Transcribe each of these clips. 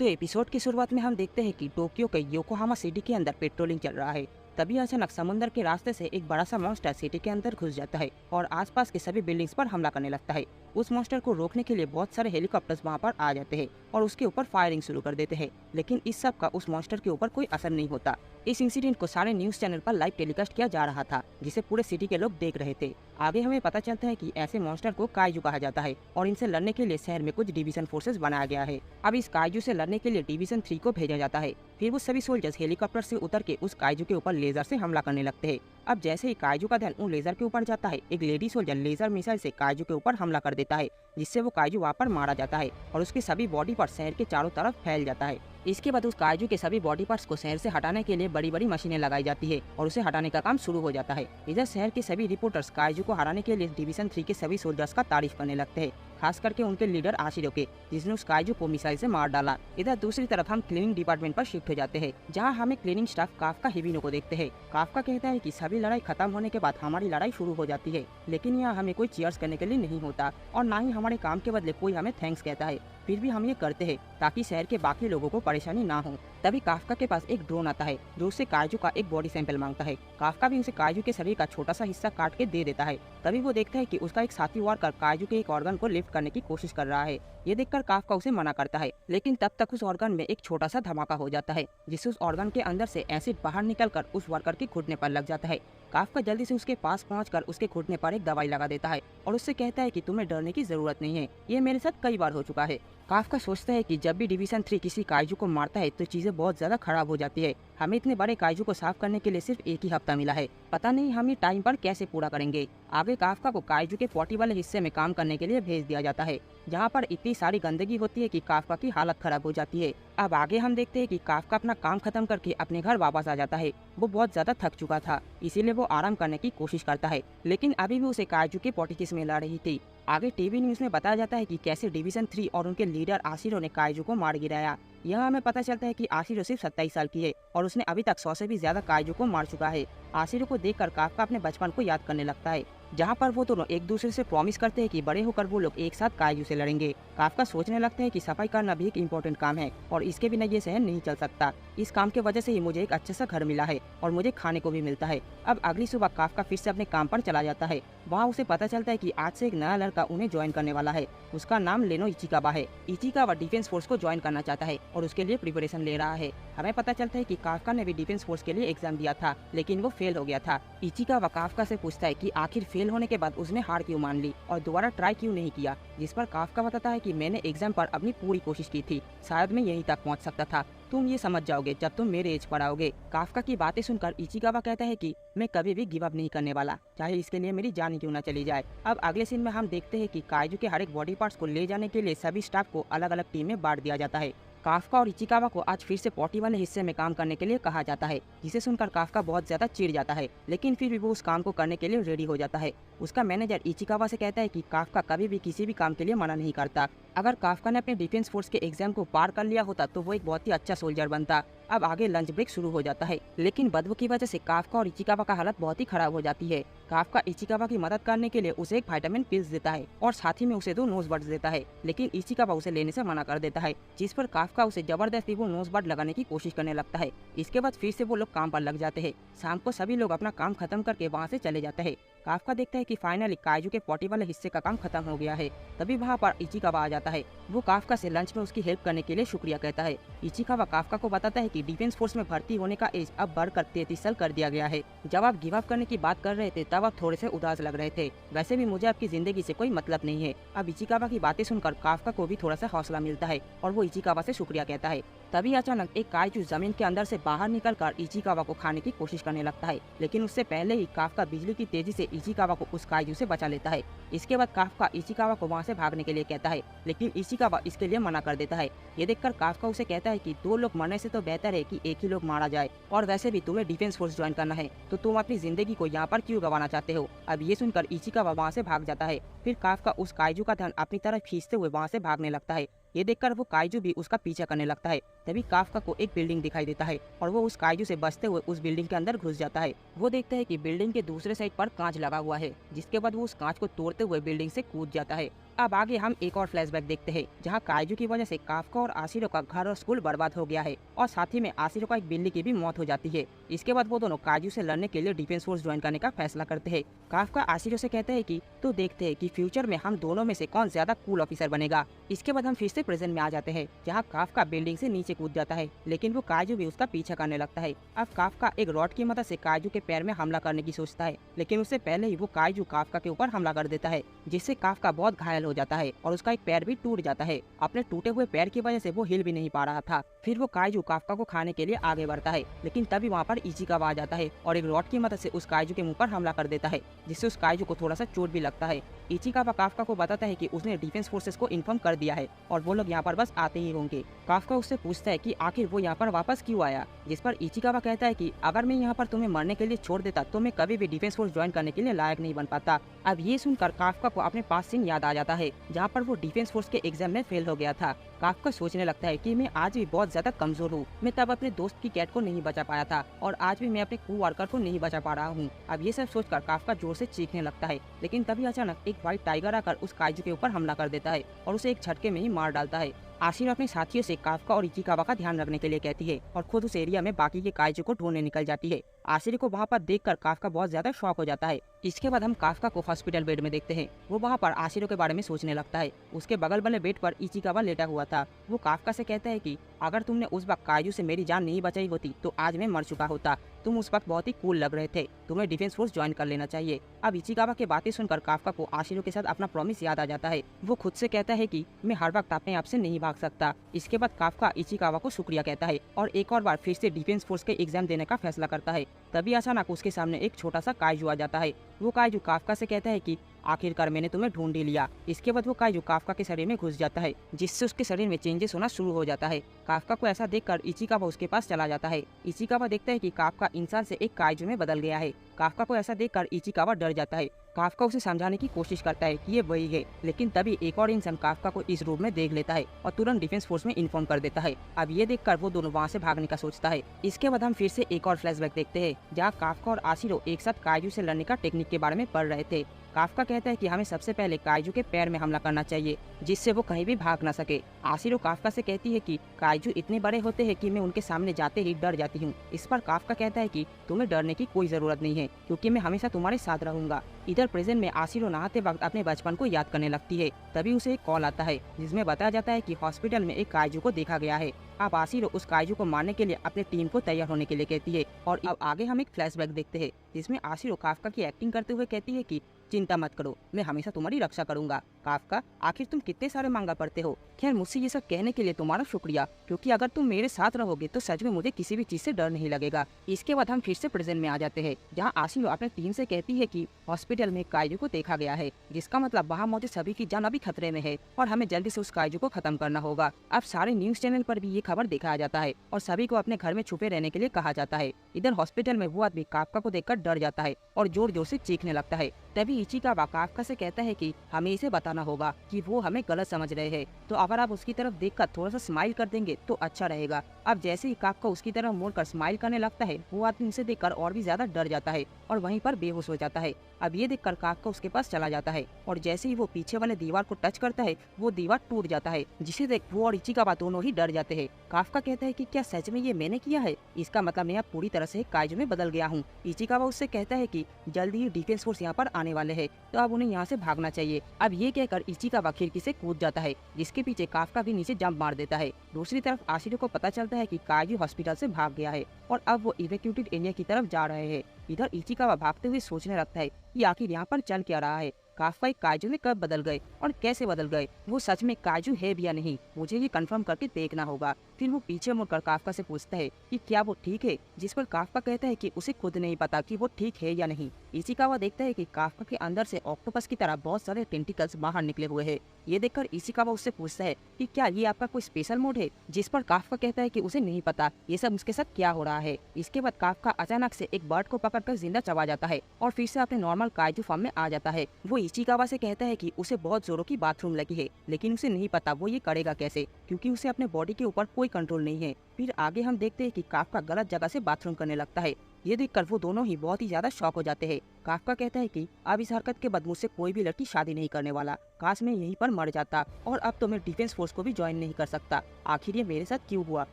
Episode की शुरुआत में हम देखते हैं कि टोक्यो के योकोहामा सिटी के अंदर पेट्रोलिंग चल रहा है। तभी अचानक समुद्र के रास्ते से एक बड़ा सा मॉन्स्टर सिटी के अंदर घुस जाता है और आसपास के सभी बिल्डिंग्स पर हमला करने लगता है। उस मॉन्स्टर को रोकने के लिए बहुत सारे हेलीकॉप्टर्स वहां पर आ जाते हैं और उसके ऊपर फायरिंग शुरू कर देते हैं, लेकिन इस सब का उस मॉन्स्टर के ऊपर कोई असर नहीं होता। इस इंसिडेंट को सारे न्यूज चैनल पर लाइव टेलीकास्ट किया जा रहा था, जिसे पूरे सिटी के लोग देख रहे थे। आगे हमें पता चलता है कि ऐसे मॉन्स्टर को काइजू कहा जाता है और इनसे लड़ने के लिए शहर में कुछ डिवीजन फोर्सेस बनाया गया है। अब इस काइजू से लड़ने के लिए डिवीजन 3 को भेजा जाता है। फिर वो सभी सोल्जर्स हेलीकॉप्टर से उतर के उस काइजू के ऊपर लेजर से हमला करने लगते हैं। अब जैसे ही काइजू का ध्यान उन लेजर के ऊपर जाता है, एक लेडी सोल्जर लेजर मिसाइल से काइजू के ऊपर हमला कर देता है, जिससे वो काइजू वहाँ पर मारा जाता है और उसकी सभी बॉडी पर शहर के चारों तरफ फैल जाता है। इसके बाद उस काइजू के सभी बॉडी पार्ट्स को शहर से हटाने के लिए बड़ी बड़ी मशीनें लगाई जाती है और उसे हटाने का काम शुरू हो जाता है। इधर शहर के सभी रिपोर्टर्स काइजू को हराने के लिए डिवीजन 3 के सभी सोल्जर्स का तारीफ करने लगते हैं, खास करके उनके लीडर आशिरो के, जिसने उस काइजू को मिसाइल से मार डाला। इधर दूसरी तरफ हम क्लीनिंग डिपार्टमेंट पर शिफ्ट हो जाते हैं, जहां हमें क्लीनिंग स्टाफ काफका हिबिनो को देखते हैं। काफका कहता है कि सभी लड़ाई खत्म होने के बाद हमारी लड़ाई शुरू हो जाती है, लेकिन यहाँ हमें कोई चीयर्स करने के लिए नहीं होता और ना ही हमारे काम के बदले कोई हमें थैंक्स कहता है। फिर भी हम ये करते हैं ताकि शहर के बाकी लोगों को परेशानी ना हो। तभी काफका के पास एक ड्रोन आता है जो उससे काइजू का एक बॉडी सैंपल मांगता है। काफका भी उसे काइजू के शरीर का छोटा सा हिस्सा काट के दे देता है। तभी वो देखता है कि उसका एक साथी वर्कर काइजू के एक ऑर्गन को लिफ्ट करने की कोशिश कर रहा है। ये देखकर काफका उसे मना करता है, लेकिन तब तक उस ऑर्गन में एक छोटा सा धमाका हो जाता है, जिससे उस ऑर्गन के अंदर से एसिड बाहर निकलकर उस वर्कर के घुटने पर लग जाता है। काफका जल्दी से उसके पास पहुंचकर उसके घुटने पर एक दवाई लगा देता है और उससे कहता है कि तुम्हें डरने की जरूरत नहीं है, ये मेरे साथ कई बार हो चुका है। काफका सोचता है कि जब भी डिवीजन 3 किसी काइजू को मारता है तो चीजें बहुत ज्यादा खराब हो जाती है। हमें इतने बड़े काइजू को साफ करने के लिए सिर्फ एक ही हफ्ता मिला है, पता नहीं हम ये टाइम पर कैसे पूरा करेंगे। आगे काफका को काइजू के 40 वाले हिस्से में काम करने के लिए भेज दिया जाता है, जहाँ पर इतनी सारी गंदगी होती है कि काफका की हालत खराब हो जाती है। अब आगे हम देखते हैं कि काफका अपना काम खत्म करके अपने घर वापस आ जाता है। वो बहुत ज्यादा थक चुका था, इसीलिए वो आराम करने की कोशिश करता है, लेकिन अभी भी उसे काइजू की पोटी की स्मेल आ रही थी। आगे टीवी न्यूज में बताया जाता है कि कैसे डिवीजन 3 और उनके लीडर आशिरो ने काइजू को मार गिराया। यहाँ हमें पता चलता है कि आशिरो सिर्फ 27 साल की है और उसने अभी तक 100 से भी ज्यादा काइजू को मार चुका है। आशिरो को देखकर काफका अपने बचपन को याद करने लगता है, जहाँ पर वो दोनों एक दूसरे से प्रॉमिस करते हैं कि बड़े होकर वो लोग एक साथ काइजू से लड़ेंगे। काफका सोचने लगता है कि सफाई करना भी एक इम्पोर्टेंट काम है और इसके बिना ये शहर नहीं चल सकता। इस काम के वजह से ही मुझे एक अच्छा सा घर मिला है और मुझे खाने को भी मिलता है। अब अगली सुबह काफका फिर से अपने काम पर चला जाता है। वहाँ उसे पता चलता है कि आज से एक नया लड़का उन्हें ज्वाइन करने वाला है। उसका नाम लेनो इचिकावा है। इचिकावा डिफेंस फोर्स को ज्वाइन करना चाहता है और उसके लिए प्रिपरेशन ले रहा है। हमें पता चलता है कि काफका ने भी डिफेंस फोर्स के लिए एग्जाम दिया था, लेकिन वो फेल हो गया था। इचिकावा काफका से पूछता है कि आखिर फेल होने के बाद उसने हार क्यों मान ली और दोबारा ट्राई क्यों नहीं किया, जिस पर काफका बताता है कि मैंने एग्जाम पर अपनी पूरी कोशिश की थी, शायद मैं यहीं तक पहुंच सकता था। तुम ये समझ जाओगे जब तुम मेरे एज पर आओगे। काफका की बातें सुनकर इचिकावा कहता है कि मैं कभी भी गिव अप नहीं करने वाला, चाहे इसके लिए मेरी जान क्यों न चली जाए। अब अगले सीन में हम देखते हैं कि काइजू के हर एक बॉडी पार्ट्स को ले जाने के लिए सभी स्टाफ को अलग अलग टीम में बांट दिया जाता है। काफका और इचिकावा को आज फिर से पोटी वाले हिस्से में काम करने के लिए कहा जाता है, जिसे सुनकर काफका बहुत ज्यादा चिढ़ जाता है, लेकिन फिर भी वो उस काम को करने के लिए रेडी हो जाता है। उसका मैनेजर इचिकावा से कहता है कि काफका कभी भी किसी भी काम के लिए मना नहीं करता। अगर काफका ने अपने डिफेंस फोर्स के एग्जाम को पार कर लिया होता तो वो एक बहुत ही अच्छा सोल्जर बनता। अब आगे लंच ब्रेक शुरू हो जाता है, लेकिन बदबू की वजह से काफका और इचिकावा का हालत बहुत ही खराब हो जाती है। काफका इचिकावा की मदद करने के लिए उसे एक विटामिन पिल्स देता है और साथ ही में उसे 2 नोज बड्स देता है, लेकिन इचिकावा उसे लेने से मना कर देता है, जिस पर काफका उसे जबरदस्ती वो नोज बड लगाने की कोशिश करने लगता है। इसके बाद फिर से वो लोग काम पर लग जाते हैं। शाम को सभी लोग अपना काम खत्म करके वहाँ से चले जाते हैं। काफका देखता है कि फाइनली काइजू के पोटी वाले हिस्से का काम खत्म हो गया है। तभी वहाँ पर इचिकावा आ जाता है। वो काफका से लंच में उसकी हेल्प करने के लिए शुक्रिया कहता है। इचिकावा काफका को बताता है कि डिफेंस फोर्स में भर्ती होने का एज अब बढ़कर 33 साल कर दिया गया है। जब आप गिव अप करने की बात कर रहे थे तब आप थोड़े से उदास लग रहे थे, वैसे भी मुझे आपकी जिंदगी से कोई मतलब नहीं है। अब इचिकावा की बातें सुनकर काफका को भी थोड़ा सा हौसला मिलता है और वो इचिकावा से शुक्रिया कहता है। तभी अचानक एक काइजू जमीन के अंदर से बाहर निकलकर इचिकावा को खाने की कोशिश करने लगता है, लेकिन उससे पहले ही काफका बिजली की तेजी से इचिकावा को उस काइजू से बचा लेता है। इसके बाद काफका इचिकावा को वहाँ से भागने के लिए कहता है, लेकिन इचिकावा इसके लिए मना कर देता है। ये देखकर काफका उसे कहता है कि 2 लोग मरने से तो बेहतर है कि एक ही लोग मारा जाए, और वैसे भी तुम्हें डिफेंस फोर्स ज्वाइन करना है तो तुम अपनी जिंदगी को यहाँ पर क्यों गंवाना चाहते हो। अब ये सुनकर इचिकावा वहाँ से भाग जाता है। फिर काफका उस काइजू का ध्यान अपनी तरफ खींचते हुए वहाँ से भागने लगता है। ये देखकर वो काइजू भी उसका पीछा करने लगता है। तभी काफका को एक बिल्डिंग दिखाई देता है और वो उस काइजू से बचते हुए उस बिल्डिंग के अंदर घुस जाता है। वो देखता है कि बिल्डिंग के दूसरे साइड पर कांच लगा हुआ है, जिसके बाद वो उस कांच को तोड़ते हुए बिल्डिंग से कूद जाता है। अब आगे हम एक और फ्लैशबैक देखते हैं, जहां काइजू की वजह से काफका और आशिरो का घर और स्कूल बर्बाद हो गया है और साथ ही में आशिरो का एक बिल्ली की भी मौत हो जाती है। इसके बाद वो दोनों काइजू से लड़ने के लिए डिफेंस फोर्स ज्वाइन करने का फैसला करते हैं। काफका आशिरो से कहता है कि तो देखते हैं कि फ्यूचर में हम दोनों में से कौन ज्यादा कूल ऑफिसर बनेगा। इसके बाद हम फिर से प्रेजेंट में आ जाते हैं, जहाँ काफका बिल्डिंग से नीचे कूद जाता है, लेकिन वो काइजू भी उसका पीछा करने लगता है। अब काफका एक रॉड की मदद से काइजू के पैर में हमला करने की सोचता है, लेकिन उससे पहले ही वो काइजू काफका के ऊपर हमला कर देता है, जिससे काफका बहुत घायल हो जाता है और उसका एक पैर भी टूट जाता है। अपने टूटे हुए पैर की वजह से वो हिल भी नहीं पा रहा था। फिर वो काइजू काफका को खाने के लिए आगे बढ़ता है, लेकिन तभी वहाँ पर इचिकावा आ जाता है और एक रॉड की मदद से उस काइजू के मुंह पर हमला कर देता है, जिससे उस काइजू को थोड़ा सा चोट भी लगता है। इचिकावा काफका को बताता है कि उसने डिफेंस फोर्सेस को इन्फॉर्म कर दिया है और वो लोग यहाँ पर बस आते ही होंगे। काफका उससे पूछता है कि आखिर वो यहाँ पर वापस क्यों आया, जिस पर इचिकावा कहता है कि अगर मैं यहाँ पर तुम्हें मरने के लिए छोड़ देता तो मैं कभी भी डिफेंस फोर्स ज्वाइन करने के लिए लायक नहीं बन पाता। अब ये सुनकर काफका को अपने पास सीन याद आ जाता है, जहाँ पर वो डिफेंस फोर्स के एग्जाम में फेल हो गया था। काफका सोचने लगता है कि मैं आज भी बहुत ज्यादा कमजोर हूँ। मैं तब अपने दोस्त की कैट को नहीं बचा पाया था और आज भी मैं अपने को वर्कर को नहीं बचा पा रहा हूँ। अब ये सब सोचकर काफका जोर से चीखने लगता है, लेकिन तभी अचानक एक व्हाइट टाइगर आकर उस काइजू के ऊपर हमला कर देता है और उसे एक झटके में ही मार डालता है। आशिरो अपने साथियों से काफका और इचिकावा का ध्यान रखने के लिए कहती है और खुद उस एरिया में बाकी के काइजू को ढूंढने निकल जाती है। आशिरो को वहाँ पर देखकर काफका बहुत ज्यादा शॉक हो जाता है। इसके बाद हम काफका को हॉस्पिटल बेड में देखते हैं। वो वहाँ पर आशिरो के बारे में सोचने लगता है। उसके बगल वाले बेड पर इचिकावा लेटा हुआ था। वो काफका से कहता है कि अगर तुमने उस वक्त काइजू से मेरी जान नहीं बचाई होती तो आज मैं मर चुका होता। तुम उस वक्त बहुत ही कूल लग रहे थे, तुम्हें डिफेंस फोर्स ज्वाइन कर लेना चाहिए। अब इचिकावा की बातें सुनकर काफका को आशिरो के साथ अपना प्रॉमिस याद आ जाता है। वो खुद से कहता है कि मैं हर वक्त अपने आप से नहीं भाग सकता। इसके बाद काफका इचिकावा को शुक्रिया कहता है और एक और बार फिर से डिफेंस फोर्स के एग्जाम देने का फैसला करता है। तभी अचानक उसके सामने एक छोटा सा काइजू आ जाता है। वो काइजू काफका से कहता है कि आखिरकार मैंने तुम्हें ढूंढ ही लिया। इसके बाद वो काइजू काफका के शरीर में घुस जाता है, जिससे उसके शरीर में चेंजेस होना शुरू हो जाता है। काफका को ऐसा देखकर इचिकावा उसके पास चला जाता है। इचिकावा देखता है कि काफका इंसान से एक काइजू में बदल गया है। काफका को ऐसा देखकर इचिकावा डर जाता है। काफका उसे समझाने की कोशिश करता है कि ये वही है, लेकिन तभी एक और इंसान काफका को इस रूप में देख लेता है और तुरंत डिफेंस फोर्स में इन्फॉर्म कर देता है। अब ये देखकर वो दोनों वहाँ से भागने का सोचता है। इसके बाद हम फिर से एक और फ्लैशबैक देखते हैं, जहाँ काफका और आशिरो एक साथ काइजू से लड़ने का टेक्निक के बारे में पढ़ रहे थे। काफका कहता है कि हमें सबसे पहले काइजू के पैर में हमला करना चाहिए, जिससे वो कहीं भी भाग ना सके। आशिरो काफका से कहती है कि काइजू इतने बड़े होते हैं कि मैं उनके सामने जाते ही डर जाती हूँ। इस पर काफका कहता है कि तुम्हें डरने की कोई जरूरत नहीं है, क्योंकि मैं हमेशा तुम्हारे साथ रहूंगा। इधर प्रेजेंट में आशिरो नहाते वक्त अपने बचपन को याद करने लगती है। तभी उसे एक कॉल आता है, जिसमें बताया जाता है कि हॉस्पिटल में एक काइजू को देखा गया है। अब आशिरो उस काइजू को मारने के लिए अपने टीम को तैयार होने के लिए कहती है। और अब आगे हम एक फ्लैशबैक देखते हैं, जिसमें आशिरो काफका की एक्टिंग करते हुए कहती है कि चिंता मत करो, मैं हमेशा तुम्हारी रक्षा करूंगा। काफका, आखिर तुम कितने सारे मांगा पड़ते हो। खैर, मुझसे ये सब कहने के लिए तुम्हारा शुक्रिया, क्योंकि अगर तुम मेरे साथ रहोगे तो सच में मुझे किसी भी चीज से डर नहीं लगेगा। इसके बाद हम फिर से प्रेजेंट में आ जाते हैं, जहाँ आशिरो अपने टीम से कहती है कि हॉस्पिटल में एक काइजू को देखा गया है, जिसका मतलब वहाँ मौजूद सभी की जान अभी खतरे में है और हमें जल्दी से उस काइजू को खत्म करना होगा। अब सारे न्यूज चैनल पर भी ये खबर दिखाया जाता है और सभी को अपने घर में छुपे रहने के लिए कहा जाता है। इधर हॉस्पिटल में वो आदमी काफका को देखकर डर जाता है और जोर जोर से चीखने लगता है। तभी इचिकावा काफका से कहता है कि हमें इसे बताना होगा कि वो हमें गलत समझ रहे हैं, तो अगर आप उसकी तरफ देखकर थोड़ा सा स्माइल कर देंगे तो अच्छा रहेगा। अब जैसे ही काफका उसकी तरफ मुड़कर स्माइल करने लगता है, वो आदमी उसे देखकर और भी ज्यादा डर जाता है और वहीं पर बेहोश हो जाता है। अब ये देखकर काफका उसके पास चला जाता है और जैसे ही वो पीछे वाले दीवार को टच करता है, वो दीवार टूट जाता है, जिसे देख वो और इचिकावा दोनों ही डर जाते हैं। काफका कहता है कि क्या सच में ये मैंने किया है? इसका मतलब मैं अब पूरी तरह से काइजू में बदल गया हूँ। इचिकावा उससे कहता है कि जल्दी ही डिफेंस फोर्स यहाँ पर आने वाले हैं, तो अब उन्हें यहाँ से भागना चाहिए। अब ये कहकर इचिकावा खिड़की से कूद जाता है, जिसके पीछे काफका भी नीचे जंप मार देता है। दूसरी तरफ आशिरो को पता चलता है कि काइजू हॉस्पिटल से भाग गया है और अब वो इवैक्यूएटेड एरिया की तरफ जा रहे हैं। इधर इचिकावा भागते हुए सोचने लगता है कि आखिर यहाँ पर चल क्या रहा है। काफका एक काइजू में कब बदल गए और कैसे बदल गए, वो सच में काइजू है भी या नहीं, मुझे ये कंफर्म करके देखना होगा। फिर वो पीछे मुड़कर काफका से पूछता है कि क्या वो ठीक है, जिस पर काफका कहता है कि उसे खुद नहीं पता कि वो ठीक है या नहीं। इचिकावा देखता है कि काफका के अंदर से ऑक्टोपस की तरह बहुत सारे टेंटिकल्स बाहर निकले हुए हैं। ये देखकर इचिकावा उससे पूछता है कि क्या ये आपका कोई स्पेशल मोड है, जिस पर काफका कहता है कि उसे नहीं पता ये सब उसके साथ क्या हो रहा है। इसके बाद काफका अचानक से एक बर्ड को पकड़कर जिंदा चबा जाता है और फिर से अपने नॉर्मल काइजू फॉर्म में आ जाता है। वो इचिकावा से कहता है कि उसे बहुत जोरों की बाथरूम लगी है, लेकिन उसे नहीं पता वो ये करेगा कैसे, क्योंकि उसे अपने बॉडी के ऊपर कोई कंट्रोल नहीं है। फिर आगे हम देखते हैं कि काफका गलत जगह से बाथरूम करने लगता है ये देखकर वो दोनों ही बहुत ही ज्यादा शॉक हो जाते हैं। काफका कहता है कि अब इस हरकत के बाद मुझसे कोई भी लड़की शादी नहीं करने वाला, काश मैं यहीं पर मर जाता और अब तो मैं डिफेंस फोर्स को भी ज्वाइन नहीं कर सकता। आखिर ये मेरे साथ क्यों हुआ?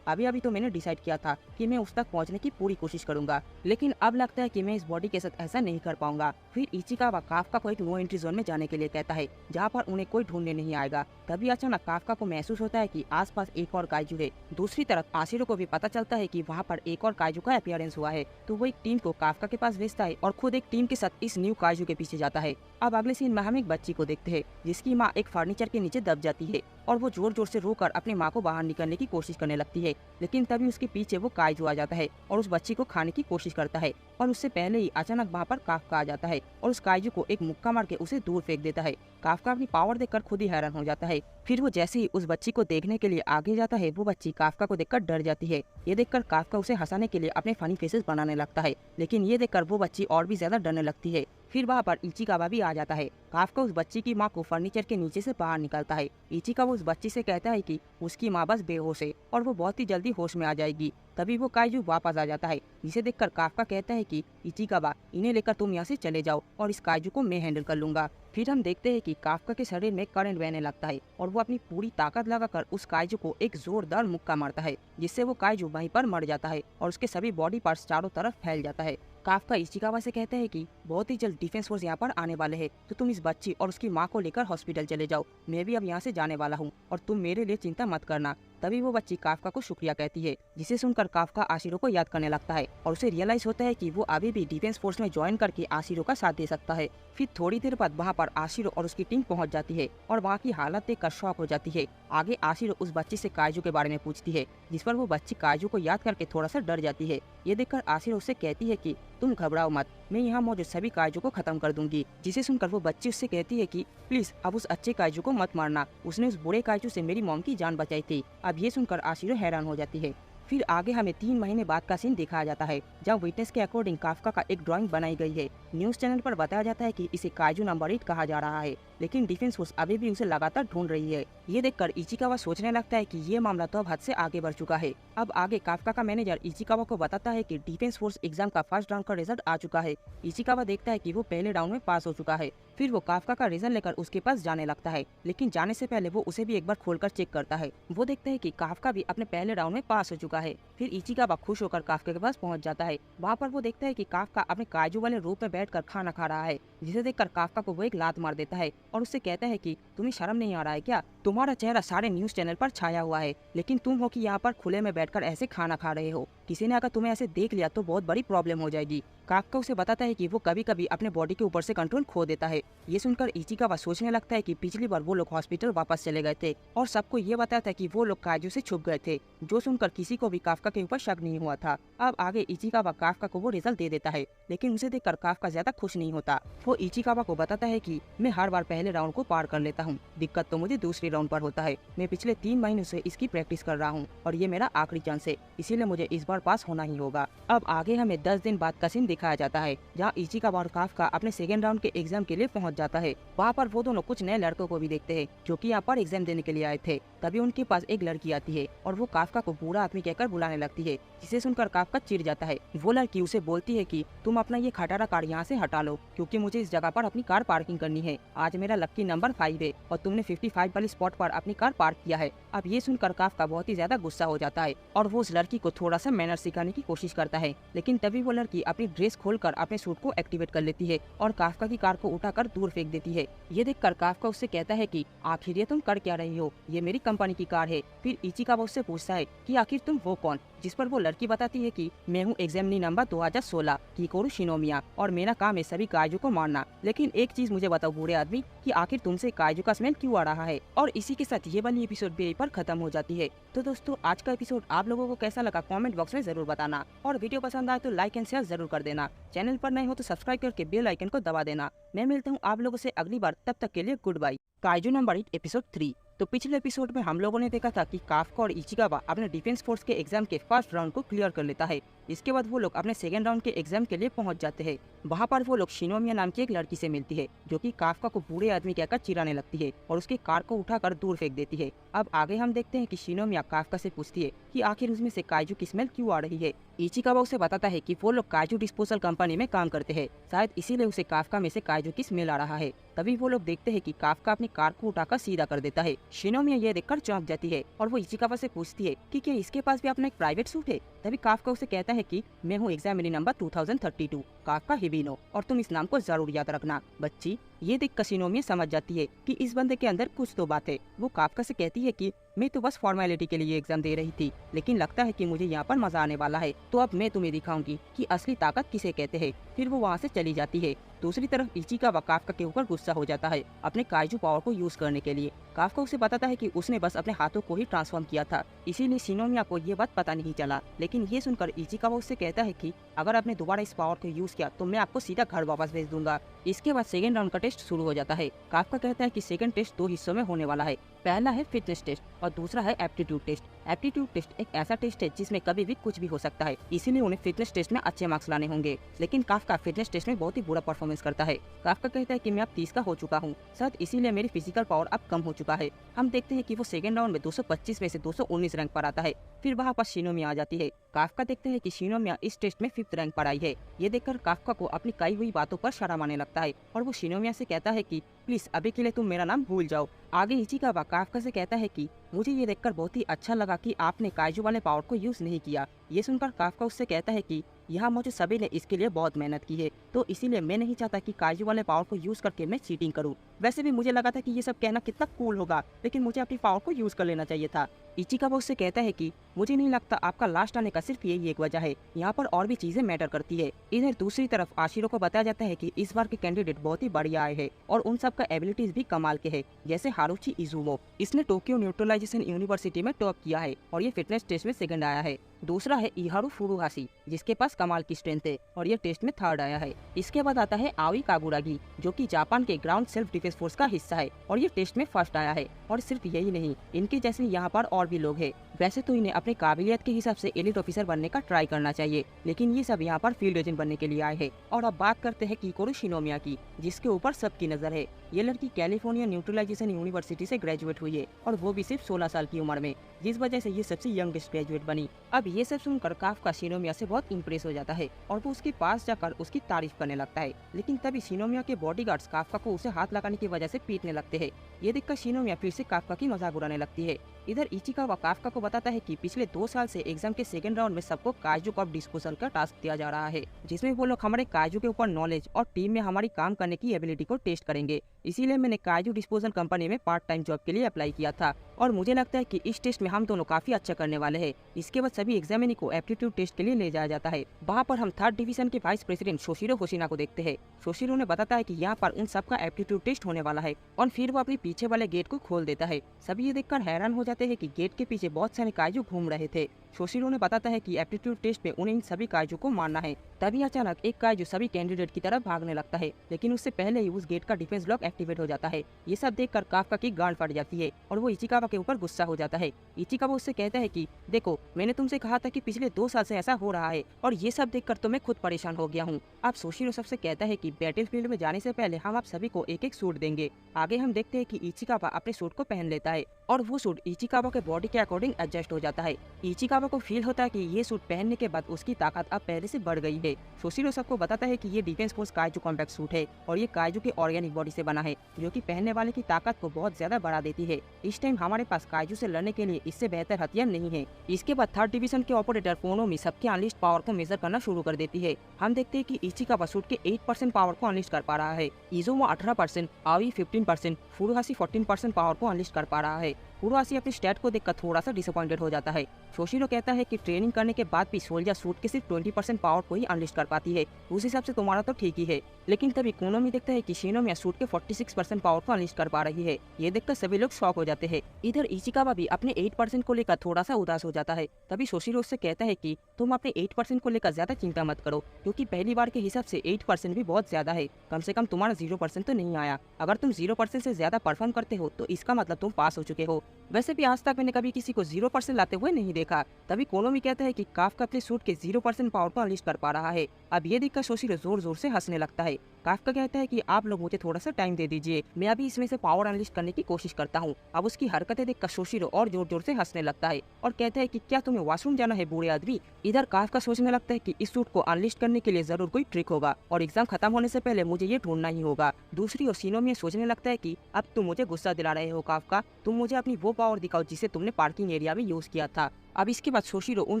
अभी अभी तो मैंने डिसाइड किया था कि मैं उस तक पहुंचने की पूरी कोशिश करूंगा, लेकिन अब लगता है कि मैं इस बॉडी के साथ ऐसा नहीं कर पाऊंगा। फिर इचिकावा काफका को एक नो एंट्री जोन में जाने के लिए कहता है, जहाँ पर उन्हें कोई ढूंढने नहीं आएगा। तभी अचानक काफका को महसूस होता है कि आसपास एक और काइजू है। दूसरी तरफ आशिरो को भी पता चलता है कि वहाँ पर एक और काइजू का अपीयरेंस हुआ है, तो वो एक टीम को काफका के पास भेजता है और खुद एक टीम के साथ इस न्यू काइजू के पीछे जाता है। अब अगले सीन में हम एक बच्ची को देखते हैं जिसकी माँ एक फर्नीचर के नीचे दब जाती है और वो जोर जोर से रोकर अपनी माँ को बाहर निकलने की कोशिश करने लगती है, लेकिन तभी उसके पीछे वो काइजू आ जाता है और उस बच्ची को खाने की कोशिश करता है। और उससे पहले ही अचानक वहाँ पर काफका आ जाता है और उस काइजू को एक मुक्का मार के उसे दूर फेंक देता है। काफका अपनी पावर देखकर खुद ही हैरान हो जाता है। फिर वो जैसे ही उस बच्ची को देखने के लिए आगे जाता है, वो बच्ची काफका को देखकर डर जाती है। ये देखकर काफका उसे हंसाने के लिए अपने फनी फेसेस बनाने लगता है, लेकिन ये देखकर वो बच्ची और भी ज्यादा डरने लगती है। फिर वहाँ पर इचिकावा भी आ जाता है। काफका उस बच्ची की माँ को फर्नीचर के नीचे से बाहर निकालता है। इचिकावा उस बच्ची से कहता है कि उसकी माँ बस बेहोश है और वो बहुत ही जल्दी होश में आ जाएगी। तभी वो काइजू वापस आ जाता है, जिसे देखकर काफका कहता है कि इचिकावा, इन्हें लेकर तुम यहाँ से चले जाओ और इस काइजू को मैं हैंडल कर लूंगा। फिर हम देखते हैं कि काफका के शरीर में करंट बहने लगता है और वो अपनी पूरी ताकत लगाकर उस काइजू को एक जोरदार मुक्का मारता है, जिससे वो काइजू वहीं पर मर जाता है और उसके सभी बॉडी पार्ट्स चारों तरफ फैल जाता है। काफका इचिकावा से कहते हैं कि बहुत ही जल्द डिफेंस फोर्स यहाँ पर आने वाले हैं, तो तुम इस बच्ची और उसकी माँ को लेकर हॉस्पिटल चले जाओ। मैं भी अब यहाँ से जाने वाला हूँ और तुम मेरे लिए चिंता मत करना। तभी वो बच्ची काफका को शुक्रिया कहती है, जिसे सुनकर काफका आशिरो को याद करने लगता है और उसे रियलाइज होता है कि वो अभी भी डिफेंस फोर्स में ज्वाइन करके आशिरो का साथ दे सकता है। फिर थोड़ी देर बाद वहाँ पर आशिरो और उसकी टीम पहुँच जाती है और वहाँ की हालत देखकर शॉक हो जाती है। आगे आशिरो उस बच्ची से काइजू के बारे में पूछती है, जिस पर वो बच्ची काइजू को याद करके थोड़ा सा डर जाती है। ये देखकर आशिरो उससे कहती है कि तुम घबराओ मत, मैं यहाँ मौजूद सभी काइजू को खत्म कर दूंगी। जिसे सुनकर वो बच्ची उससे कहती है कि प्लीज अब उस अच्छे काइजू को मत मारना, उसने उस बुरे काइजू से मेरी मॉम की जान बचाई थी। अब ये सुनकर आशिरो हैरान हो जाती है। फिर आगे हमें 3 महीने बाद का सीन दिखाया जाता है, जहाँ विटनेस के अकॉर्डिंग काफका का एक ड्राइंग बनाई गई है। न्यूज चैनल पर बताया जाता है कि इसे काइजू नंबर 8 कहा जा रहा है, लेकिन डिफेंस फोर्स अभी भी उसे लगातार ढूंढ रही है। ये देखकर इचिकावा सोचने लगता है कि ये मामला तो अब हद से आगे बढ़ चुका है। अब आगे काफका का मैनेजर इचिकावा को बताता है कि डिफेंस फोर्स एग्जाम का फर्स्ट राउंड का रिजल्ट आ चुका है। इचिकावा देखता है कि वो पहले राउंड में पास हो चुका है। फिर वो काफका का रिजल्ट लेकर उसके पास जाने लगता है, लेकिन जाने से पहले वो उसे भी एक बार खोलकर चेक करता है। वो देखते हैं कि काफका भी अपने पहले राउंड में पास हो चुका है। फिर इचिकावा खुश होकर काफका के पास पहुंच जाता है। वहाँ पर वो देखता है कि काफका अपने काइजू वाले रूप में बैठकर खाना खा रहा है, जिसे देखकर काफका को वो एक लात मार देता है और उससे कहता है कि तुम्हें शर्म नहीं आ रहा है क्या? तुम्हारा चेहरा सारे न्यूज चैनल पर छाया हुआ है, लेकिन तुम हो कि यहाँ पर खुले में बैठकर ऐसे खाना खा रहे हो। किसी ने अगर तुम्हें ऐसे देख लिया तो बहुत बड़ी प्रॉब्लम हो जाएगी। काफका उसे बताता है कि वो कभी कभी अपने बॉडी के ऊपर से कंट्रोल खो देता है। ये सुनकर इचिकावा सोचने लगता है कि पिछली बार वो लोग हॉस्पिटल वापस चले गए थे और सबको ये बताया था कि वो लोग काइजू से छुप गए थे, जो सुनकर किसी को भी काफका के ऊपर शक नहीं हुआ था। अब आगे इचिकावा काफका को वो रिजल्ट दे देता है, लेकिन उसे देखकर काफका ज्यादा खुश नहीं होता। वो इचिकावा को बताता है कि मैं हर बार पहले राउंड को पार कर लेता हूँ, दिक्कत तो मुझे दूसरे राउंड पर होता है। मैं पिछले 3 महीनों से इसकी प्रैक्टिस कर रहा हूँ और ये मेरा आखिरी चांस है, इसीलिए मुझे इस बार पास होना ही होगा। अब आगे हमें 10 दिन बाद का सीन दिखाया जाता है, जहाँ इचिकावा और काफका अपने सेकेंड राउंड के एग्जाम के लिए पहुंच जाता है। वहाँ पर वो दोनों कुछ नए लड़कों को भी देखते हैं जो कि यहाँ पर एग्जाम देने के लिए आए थे। तभी उनके पास एक लड़की आती है और वो काफका को बुरा आदमी कहकर बुलाने लगती है, जिसे सुनकर काफका चिढ़ जाता है। वो लड़की उसे बोलती है कि तुम अपना ये खटारा कार यहाँ से हटा लो, क्योंकि मुझे इस जगह पर अपनी कार पार्किंग करनी है। आज मेरा लक्की नंबर 5 है और तुमने 55 वाली स्पॉट पर अपनी कार पार्क किया है। अब ये सुनकर काफका बहुत ही ज्यादा गुस्सा हो जाता है और वो उस लड़की को थोड़ा सा मैनर सिखाने की कोशिश करता है, लेकिन तभी वो लड़की अपनी ड्रेस खोलकर अपने सूट को एक्टिवेट कर लेती है और काफका की कार को उठाकर दूर फेंक देती है। ये देखकर काफका उससे कहता है कि आखिर ये तुम कर क्या रही हो, ये मेरी कंपनी की कार है। फिर इचिकावा उससे पूछता है कि आखिर तुम हो कौन, जिस पर वो लड़की बताती है कि मैं हूँ एग्जामिनी नंबर 2016 किकोरू शिनोमिया और मेरा काम है सभी काइजू को मारना। लेकिन एक चीज मुझे बताओ बुरे आदमी कि आखिर तुमसे काइजू का स्मेल क्यों आ रहा है। और इसी के साथ ये वाली एपिसोड भी यहीं पर खत्म हो जाती है। तो दोस्तों आज का एपिसोड आप लोगों को कैसा लगा कमेंट बॉक्स में जरूर बताना और वीडियो पसंद आए तो लाइक एंड शेयर जरूर कर देना। चैनल पर नए हो तो सब्सक्राइब करके बेल आइकन को दबा देना। मैं मिलता हूँ आप लोगों से अगली बार, तब तक के लिए goodbye. Kaiju number 8 episode 3। तो पिछले एपिसोड में हम लोगों ने देखा था कि काफका और इचिकावा अपने डिफेंस फोर्स के एग्जाम के फर्स्ट राउंड को क्लियर कर लेता है इसके बाद वो लोग अपने सेकेंड राउंड के एग्जाम के लिए पहुंच जाते हैं। वहाँ पर वो लोग शिनोमिया नाम की एक लड़की से मिलती है जो कि काफका को बूढ़े आदमी कहकर चिढ़ाने लगती है और उसकी कार को उठाकर दूर फेंक देती है। अब आगे हम देखते हैं कि शिनोमिया काफका से पूछती है कि आखिर उसमें से काजू की स्मेल क्यों आ रही है। इचिकावा उसे बताता है कि वो लोग काजू डिस्पोजल कंपनी में काम करते हैं, शायद इसीलिए उसे काफका में से काजू की स्मेल आ रहा है। तभी वो लोग देखते हैं कि काफका अपनी कार को उठाकर सीधा कर देता है। शिनोमिया ये देखकर चौंक जाती है और वो इचिकावा से पूछती है कि क्या इसके पास भी अपना एक प्राइवेट सूट है। तभी काफका उसे कहता है कि मैं हूँ एग्जामिनी नंबर 2032 काफका हिबिनो, और तुम इस नाम को जरूर याद रखना बच्ची। ये देख शिनोमिया समझ जाती है कि इस बंदे के अंदर कुछ तो बात है। वो काफका से कहती है कि मैं तो बस फॉर्मेलिटी के लिए एग्जाम दे रही थी, लेकिन लगता है कि मुझे यहाँ पर मजा आने वाला है, तो अब मैं तुम्हें दिखाऊंगी कि असली ताकत किसे कहते हैं। फिर वो वहाँ से चली जाती है। दूसरी तरफ इचिकावा काफका के ऊपर गुस्सा हो जाता है अपने काइजू पावर को यूज करने के लिए। काफका उसे बताता है कि उसने बस अपने हाथों को ही ट्रांसफॉर्म किया था, इसीलिए शिनोमिया को ये बात पता नहीं चला। लेकिन ये सुनकर इचिकावा उससे कहता है कि अगर आपने दोबारा इस पावर को यूज किया तो मैं आपको सीधा घर वापस भेज दूंगा। इसके बाद सेकेंड राउंड का टेस्ट शुरू हो जाता है। काफका कहता है कि सेकेंड टेस्ट 2 हिस्सों में होने वाला है। पहला है फिटनेस टेस्ट और दूसरा है एप्टीट्यूड टेस्ट। एप्टीट्यूड टेस्ट एक ऐसा टेस्ट है जिसमें कभी भी कुछ भी हो सकता है, इसीलिए उन्हें फिटनेस टेस्ट में अच्छे मार्क्स लाने होंगे। लेकिन काफका फिटनेस टेस्ट में बहुत ही बुरा परफॉर्मेंस करता है। काफका कहता है कि मैं अब 30 का हो चुका हूँ, शायद इसीलिए मेरी फिजिकल पावर अब कम हो चुका है। हम देखते हैं कि वो सेकेंड राउंड में 225 में से 219 रैंक पर आता है। फिर वहाँ पर शिनोमिया आ जाती है। काफका देखते हैं कि शिनोमिया इस टेस्ट में 5th रैंक पर आई है। ये देखकर काफका को अपनी कही हुई बातों पर शर्म आने लगता है और वो शिनोमिया से कहता है कि प्लीज अभी के लिए तुम मेरा नाम भूल जाओ। आगे इचिकावा काफका से कहता है कि मुझे ये देखकर बहुत ही अच्छा लगा कि आपने काइजू वाले पावर को यूज नहीं किया। ये सुनकर काफका उससे कहता है कि यहाँ मुझे सभी ने इसके लिए बहुत मेहनत की है, तो इसीलिए मैं नहीं चाहता कि काइजू वाले पावर को यूज करके मैं चीटिंग करूँ। वैसे भी मुझे लगा था कि ये सब कहना कितना कूल होगा, लेकिन मुझे अपनी पावर को यूज कर लेना चाहिए था। इचिकावा उससे कहता है कि मुझे नहीं लगता आपका लास्ट आने का सिर्फ यही एक वजह है, यहाँ पर और भी चीजें मैटर करती है। इधर दूसरी तरफ आशिरो को बताया जाता है कि इस बार के कैंडिडेट बहुत ही बढ़िया आए हैं और उन सब का एबिलिटीज भी कमाल के है, जैसे हारुची इजुमो। इसने टोक्यो न्यूट्रलाइजेशन यूनिवर्सिटी में टॉप किया है और ये फिटनेस टेस्ट में सेकंड आया है। दूसरा है इहारू फुरुहाशी, जिसके पास कमाल की स्ट्रेंथ है और ये टेस्ट में थर्ड आया है। इसके बाद आता है आवी कागुरागी, जो कि जापान के ग्राउंड सेल्फ डिफेंस फोर्स का हिस्सा है और ये टेस्ट में फर्स्ट आया है। और सिर्फ यही नहीं, इनके जैसे यहाँ पर और भी लोग हैं। वैसे तो इन्हें अपने काबिलियत के हिसाब से एलिट ऑफिसर बनने का ट्राई करना चाहिए, लेकिन ये सब यहाँ पर फील्ड एजेंट बनने के लिए आए हैं। और अब बात करते हैं किकोरू शिनोमिया की, जिसके ऊपर सबकी नजर है। ये लड़की कैलिफोर्निया न्यूट्रलाइजेशन यूनिवर्सिटी से ग्रेजुएट हुई है और वो भी सिर्फ 16 साल की उम्र में, जिस वजह से ये सबसे यंगेस्ट ग्रेजुएट बनी। अब ये सब सुनकर काफका शिनोमिया से बहुत इम्प्रेस हो जाता है और वो उसके पास जाकर उसकी तारीफ करने लगता है। लेकिन तभी शिनोमिया के बॉडीगार्ड्स काफका को उसे हाथ लगाने की वजह से पीटने लगते हैं। ये देखकर शिनोमिया फिर से काफका की मजाक उड़ाने लगती है। इधर इचिकावा काफका को बताता है कि पिछले 2 साल से एग्जाम के सेकंड राउंड में सबको काइजू कप डिस्पोजल का टास्क दिया जा रहा है, जिसमें वो लोग हमारे काइजू के ऊपर नॉलेज और टीम में हमारी काम करने की एबिलिटी को टेस्ट करेंगे। इसीलिए मैंने काइजू डिस्पोजल कंपनी में पार्ट टाइम जॉब के लिए अप्लाई किया था और मुझे लगता है कि इस टेस्ट में हम दोनों काफी अच्छा करने वाले हैं। इसके बाद सभी एग्जामिनी को एप्टीट्यूड टेस्ट के लिए ले जाया जाता है। वहाँ पर हम 3rd डिवीजन के वाइस प्रेसिडेंट शोशिरो होशिना को देखते हैं। शोशिरो ने बताता है कि यहाँ पर उन सबका एप्टीट्यूड टेस्ट होने वाला है और फिर वो अपने पीछे वाले गेट को खोल देता है। सभी ये देखकर हैरान हो जाते हैं कि गेट के पीछे बहुत सारे काइजू घूम रहे थे। शोशिरो ने बताता है कि एप्टीट्यूड टेस्ट में उन्हें इन सभी काइजू को मारना है। तभी अचानक एक काइजू सभी कैंडिडेट की तरफ भागने लगता है, लेकिन उससे पहले ही उस गेट का डिफेंस ब्लॉक एक्टिवेट हो जाता है। ये सब देखकर काफका की गांड फट जाती है और वो इचिकावा के ऊपर गुस्सा हो जाता है। इचिकावा उससे कहता है कि देखो, मैंने तुमसे कहा था कि पिछले 2 साल से ऐसा हो रहा है और ये सब देखकर तो मैं खुद परेशान हो गया हूँ। अब शोशिरो सबसे कहता है कि बैटल फील्ड में जाने से पहले हम आप सभी को एक एक सूट देंगे। आगे हम देखते हैं कि इचिकावा अपने सूट को पहन लेता है और वो सूट इचिकावा के बॉडी के अकॉर्डिंग एडजस्ट हो जाता है। इचिकावा को फील होता है कि ये सूट पहनने के बाद उसकी ताकत अब पहले से बढ़ गई है। शोशिरो सबको बताता है कि ये defence force kaiju compact suit है और ये काइजू की ऑर्गेनिक बॉडी से बना है, जो कि पहनने वाले की ताकत को बहुत ज्यादा बढ़ा देती है। इस टाइम हमारे पास काइजू से लड़ने के लिए इससे बेहतर हथियार नहीं है। इसके बाद 3rd डिवीजन के ऑपरेटर कोनोमी सबके अनलिस्ट पावर को मेजर करना शुरू कर देती है। हम देखते हैं कि इचिकावा सूट के 8% पावर को अनलिस्ट कर पा रहा है, इजुमो 18%, आवी 15%, फुरुहाशी 14% पावर को अनलिस्ट कर पा रहा है। फुरुहाशी अपनी स्टैट को देखकर थोड़ा सा डिसअपॉइंटेड हो जाता है। शोशिरो कहता है कि ट्रेनिंग करने के बाद भी सोल्जर सूट के सिर्फ 20% पावर को ही अनलिस्ट कर पाती है, उस हिसाब से तुम्हारा तो ठीक ही है। लेकिन तभी कोनोमी देखता है कि शिनोमिया सूट के 46% पावर को अनलिस्ट कर पा रही है। ये देखकर सभी लोग शॉक हो जाते हैं। इधर इचिकावा भी अपने 8% को लेकर थोड़ा सा उदास हो जाता है। तभी शोशिरो उससे कहता है कि तुम अपने 8% को लेकर ज्यादा चिंता मत करो, क्योंकि पहली बार के हिसाब से 8% भी बहुत ज्यादा है। कम से कम तुम्हारा 0% तो नहीं आया। अगर तुम 0% से ज्यादा परफॉर्म करते हो तो इसका मतलब तुम पास हो चुके हो। वैसे भी आज तक मैंने कभी किसी को 0% लाते हुए नहीं देखा। देखा। तभी कोनोमी कहता है कि काफ्का अपने सूट के 0% पावर को अनलिस्ट कर पा रहा है। अब ये देखकर शोशिरो जोर जोर से हंसने लगता है। काफ्का कहता है कि आप लोग मुझे थोड़ा सा टाइम दे दीजिए, मैं अभी इसमें से पावर अनलिस्ट करने की कोशिश करता हूँ। अब उसकी हरकतें देखकर शोशिरो और जोर जोर से हंसने लगता है और कहता है कि क्या तुम्हें वॉशरूम जाना है बूढ़े आदमी। इधर काफ्का सोचने लगता है कि इस सूट को अनलिस्ट करने के लिए जरूर कोई ट्रिक होगा और एग्जाम खत्म होने से पहले मुझे ये ढूंढना ही होगा। दूसरी ओर शिनोमिया सोचने लगता है कि अब तुम मुझे गुस्सा दिला रहे हो काफ्का, तुम मुझे अपनी वो पावर दिखाओ जिसे तुमने पार्किंग एरिया में यूज किया था। अब इसके बाद शोशिरो उन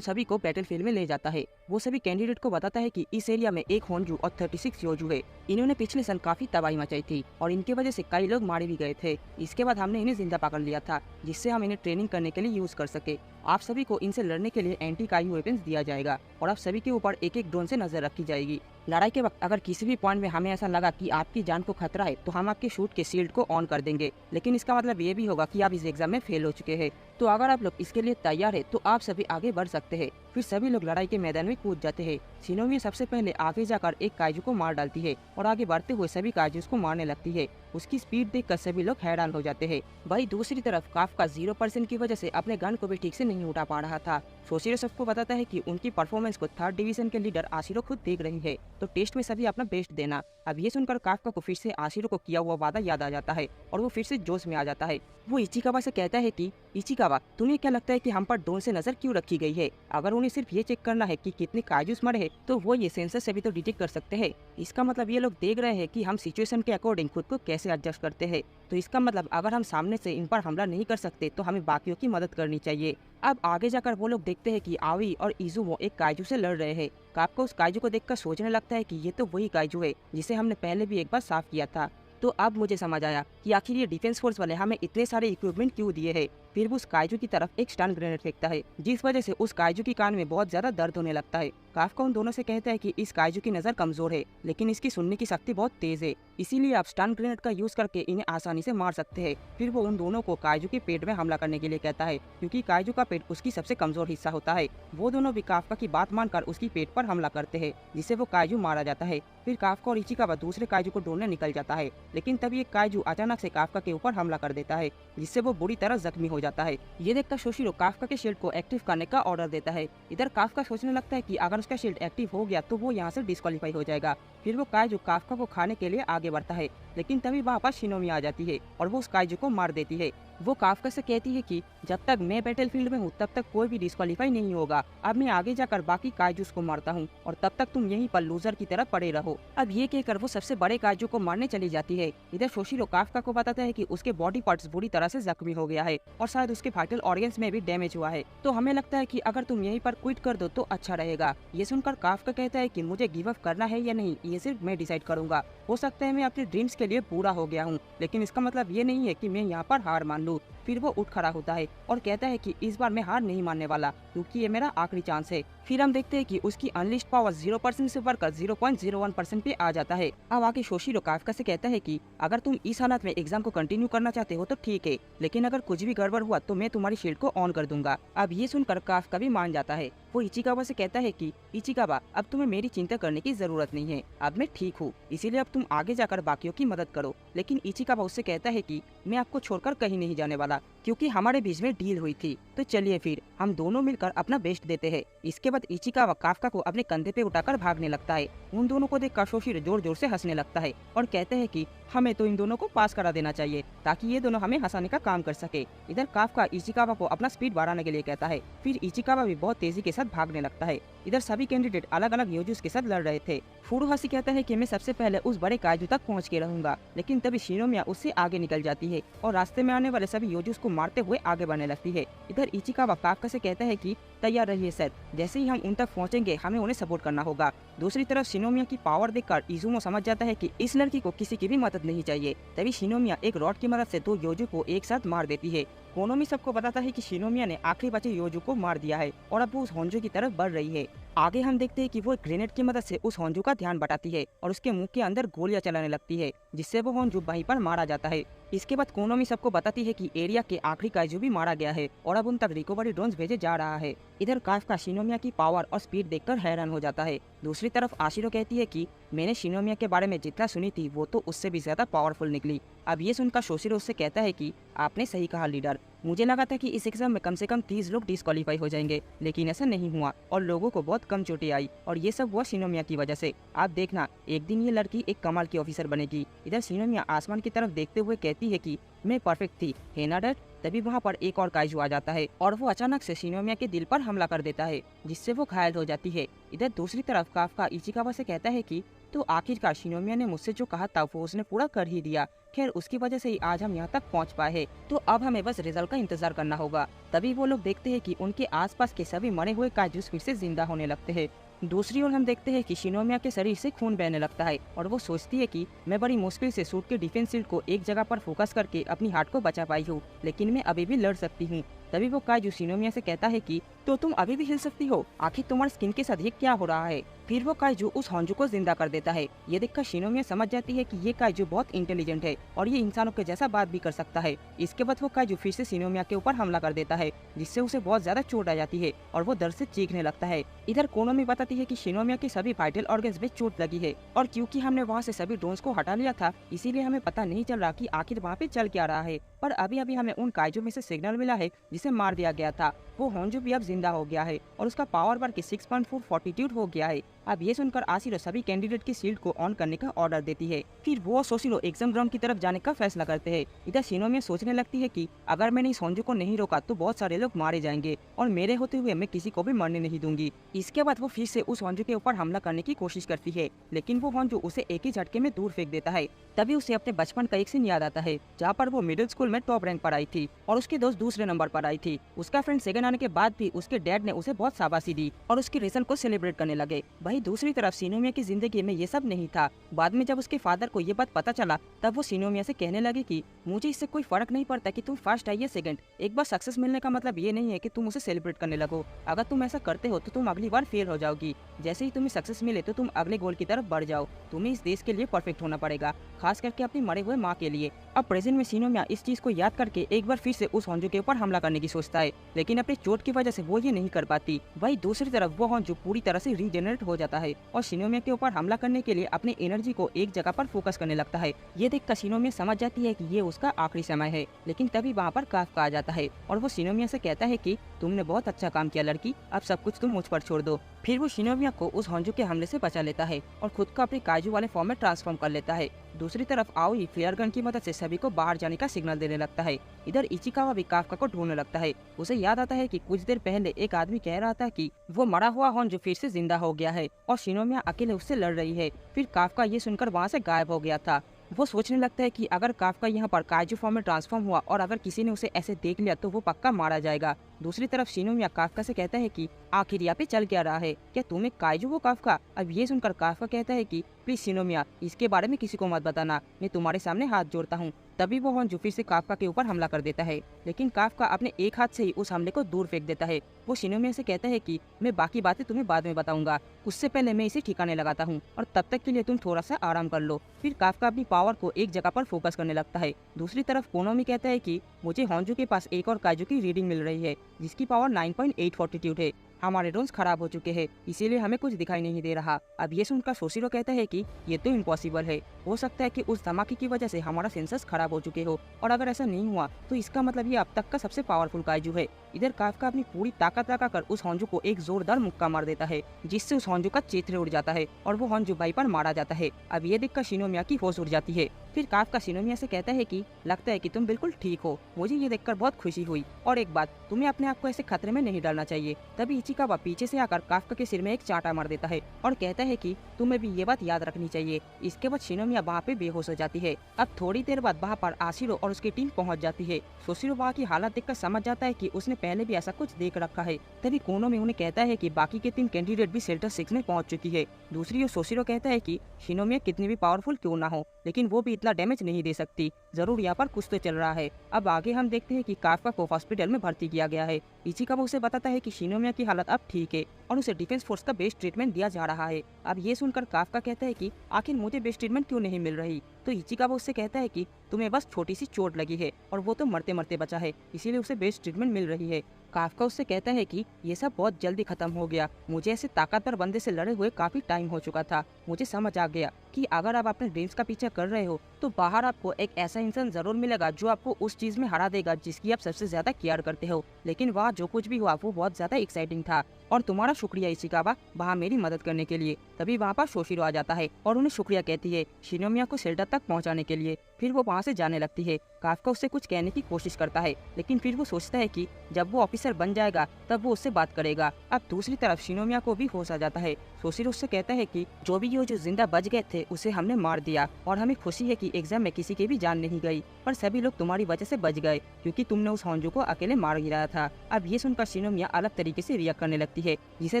सभी को बैटलफील्ड में ले जाता है। वो सभी कैंडिडेट को बताता है कि इस एरिया में एक होंजू और 36 योजू है। इन्होंने पिछले सन काफी तबाही मचाई थी और इनके वजह से कई लोग मारे भी गए थे। इसके बाद हमने इन्हें जिंदा पकड़ लिया था जिससे हम इन्हें ट्रेनिंग करने के लिए यूज कर सके। आप सभी को इनसे लड़ने के लिए एंटी कायू वेपन्स दिया जाएगा और आप सभी के ऊपर एक एक ड्रोन से नजर रखी जाएगी। लड़ाई के वक्त अगर किसी भी पॉइंट में हमें ऐसा लगा कि आपकी जान को खतरा है तो हम आपके शूट के शील्ड को ऑन कर देंगे, लेकिन इसका मतलब ये भी होगा कि आप इस एग्जाम में फेल हो चुके हैं। तो अगर आप लोग इसके लिए तैयार है तो आप सभी आगे बढ़ सकते हैं। फिर सभी लोग लड़ाई के मैदान में कूद जाते हैं। शिनोमिया सबसे पहले आगे जाकर एक काइजू को मार डालती है और आगे बढ़ते हुए सभी काइजूस को मारने लगती है। उसकी स्पीड देखकर सभी लोग हैरान हो जाते हैं। वही दूसरी तरफ काफ्का 0% की वजह से अपने गन को भी ठीक से नहीं उठा पा रहा था। शोशिरो सबको बताता है कि उनकी परफॉर्मेंस को 3rd डिवीजन के लीडर आशिरो खुद देख रही है, तो टेस्ट में सभी अपना बेस्ट देना। अब ये सुनकर काफ्का को फिर से आशिरो को किया हुआ वादा याद आ जाता है और वो फिर से जोश में आ जाता है। वो इचिकावा से कहता है कि इचिकावा, तुम्हें क्या लगता है कि हम पर ड्रोन से नजर क्यों रखी गई है? अगर उन्हें सिर्फ ये चेक करना है कि कितने काइजूस मरे हैं तो वो ये सेंसर से भी तो डिटेक्ट कर सकते हैं। इसका मतलब ये लोग देख रहे हैं कि हम सिचुएशन के अकॉर्डिंग खुद को कैसे एडजस्ट करते हैं। तो इसका मतलब अगर हम सामने से इन पर हमला नहीं कर सकते तो हमें बाकियों की मदद करनी चाहिए। अब आगे जाकर वो लोग देखते हैं कि आवी और इजुमो एक काइजू से लड़ रहे हैं। काफ्का उस काइजू को देखकर सोचने लगता है कि ये तो वही काइजू है जिसे हमने पहले भी एक बार साफ किया था। तो अब मुझे समझ आया कि आखिर ये डिफेंस फोर्स वाले हमें इतने सारे इक्विपमेंट क्यों दिए हैं। फिर वो उस काइजू की तरफ एक स्टन ग्रेनेड फेंकता है जिस वजह से उस काइजू की कान में बहुत ज्यादा दर्द होने लगता है। काफ्का उन दोनों से कहता है कि इस काइजू की नजर कमजोर है लेकिन इसकी सुनने की शक्ति बहुत तेज है, इसीलिए आप स्टन ग्रेनेड का यूज करके इन्हें आसानी से मार सकते हैं। फिर वो उन दोनों को काइजू के पेट में हमला करने के लिए कहता है क्योंकि काइजू का पेट उसकी सबसे कमजोर हिस्सा होता है। वो दोनों भी काफ्का की बात मानकर उसकी पेट पर हमला करते हैं जिससे वो काइजू मारा जाता है। फिर काफ्का और इचिकावा दूसरे काइजू को ढूंढने निकल जाता है, लेकिन तभी एक काइजू अचानक से काफ्का के ऊपर हमला कर देता है जिससे वो बुरी तरह जख्मी हो जाता है। ये देखकर शोशिरो काफ्का के शील्ड को एक्टिव करने का ऑर्डर देता है। इधर काफ्का सोचने लगता है कि अगर उसका शील्ड एक्टिव हो गया तो वो यहाँ से डिस्क्वालीफाई हो जाएगा। फिर वो काइजू काफ्का को खाने के लिए आगे बढ़ता है, लेकिन तभी वहाँ पर शिनोमिया आ जाती है और वो उस काइजू को मार देती है। वो काफ्का से कहती है कि जब तक मैं बैटलफील्ड में हूँ तब तक कोई भी डिस्क्वालीफाई नहीं होगा। अब मैं आगे जाकर बाकी काइजूस को मारता हूँ और तब तक तुम यहीं पर लूजर की तरह पड़े रहो। अब ये कहकर वो सबसे बड़े काइजू को मारने चली जाती है। इधर शोशिरो काफ्का को बताता है कि उसके बॉडी पार्ट्स बुरी तरह से जख्मी हो गया है और शायद उसके वाइटल ऑर्गन्स में भी डैमेज हुआ है, तो हमें लगता है कि अगर तुम यहीं पर क्विट कर दो तो अच्छा रहेगा। ये सुनकर काफ्का कहता है कि मुझे गिव अप करना है या नहीं ये सिर्फ मैं डिसाइड करूंगा। हो सकता है मैं अपने ड्रीम्स के लिए पूरा हो गया हूँ, लेकिन इसका मतलब ये नहीं है कि मैं यहाँ पर हार मान लूँ। फिर वो उठ खड़ा होता है और कहता है कि इस बार मैं हार नहीं मानने वाला क्योंकि ये मेरा आखिरी चांस है। फिर हम देखते हैं कि उसकी अनलिस्ट पावर 0% से बढ़कर 0.01% पे आ जाता है। अब आगे शोशिरो काफ्का से कहता है कि अगर तुम इस हालत में एग्जाम को कंटिन्यू करना चाहते हो तो ठीक है, लेकिन अगर कुछ भी गड़बड़ हुआ तो मैं तुम्हारी शील्ड को ऑन कर दूंगा। अब ये सुनकर काफ्का भी मान जाता है। वो इचिकावा से कहता है कि इचिकावा, अब तुम्हें मेरी चिंता करने की जरूरत नहीं है, अब मैं ठीक हूँ, इसीलिए अब तुम आगे जाकर बाकियों की मदद करो। लेकिन इचिकावा उससे कहता है कि मैं आपको छोड़कर कहीं नहीं जाने वाला क्योंकि हमारे बीच में डील हुई थी, तो चलिए फिर हम दोनों मिलकर अपना बेस्ट देते हैं। इसके बाद इचिकावा काफ्का को अपने कंधे पे उठाकर भागने लगता है। उन दोनों को देखकर शोशिरो जोर जोर से हंसने लगता है और कहते हैं कि हमें तो इन दोनों को पास करा देना चाहिए ताकि ये दोनों हमें हंसाने का काम कर सके। इधर काफ्का इचिकावा को अपना स्पीड बढ़ाने के लिए कहता है। फिर इचिकावा भी बहुत तेजी के साथ भागने लगता है। इधर सभी कैंडिडेट अलग अलग योजुस के साथ लड़ रहे थे। फुरुहाशी कहता है कि मैं सबसे पहले उस बड़े काइजू तक पहुंच के रहूंगा, लेकिन तभी शिनोमिया उससे आगे निकल जाती है और रास्ते में आने वाले सभी योजुस को मारते हुए आगे बढ़ने लगती है। इधर इचिकावा काफ्का से कहता है कि तैयार रहिए सर, जैसे ही हम उन तक पहुंचेंगे हमें उन्हें सपोर्ट करना होगा। दूसरी तरफ शिनोमिया की पावर देखकर इजुमो समझ जाता है कि इस लड़की को किसी की भी मदद नहीं चाहिए। तभी शिनोमिया एक रॉड की मदद से 2 योजू को एक साथ मार देती है। कोनोमी सबको बताता है कि शिनोमिया ने आखिरी बचे योजू को मार दिया है और अब वो उस होंजू की तरफ बढ़ रही है। आगे हम देखते हैं कि वो एक ग्रेनेड की मदद से उस होंजू का ध्यान बटाती है और उसके मुंह के अंदर गोलियां चलाने लगती है जिससे वो होंजू वहीं पर मारा जाता है। इसके बाद कोनोमी सबको बताती है कि एरिया के आखिरी काइजू भी मारा गया है और अब उन तक रिकवरी ड्रोन्स भेजे जा रहा है। इधर काफ्का शिनोमिया की पावर और स्पीड देखकर हैरान हो जाता है। दूसरी तरफ आशिरो कहती है कि मैंने शिनोमिया के बारे में जितना सुनी थी वो तो उससे भी ज्यादा पावरफुल निकली। अब ये सुनकर शोशिरो उससे कहता है कि आपने सही कहा लीडर, मुझे लगा था कि इस एग्जाम में कम से कम 30 लोग डिस्क्वालीफाई हो जाएंगे, लेकिन ऐसा नहीं हुआ और लोगों को बहुत कम चोटें आई और ये सब हुआ शिनोमिया की वजह से। आप देखना, एक दिन ये लड़की एक कमाल की ऑफिसर बनेगी। इधर शिनोमिया आसमान की तरफ देखते हुए कहती है कि मैं परफेक्ट थी, है ना डैड? तभी वहाँ पर एक और काइजू आ जाता है और वो अचानक से शिनोमिया के दिल पर हमला कर देता है, जिससे वो घायल हो जाती है। इधर दूसरी तरफ काफका इचिकावा से कहता है कि तो आखिरकार शिनोमिया ने मुझसे जो कहा था वो उसने पूरा कर ही दिया। खैर, उसकी वजह से ही आज हम यहाँ तक पहुँच पाए हैं, तो अब हमें बस रिजल्ट का इंतजार करना होगा। तभी वो लोग देखते हैं कि उनके आसपास के सभी मरे हुए काइजूस फिर से जिंदा होने लगते हैं। दूसरी ओर हम देखते हैं कि शिनोमिया के शरीर से खून बहने लगता है और वो सोचती है कि मैं बड़ी मुश्किल से सूट के डिफेंस शील्ड को एक जगह पर फोकस करके अपनी हार्ट को बचा पाई हूँ, लेकिन मैं अभी भी लड़ सकती हूँ। तभी वो काइजू शिनोमिया से कहता है कि तो तुम अभी भी हिल सकती हो, आखिर तुम्हारे स्किन के साथ ये क्या हो रहा है? फिर वो काइजू उस होंजू को जिंदा कर देता है। ये देखकर शिनोमिया समझ जाती है कि ये काइजू बहुत इंटेलिजेंट है और ये इंसानों के जैसा बात भी कर सकता है। इसके बाद वो काइजू फिर से शिनोमिया के ऊपर हमला कर देता है, जिससे उसे बहुत ज्यादा चोट आ जाती है और वो दर्द से चीखने लगता है। इधर कोनोमी बताती है कि शिनोमिया के सभी वाइटल ऑर्गन्स में चोट लगी है और क्योंकि हमने वहाँ से सभी ड्रोन्स को हटा लिया था, इसीलिए हमें पता नहीं चल रहा कि आखिर वहाँ पे चल क्या रहा है। पर अभी अभी हमें उन काइजू में से सिग्नल मिला है जिसे मार दिया गया था। वो होंजू भी अब जिंदा हो गया है और उसका पावर बढ़ के 6.4 फॉर्टिट्यूड हो गया है। अब ये सुनकर आशिरो सभी कैंडिडेट की शील्ड को ऑन करने का ऑर्डर देती है। फिर वो सोशिरो एग्जाम ग्राउंड की तरफ जाने का फैसला करते हैं। इधर शिनोमिया सोचने लगती है कि अगर मैंने इस होंजू को नहीं रोका तो बहुत सारे लोग मारे जाएंगे और मेरे होते हुए मैं किसी को भी मरने नहीं दूंगी। इसके बाद वो फिर से उस होंजू के ऊपर हमला करने की कोशिश करती है, लेकिन वो होंजू उसे एक ही झटके में दूर फेंक देता है। तभी उसे अपने बचपन का एक सीन याद आता है जहाँ पर वो मिडिल स्कूल में टॉप रैंक पर आई थी और उसके दोस्त दूसरे नंबर पर आई थी। उसका फ्रेंड सेकंड आने के बाद भी उसके डैड ने उसे बहुत शाबाशी दी और उसकी रिजल्ट को सेलिब्रेट करने लगे। वहीं दूसरी तरफ शिनोमिया की जिंदगी में ये सब नहीं था। बाद में जब उसके फादर को ये बात पता चला, तब वो शिनोमिया से कहने लगे कि मुझे इससे कोई फर्क नहीं पड़ता कि तुम फर्स्ट आई या सेकंड। एक बार सक्सेस मिलने का मतलब ये नहीं है कि तुम उसे सेलिब्रेट करने लगो। अगर तुम ऐसा करते हो तो तुम अगली बार फेल हो जाओगी। जैसे ही तुम्हें सक्सेस मिले तो तुम अगले गोल की तरफ बढ़ जाओ। तुम्हें इस देश के लिए परफेक्ट होना पड़ेगा, खास करके अपनी मरे हुए माँ के लिए। अब प्रेजेंट में शिनोमिया इस चीज को याद करके एक बार फिर से उस होंजू के ऊपर हमला करने की सोचता है, लेकिन अपनी चोट की वजह से वो ये नहीं कर पाती। वही दूसरी तरफ वो होंजू पूरी तरह से रीजेनरेट हो जाता है और शिनोमिया के ऊपर हमला करने के लिए अपनी एनर्जी को एक जगह पर फोकस करने लगता है। ये देखकर शिनोमिया समझ जाती है कि ये उसका आखिरी समय है, लेकिन तभी वहाँ पर काफका आ जाता है और वो शिनोमिया से कहता है कि तुमने बहुत अच्छा काम किया लड़की, अब सब कुछ तुम मुझ पर छोड़ दो। फिर वो शिनोमिया को उस होंजू के हमले से बचा लेता है और खुद को अपने काजू वाले फॉर्म में ट्रांसफॉर्म कर लेता है। दूसरी तरफ आओई फ्लेयर गन की मदद से सभी को बाहर जाने का सिग्नल देने लगता है। इधर इचिकावा भी काफका को ढूंढने लगता है। उसे याद आता है कि कुछ देर पहले एक आदमी कह रहा था कि वो मरा हुआ होंजू फिर से जिंदा हो गया है और शिनोमिया अकेले उससे लड़ रही है। फिर काफका ये सुनकर वहाँ से गायब हो गया था। वो सोचने लगता है कि अगर काफका यहाँ पर काइजू फॉर्म में ट्रांसफॉर्म हुआ और अगर किसी ने उसे ऐसे देख लिया तो वो पक्का मारा जाएगा। दूसरी तरफ शिनोमिया काफका से कहता है कि आखिर यहाँ पे चल क्या रहा है, क्या तुम एक काइजू हो काफका? अब ये सुनकर काफका कहता है कि प्लीज शिनोमिया, इसके बारे में किसी को मत बताना, मैं तुम्हारे सामने हाथ जोड़ता हूँ। तभी वो होंजू फिर से काफका के ऊपर हमला कर देता है, लेकिन काफका अपने एक हाथ से ही उस हमले को दूर फेंक देता है। वो शिनोमिया से कहता है कि मैं बाकी बातें तुम्हें बाद में बताऊंगा, उससे पहले मैं इसे ठिकाने लगाता हूँ और तब तक के लिए तुम थोड़ा सा आराम कर लो। फिर काफका अपनी पावर को एक जगह पर फोकस करने लगता है। दूसरी तरफ कोनोमी कहता है कि मुझे होंजू के पास एक और काइजू की रीडिंग मिल रही है जिसकी पावर 9.8 फॉर्टिट्यूड है। हमारे ड्रोन्स खराब हो चुके हैं, इसीलिए हमें कुछ दिखाई नहीं दे रहा। अब ये सुनकर सोशिरो कहता है कि ये तो इम्पॉसिबल है, हो सकता है कि उस धमाके की वजह से हमारा सेंसर्स खराब हो चुके हो और अगर ऐसा नहीं हुआ तो इसका मतलब ये अब तक का सबसे पावरफुल काइजू है। इधर काफका अपनी पूरी ताकत लगाकर उस होंजू को एक जोरदार मुक्का मार देता है, जिससे उस होंजू का चेहरे उड़ जाता है और वो होंजू बाई पर मारा जाता है। अब ये देखकर शिनोमिया की होश उड़ जाती है। फिर काफका शिनोमिया से कहता है कि लगता है कि तुम बिल्कुल ठीक हो, मुझे ये देखकर बहुत खुशी हुई और एक बात, तुम्हें अपने आप को ऐसे खतरे में नहीं डालना चाहिए। तभी इचिकावा पीछे से आकर काफका के सिर में एक चांटा मार देता है और कहता है कि तुम्हें भी ये बात याद रखनी चाहिए। इसके बाद शिनोमिया वहाँ पे बेहोश हो जाती है। अब थोड़ी देर बाद वहाँ पर आशिरो और उसकी टीम पहुँच जाती है। सोशिरो वहाँ की हालत देखकर समझ जाता है कि उसने पहले भी ऐसा कुछ देख रखा है। तभी कोनोमी उन्हें कहता है कि बाकी के 3 कैंडिडेट भी सेक्टर 6 में पहुंच चुकी है। दूसरी ओर सोशिरो कहता है कि शिनोमिया कितनी भी पावरफुल क्यों ना हो, लेकिन वो भी इतना डैमेज नहीं दे सकती, जरूर यहाँ पर कुछ तो चल रहा है। अब आगे हम देखते हैं कि काफका को हॉस्पिटल में भर्ती किया गया है। इचिकावा उसे बताता है कि शिनोमिया की हालत अब ठीक है और उसे डिफेंस फोर्स का बेस्ट ट्रीटमेंट दिया जा रहा है। अब ये सुनकर काफका कहता है कि आखिर मुझे बेस्ट ट्रीटमेंट क्यों नहीं मिल रही? तो इचिकावा उससे कहता है कि तुम्हें बस छोटी सी चोट लगी है और वो तो मरते मरते बचा है, इसीलिए उसे बेस्ट ट्रीटमेंट मिल रही है। काफ्का उससे कहता है कि ये सब बहुत जल्दी खत्म हो गया, मुझे ऐसे ताकतवर बंदे से लड़े हुए काफी टाइम हो चुका था। मुझे समझ आ गया कि अगर आप अपने ड्रीम्स का पीछा कर रहे हो तो बाहर आपको एक ऐसा इंसान जरूर मिलेगा जो आपको उस चीज में हरा देगा जिसकी आप सबसे ज्यादा केयर करते हो। लेकिन वहाँ जो कुछ भी हुआ वो बहुत ज्यादा एक्साइटिंग था और तुम्हारा शुक्रिया इशिकावा वहाँ मेरी मदद करने के लिए। तभी वहाँ पर शोशिरो आ जाता है और उन्हें शुक्रिया कहती है शिनोमिया को शेल्टर तक पहुँचाने के लिए। फिर वो वहाँ से जाने लगती है। काफ्का उससे कुछ कहने की कोशिश करता है लेकिन फिर वो सोचता है कि जब वो ऑफिसर बन जाएगा तब वो उससे बात करेगा। अब दूसरी तरफ शिनोमिया को भी होश आ जाता है। शोशिरो उससे कहता है कि जो भी ये जो जिंदा बच गए थे उसे हमने मार दिया और हमें खुशी है कि एग्जाम में किसी की भी जान नहीं गई, पर सभी लोग तुम्हारी वजह से बच गए क्योंकि तुमने उस होंजो को अकेले मार गिराया था। अब ये सुनकर शिनोमिया अलग तरीके से रिएक्ट करने लगती है, जिसे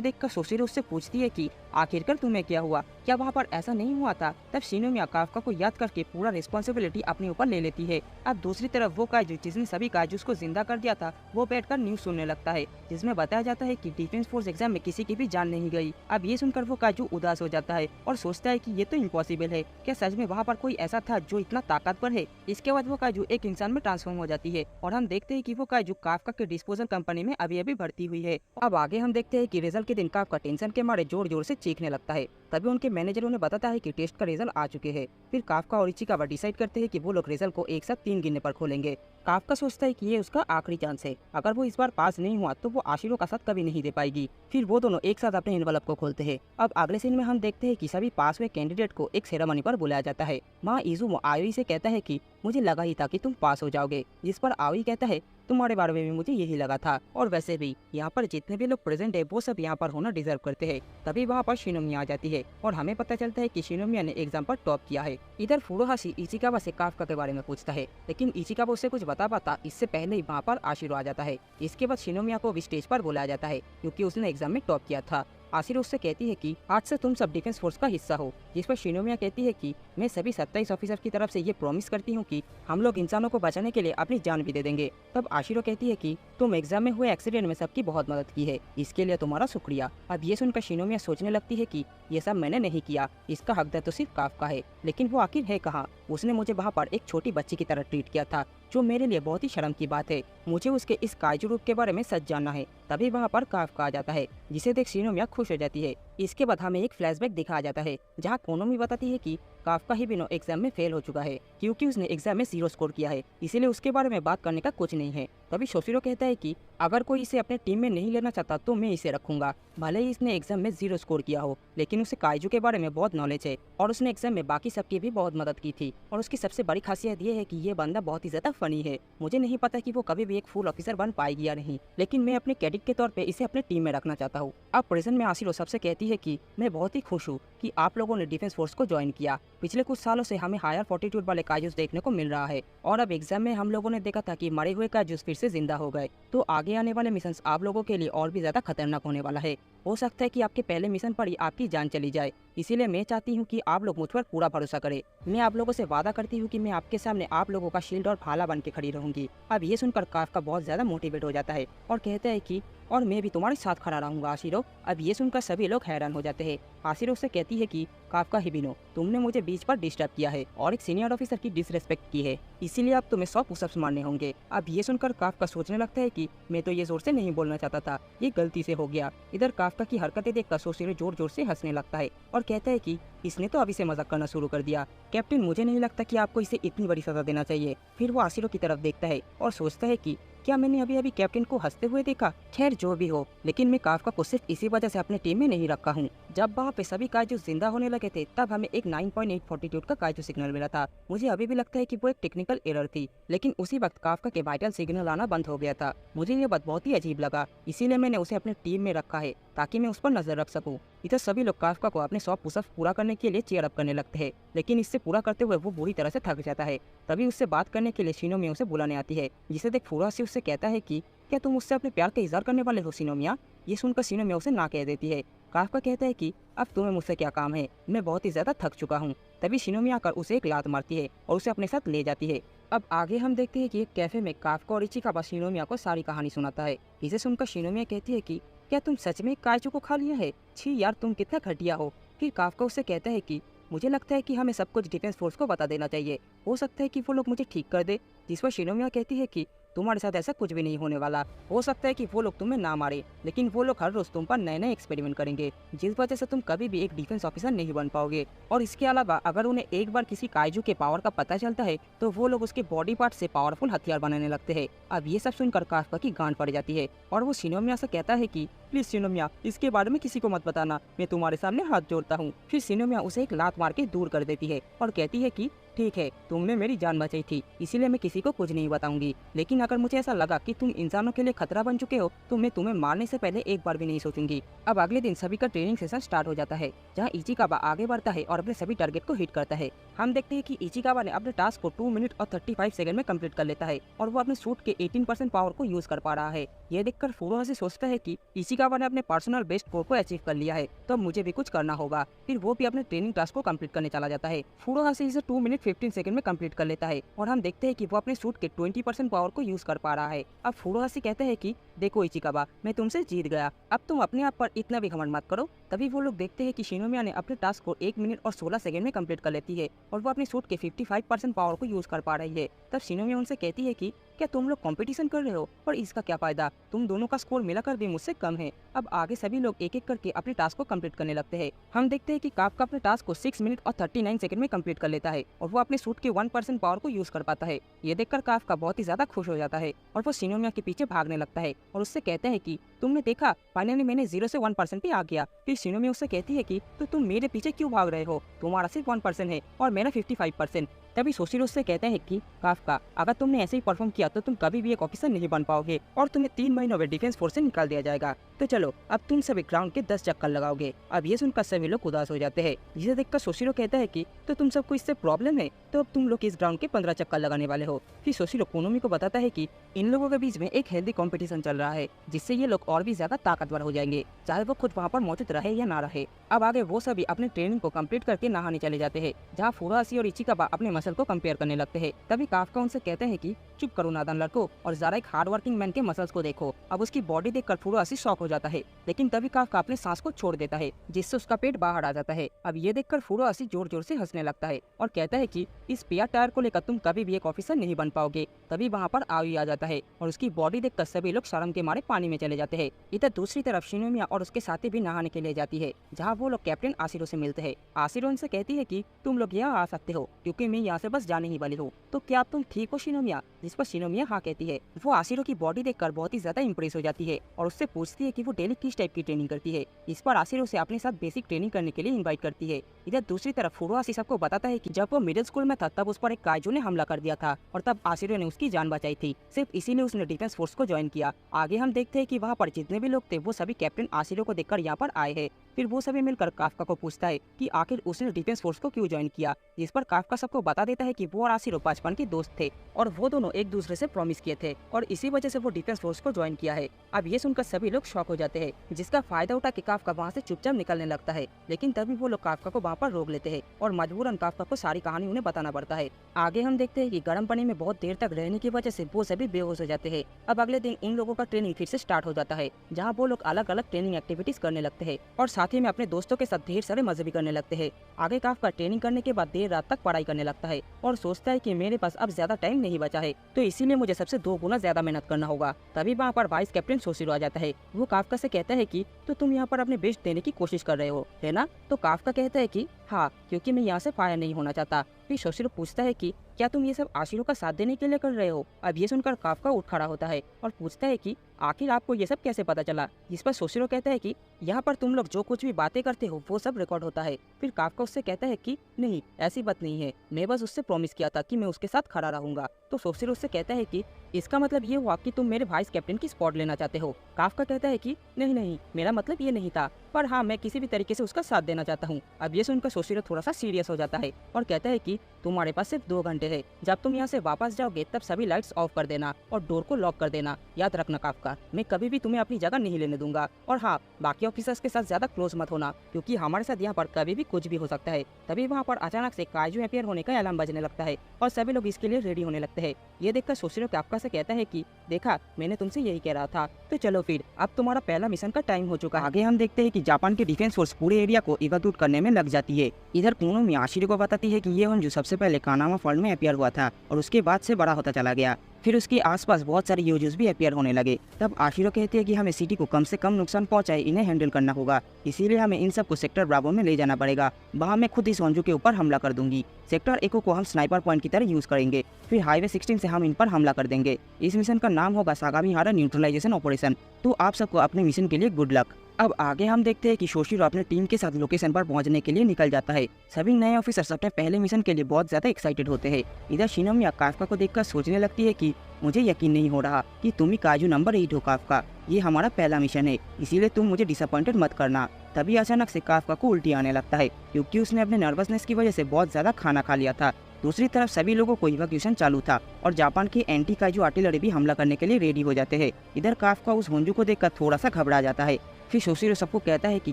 देखकर शोशिरो उससे पूछती है कि आखिरकार तुम्हें क्या हुआ, क्या वहाँ पर ऐसा नहीं हुआ था। तब शिनोमिया काफ्का को याद करके पूरा रिस्पॉन्सिबिलिटी अपने ऊपर ले लेती है। अब दूसरी तरफ वो काइजू जिसने सभी काइजूस को जिंदा कर दिया था वो बैठकर न्यूज सुनने लगता है जिसमें बताया जाता है कि डिफेंस फोर्स एग्जाम में किसी की भी जान नहीं गई। अब ये सुनकर वो काइजू उदास हो जाता है और सोचता है कि ये तो इम्पॉसिबल है, क्या सच में वहाँ पर कोई ऐसा था जो इतना ताकतवर है। इसके बाद वो काइजू एक इंसान में ट्रांसफॉर्म हो जाती है और हम देखते हैं कि वो काइजू काफ्का के डिस्पोजल कंपनी में अभी अभी भर्ती हुई है। अब आगे हम देखते हैं कि रिजल्ट के दिन काफ्का टेंशन के मारे जोर जोर से चीखने लगता है। तभी उनके मैनेजर उन्हें बताता है कि टेस्ट का रिजल्ट आ चुके हैं। फिर काफ्का और इशिकावा डिसाइड करते हैं कि वो लोग रिजल्ट को एक साथ 3 गिनने पर खोलेंगे। काफ्का सोचता है कि ये उसका आखिरी चांस है, अगर वो इस बार पास नहीं हुआ तो वो आशिरो का साथ कभी नहीं दे पाएगी। फिर वो दोनों एक साथ अपने एनवलप को खोलते हैं। अब अगले सीन में हम देखते हैं कि सभी पास हुए कैंडिडेट को एक सेरेमनी पर बुलाया जाता है। वहाँ इजुमो आयोई से कहता है कि मुझे लगा ही था कि तुम पास हो जाओगे, जिस पर आयोई कहता है तुम्हारे बारे में भी मुझे यही लगा था और वैसे भी यहाँ पर जितने भी लोग प्रेजेंट है वो सब यहाँ पर होना डिजर्व करते हैं। तभी वहाँ पर शिनोमिया आ जाती है और हमें पता चलता है कि शिनोमिया ने एग्जाम पर टॉप किया है। इधर फुरोहाशी इशिकावा से काफ्का के बारे में पूछता है लेकिन इशिकावा उससे कुछ बता पाता इससे पहले ही वहाँ पर आशिरो आ जाता है। इसके बाद शिनोमिया को भी स्टेज पर बुलाया जाता है क्योंकि उसने एग्जाम में टॉप किया था। आशिरो उससे कहती है कि आज से तुम सब डिफेंस फोर्स का हिस्सा हो, जिस पर शिनोमिया कहती है कि मैं सभी 27 ऑफिसर की तरफ से ये प्रॉमिस करती हूँ कि हम लोग इंसानों को बचाने के लिए अपनी जान भी दे देंगे। तब आशिरो कहती है कि तुम एग्जाम में हुए एक्सीडेंट में सबकी बहुत मदद की है, इसके लिए तुम्हारा शुक्रिया। अब ये सुनकर शिनोमिया सोचने लगती है कि ये सब मैंने नहीं किया, इसका हकदार तो सिर्फ काफ्का है, लेकिन वो आखिर है कहाँ। उसने मुझे वहाँ पर एक छोटी बच्ची की तरह ट्रीट किया था, जो मेरे लिए बहुत ही शर्म की बात है। मुझे उसके इस काइजू रूप के बारे में सच जानना है। तभी वहाँ पर काफ्का आ जाता है, जिसे देख शिनोमिया खुश हो जाती है। इसके बाद हमें एक फ्लैशबैक दिखाया जाता है जहाँ कोनोमी बताती है कि काफ्का हिबिनो एग्जाम में फेल हो चुका है क्योंकि उसने एग्जाम में 0 स्कोर किया है, इसीलिए उसके बारे में बात करने का कुछ नहीं है। तभी शोशिरो कहता है कि अगर कोई इसे अपने टीम में नहीं लेना चाहता तो मैं इसे रखूंगा, भले ही इसने एग्जाम में 0 स्कोर किया हो, लेकिन उसे काइजू के बारे में बहुत नॉलेज है और उसने एग्जाम में बाकी सबकी भी बहुत मदद की थी। और उसकी सबसे बड़ी खासियत ये है कि ये बंदा बहुत ही ज्यादा फनी है। मुझे नहीं पता कि वो कभी भी एक फुल ऑफिसर बन पाएगी या नहीं, लेकिन मैं अपने कैडेट के तौर पे इसे अपने टीम में रखना चाहता हूँ। अब प्रेजेंट में आशिरो सबसे कहती है कि मैं बहुत ही खुश हूँ कि आप लोगों ने डिफेंस फोर्स को ज्वाइन किया। पिछले कुछ सालों से हमें हायर फोर्टिट्यूड वाले काइजूस देखने को मिल रहा है और अब एग्जाम में हम लोगों ने देखा था कि मरे हुए काइजूस फिर से जिंदा हो गए, तो आगे आने वाले मिशन आप लोगों के लिए और भी ज्यादा खतरनाक होने वाला है। हो सकता है कि आपके पहले मिशन पर ही आपकी जान चली जाए, इसीलिए मैं चाहती हूँ कि आप लोग मुझ पर पूरा भरोसा करें। मैं आप लोगों से वादा करती हूँ कि मैं आपके सामने आप लोगों का शील्ड और भाला बन के खड़ी रहूंगी। अब ये सुनकर काफ्का बहुत ज्यादा मोटिवेट हो जाता है और कहता है कि और मैं भी तुम्हारे साथ खड़ा रहूंगा आशिरो। अब ये सुनकर सभी लोग हैरान हो जाते हैं। आशिरो से कहती है कि काफ्का हिबिनो, तुमने मुझे बीच पर डिस्टर्ब किया है और एक सीनियर ऑफिसर की डिसरेस्पेक्ट की है, इसीलिए अब तुम्हें 100 पुशअप्स मारने होंगे। अब ये सुनकर काफ्का सोचने लगता है कि मैं तो ये जोर से नहीं बोलना चाहता था, ये गलती से हो गया। इधर काफ्का की हरकतें देखकर शोशिरो जोर जोर से हंसने लगता है और कहता है कि इसने तो अभी से मजाक करना शुरू कर दिया। कैप्टन, मुझे नहीं लगता कि आपको इसे इतनी बड़ी सजा देना चाहिए। फिर वो आशिरो की तरफ देखता है और सोचता है कि क्या मैंने अभी अभी कैप्टन को हंसते हुए देखा। खैर जो भी हो, लेकिन मैं काफ्का को सिर्फ इसी वजह से अपने टीम में नहीं रखा हूँ। जब वहाँ पे सभी काइजू जिंदा होने लगे थे तब हमें एक 9.8 फोर्टिट्यूड का काइजू सिग्नल मिला था। मुझे अभी भी लगता है कि वो एक टेक्निकल एरर थी, लेकिन उसी वक्त काफ्का के वाइटल सिग्नल आना बंद हो गया था। मुझे ये बात बहुत ही अजीब लगा, इसीलिए मैंने उसे अपने टीम में रखा है ताकि मैं उस पर नजर रख सकूं। इधर सभी लोग काफ्का को अपने 100 पुशअप्स पूरा करने के लिए चीयर अप करने लगते हैं, लेकिन इससे पूरा करते हुए वो बुरी तरह से थक जाता है। तभी उससे बात करने के लिए शिनोमिया उसे बुलाने आती है, जिसे देख फुरोहाशी उससे कहता है कि क्या तुम मुझसे अपने प्यार का इजहार करने वाले हो शिनोमिया। ये सुनकर शिनोमिया उसे ना कह देती है। काफ्का कहता है कि अब तुम्हें मुझसे क्या काम है, मैं बहुत ही ज्यादा थक चुका हूँ। तभी शिनोमिया आकर उसे एक लात मारती है और उसे अपने साथ ले जाती है। अब आगे हम देखते हैं कि एक कैफे में काफ्का और इशिकावा शिनोमिया को सारी कहानी सुनाता है। इसे सुनकर शिनोमिया कहती है कि क्या तुम सच में काइजू को खा लिया है? छी यार, तुम कितना घटिया हो। फिर काफ्का उससे कहता है कि मुझे लगता है कि हमें सब कुछ डिफेंस फोर्स को बता देना चाहिए, हो सकता है कि वो लोग मुझे ठीक कर दे। जिस पर शिनोमिया कहती है कि तुम्हारे साथ ऐसा कुछ भी नहीं होने वाला। हो सकता है कि वो लोग तुम्हें ना मारे, लेकिन वो लोग हर रोज तुम पर नए नए एक्सपेरिमेंट करेंगे, जिस वजह से तुम कभी भी एक डिफेंस ऑफिसर नहीं बन पाओगे। और इसके अलावा अगर उन्हें एक बार किसी काइजू के पावर का पता चलता है तो वो लोग उसके बॉडी पार्ट से पावरफुल हथियार बनाने लगते हैं। अब ये सब सुनकर काफ्का की गांड पड़ जाती है और वो शिनोमिया से कहता है कि प्लीज शिनोमिया, इसके बारे में किसी को मत बताना, मैं तुम्हारे सामने हाथ जोड़ता हूँ। फिर शिनोमिया उसे एक लात मार के दूर कर देती है और कहती है कि ठीक है, तुमने मेरी जान बचाई थी, इसीलिए मैं किसी को कुछ नहीं बताऊंगी, लेकिन अगर मुझे ऐसा लगा कि तुम इंसानों के लिए खतरा बन चुके हो तो मैं तुम्हें मारने से पहले एक बार भी नहीं सोचूंगी। अब अगले दिन सभी का ट्रेनिंग सेशन स्टार्ट हो जाता है, जहाँ इचिकाबा आगे बढ़ता है और अपने सभी टारगेट को हिट करता है। हम देखते हैं कि इचिकाबा ने अपने टास्क को 2 मिनट और 35 सेकंड में कंप्लीट कर लेता है और वो अपने सूट के 18% पावर को यूज कर पा रहा है। ये देखकर फुरोहाशी सोचता है कि इचिकाबा ने अपने पर्सनल बेस्ट स्कोर को अचीव कर लिया है, तो मुझे भी कुछ करना होगा। फिर वो भी अपने ट्रेनिंग टास्क को कंप्लीट करने चला जाता है। फुरोहाशी इसे 2 मिनट 15 सेकंड में कंप्लीट कर लेता है और हम देखते हैं कि वो अपने सूट के 20% पावर को यूज कर पा रहा है। अब फुरोहाशी कहते हैं कि देखो इचिकाबा, मैं तुमसे जीत गया, अब तुम अपने आप पर इतना भी घमंड मत करो। तभी वो लोग देखते हैं कि शिनोमिया ने अपने टास्क को 1 मिनट और 16 सेकंड में कंप्लीट कर लेती है और वो अपने सूट के 55% पावर को यूज कर पा रही है। तब शिनोमिया उनसे कहती है कि क्या तुम लोग कंपटीशन कर रहे हो, और इसका क्या फायदा, तुम दोनों का स्कोर मिलाकर भी मुझसे कम है। अब आगे सभी लोग एक एक करके अपने टास्क को कंप्लीट करने लगते हैं। हम देखते हैं कि काफ्का अपने टास्क को 6 मिनट और 39 सेकंड में कंप्लीट कर लेता है और वो अपने सूट के 1% पावर को यूज कर पाता है। ये देखकर काफ्का बहुत ही ज्यादा खुश हो जाता है और वो शिनोमिया के पीछे भागने लगता है और उससे कहते हैं कि तुमने देखा, फाइनली मैंने 0 से 1% पे आ गया। फिर शिनोमिया उससे कहती है कि तो तुम मेरे पीछे क्यों भाग रहे हो, तुम्हारा सिर्फ 1% है और मेरा 55%। तभी सोशिरो उससे कहते हैं कि काफ्का, अगर तुमने ऐसे ही परफॉर्म किया तो तुम कभी भी एक ऑफिसर नहीं बन पाओगे और तुम्हें 3 महीनों में डिफेंस फोर्स से निकाल दिया जाएगा। तो चलो, अब तुम सभी ग्राउंड के 10 चक्कर लगाओगे। अब ये सुनकर सभी लोग उदास हो जाते हैं, जिसे देखकर सोशिरो कहता है कि तो तुम सबको इससे प्रॉब्लम है, तो अब तुम लोग इस ग्राउंड के 15 चक्कर लगाने वाले हो। फिर सोशिरो कोनोमी को बताता है कि इन लोगों के बीच में एक हेल्दी कॉम्पिटिशन चल रहा है, जिससे ये लोग और भी ज्यादा ताकतवर हो जाएंगे, चाहे वो खुद वहाँ पर मौजूद रहे या ना रहे। अब आगे वो सभी अपने ट्रेनिंग को कंप्लीट करके नहाने चले जाते हैं, जहाँ फुरोहाशी और इचिकाबा अपने मसल को कंपेयर करने लगते हैं। तभी काफ्का उनसे कहते हैं कि चुप करो नादान लड़को, और जरा एक हार्ड वर्किंग मैन के मसल्स को देखो। अब उसकी बॉडी देखकर फुरोहाशी शॉक हो जाता है, लेकिन तभी काफ्का अपने सांस को छोड़ देता है, जिससे उसका पेट बाहर आ जाता है। अब ये देखकर फुरोहाशी जोर जोर से हंसने लगता है और कहता है कि इस पेयर टायर को लेकर तुम कभी भी एक ऑफिसर नहीं बन पाओगे। तभी वहाँ पर आवी आ जाता है और उसकी बॉडी देखकर सभी लोग शर्म के मारे पानी में चले जाते हैं। इधर दूसरी तरफ शिनोमिया और उसके साथी भी नहाने के लिए जाती है, जहाँ वो लोग कैप्टन आशिरो से मिलते हैं। आशिरो उनसे कहती है कि तुम लोग यहाँ आ सकते हो, क्योंकि मैं यहाँ से बस जाने ही वाली हूँ, तो क्या तुम ठीक हो शिनोमिया? जिस पर शिनोमिया हाँ कहती है। वो आशिरो की बॉडी देखकर बहुत ही ज्यादा इंप्रेस हो जाती है और उससे पूछती है कि वो डेली किस टाइप की ट्रेनिंग करती है। इस पर आशिरो से अपने साथ बेसिक ट्रेनिंग करने के लिए इन्वाइट करती है। इधर दूसरी तरफ फुरोहाशी सबको बताता है कि जब वो मिडिल स्कूल में था तब उस पर एक काइजू ने हमला कर दिया था और तब आशिरो ने उसकी जान बचाई थी, सिर्फ इसीलिए उसने डिफेंस फोर्स को ज्वाइन किया। आगे हम देखते हैं कि वहाँ पर जितने भी लोग थे वो सभी कैप्टन आशिरो को देखकर यहाँ पर आए हैं। फिर वो सभी मिलकर काफ्का को पूछता है कि आखिर उसने डिफेंस फोर्स को क्यों ज्वाइन किया, जिस पर काफ्का सबको बता देता है कि वो और आशिरो बचपन के दोस्त थे और वो दोनों एक दूसरे से प्रॉमिस किए थे और इसी वजह से वो डिफेंस फोर्स को ज्वाइन किया है। अब ये सुनकर सभी लोग शॉक हो जाते हैं, जिसका फायदा उठा के काफ्का वहाँ से चुपचाप निकलने लगता है, लेकिन तभी वो लोग काफ्का को वहाँ पर रोक लेते हैं और मजबूरन काफ्का को सारी कहानी उन्हें बताना पड़ता है। आगे हम देखते हैं कि गर्म पानी में बहुत देर तक रहने की वजह से वो सभी बेहोश हो जाते हैं। अब अगले दिन इन लोगों का ट्रेनिंग फिर से स्टार्ट हो जाता है, जहाँ वो लोग अलग अलग ट्रेनिंग एक्टिविटीज करने लगते हैं और साथ ही में अपने दोस्तों के साथ ढेर सारे मजे भी करने लगते हैं। आगे काफ्का ट्रेनिंग करने के बाद देर रात तक पढ़ाई करने लगता है और सोचता है कि मेरे पास अब ज्यादा टाइम नहीं बचा है, तो इसीलिए मुझे सबसे 2 गुना ज्यादा मेहनत करना होगा। तभी वहाँ पर वाइस कैप्टन सोशिरो आ जाता है। वो काफ्का से कहता है कि तो तुम यहाँ पर अपने बेस्ट देने की कोशिश कर रहे हो, है ना? तो काफ्का कहता है कि हाँ, क्योंकि मैं यहाँ से फायर नहीं होना चाहता। फिर सोशिरो पूछता है कि क्या तुम ये सब आशिरो का साथ देने के लिए कर रहे हो? अब ये सुनकर काफ्का उठ खड़ा होता है और पूछता है कि आखिर आपको ये सब कैसे पता चला? जिस पर सोशिरो कहता है कि यहाँ पर तुम लोग जो कुछ भी बातें करते हो वो सब रिकॉर्ड होता है। फिर काफ्का उससे कहता है कि नहीं, ऐसी बात नहीं है, मैं बस उससे प्रॉमिस किया था कि मैं उसके साथ खड़ा रहूंगा। तो सोशिरो उससे कहता है कि इसका मतलब ये हुआ कि तुम मेरे वाइस कैप्टन की स्पॉट लेना चाहते हो? काफ्का कहता है कि नहीं नहीं, मेरा मतलब ये नहीं था, पर हाँ, मैं किसी भी तरीके से उसका साथ देना चाहता हूँ। अब ये सुनकर सोशिरो थोड़ा सा सीरियस हो जाता है और कहता है कि तुम्हारे पास सिर्फ 2 घंटे है, जब तुम यहाँ से वापस जाओगे तब सभी लाइट्स ऑफ कर देना और डोर को लॉक कर देना। याद रखना काफ्का, मैं कभी भी तुम्हें अपनी जगह नहीं लेने दूंगा, और हाँ, बाकी ऑफिसर्स के साथ ज्यादा क्लोज मत होना, क्योंकि हमारे साथ यहाँ पर कभी भी कुछ भी हो सकता है। तभी वहाँ पर अचानक से काइजू अपीयर होने का अलार्म बजने लगता है और सभी लोग इसके लिए रेडी होने लगते हैं। ये देखकर सोशिरो काफ्का से कहता है कि देखा, मैंने तुमसे यही कह रहा था, तो चलो फिर, अब तुम्हारा पहला मिशन का टाइम हो चुका है। आगे हम देखते हैं कि जापान की डिफेंस फोर्स पूरे एरिया को इवैक्यूएट करने में लग जाती है। इधर कोनोमी आशिरो को बताती है कि ये हंजू सबसे पहले कानामा फॉल्ट में अपीयर हुआ था और उसके बाद से बड़ा होता चला गया। फिर उसके आसपास बहुत सारे यूजर्स भी अपीयर होने लगे। तब आशिरो कहती है कि हमें सिटी को कम से कम नुकसान पहुंचाए इन्हें हैंडल करना होगा, इसीलिए हमें इन सबको सेक्टर ब्रावो में ले जाना पड़ेगा। वहाँ मैं खुद इस होंजू के ऊपर हमला कर दूंगी। सेक्टर एको को हम स्नाइपर पॉइंट की तरह यूज करेंगे, फिर हाईवे 16 से हम इन पर हमला कर देंगे। इस मिशन का नाम होगा सागामीहारा न्यूट्रलाइजेशन ऑपरेशन। तो आप सबको अपने मिशन के लिए गुड लक। अब आगे हम देखते हैं कि शोशिरो अपने टीम के साथ लोकेशन पर पहुंचने के लिए निकल जाता है। सभी नए ऑफिसर्स अपने पहले मिशन के लिए बहुत ज्यादा एक्साइटेड होते हैं। इधर शिनोमिया काफ्का को देखकर सोचने लगती है कि मुझे यकीन नहीं हो रहा कि तुम ही काजू नंबर 8 हो काफ्का। ये हमारा पहला मिशन है, इसीलिए तुम मुझे डिसअपॉइंटेड मत करना। तभी अचानक से काफ्का को उल्टी आने लगता है, क्योंकि उसने अपने नर्वसनेस की वजह से बहुत ज्यादा खाना खा लिया था। दूसरी तरफ सभी लोगों को इवैक्यूएशन चालू था और जापान की एंटी काइजू आर्टिलरी भी हमला करने के लिए रेडी हो जाते हैं। इधर काफ्का उस होंजू को देखकर थोड़ा सा घबरा जाता है। फिर शोशिरो सबको कहता है कि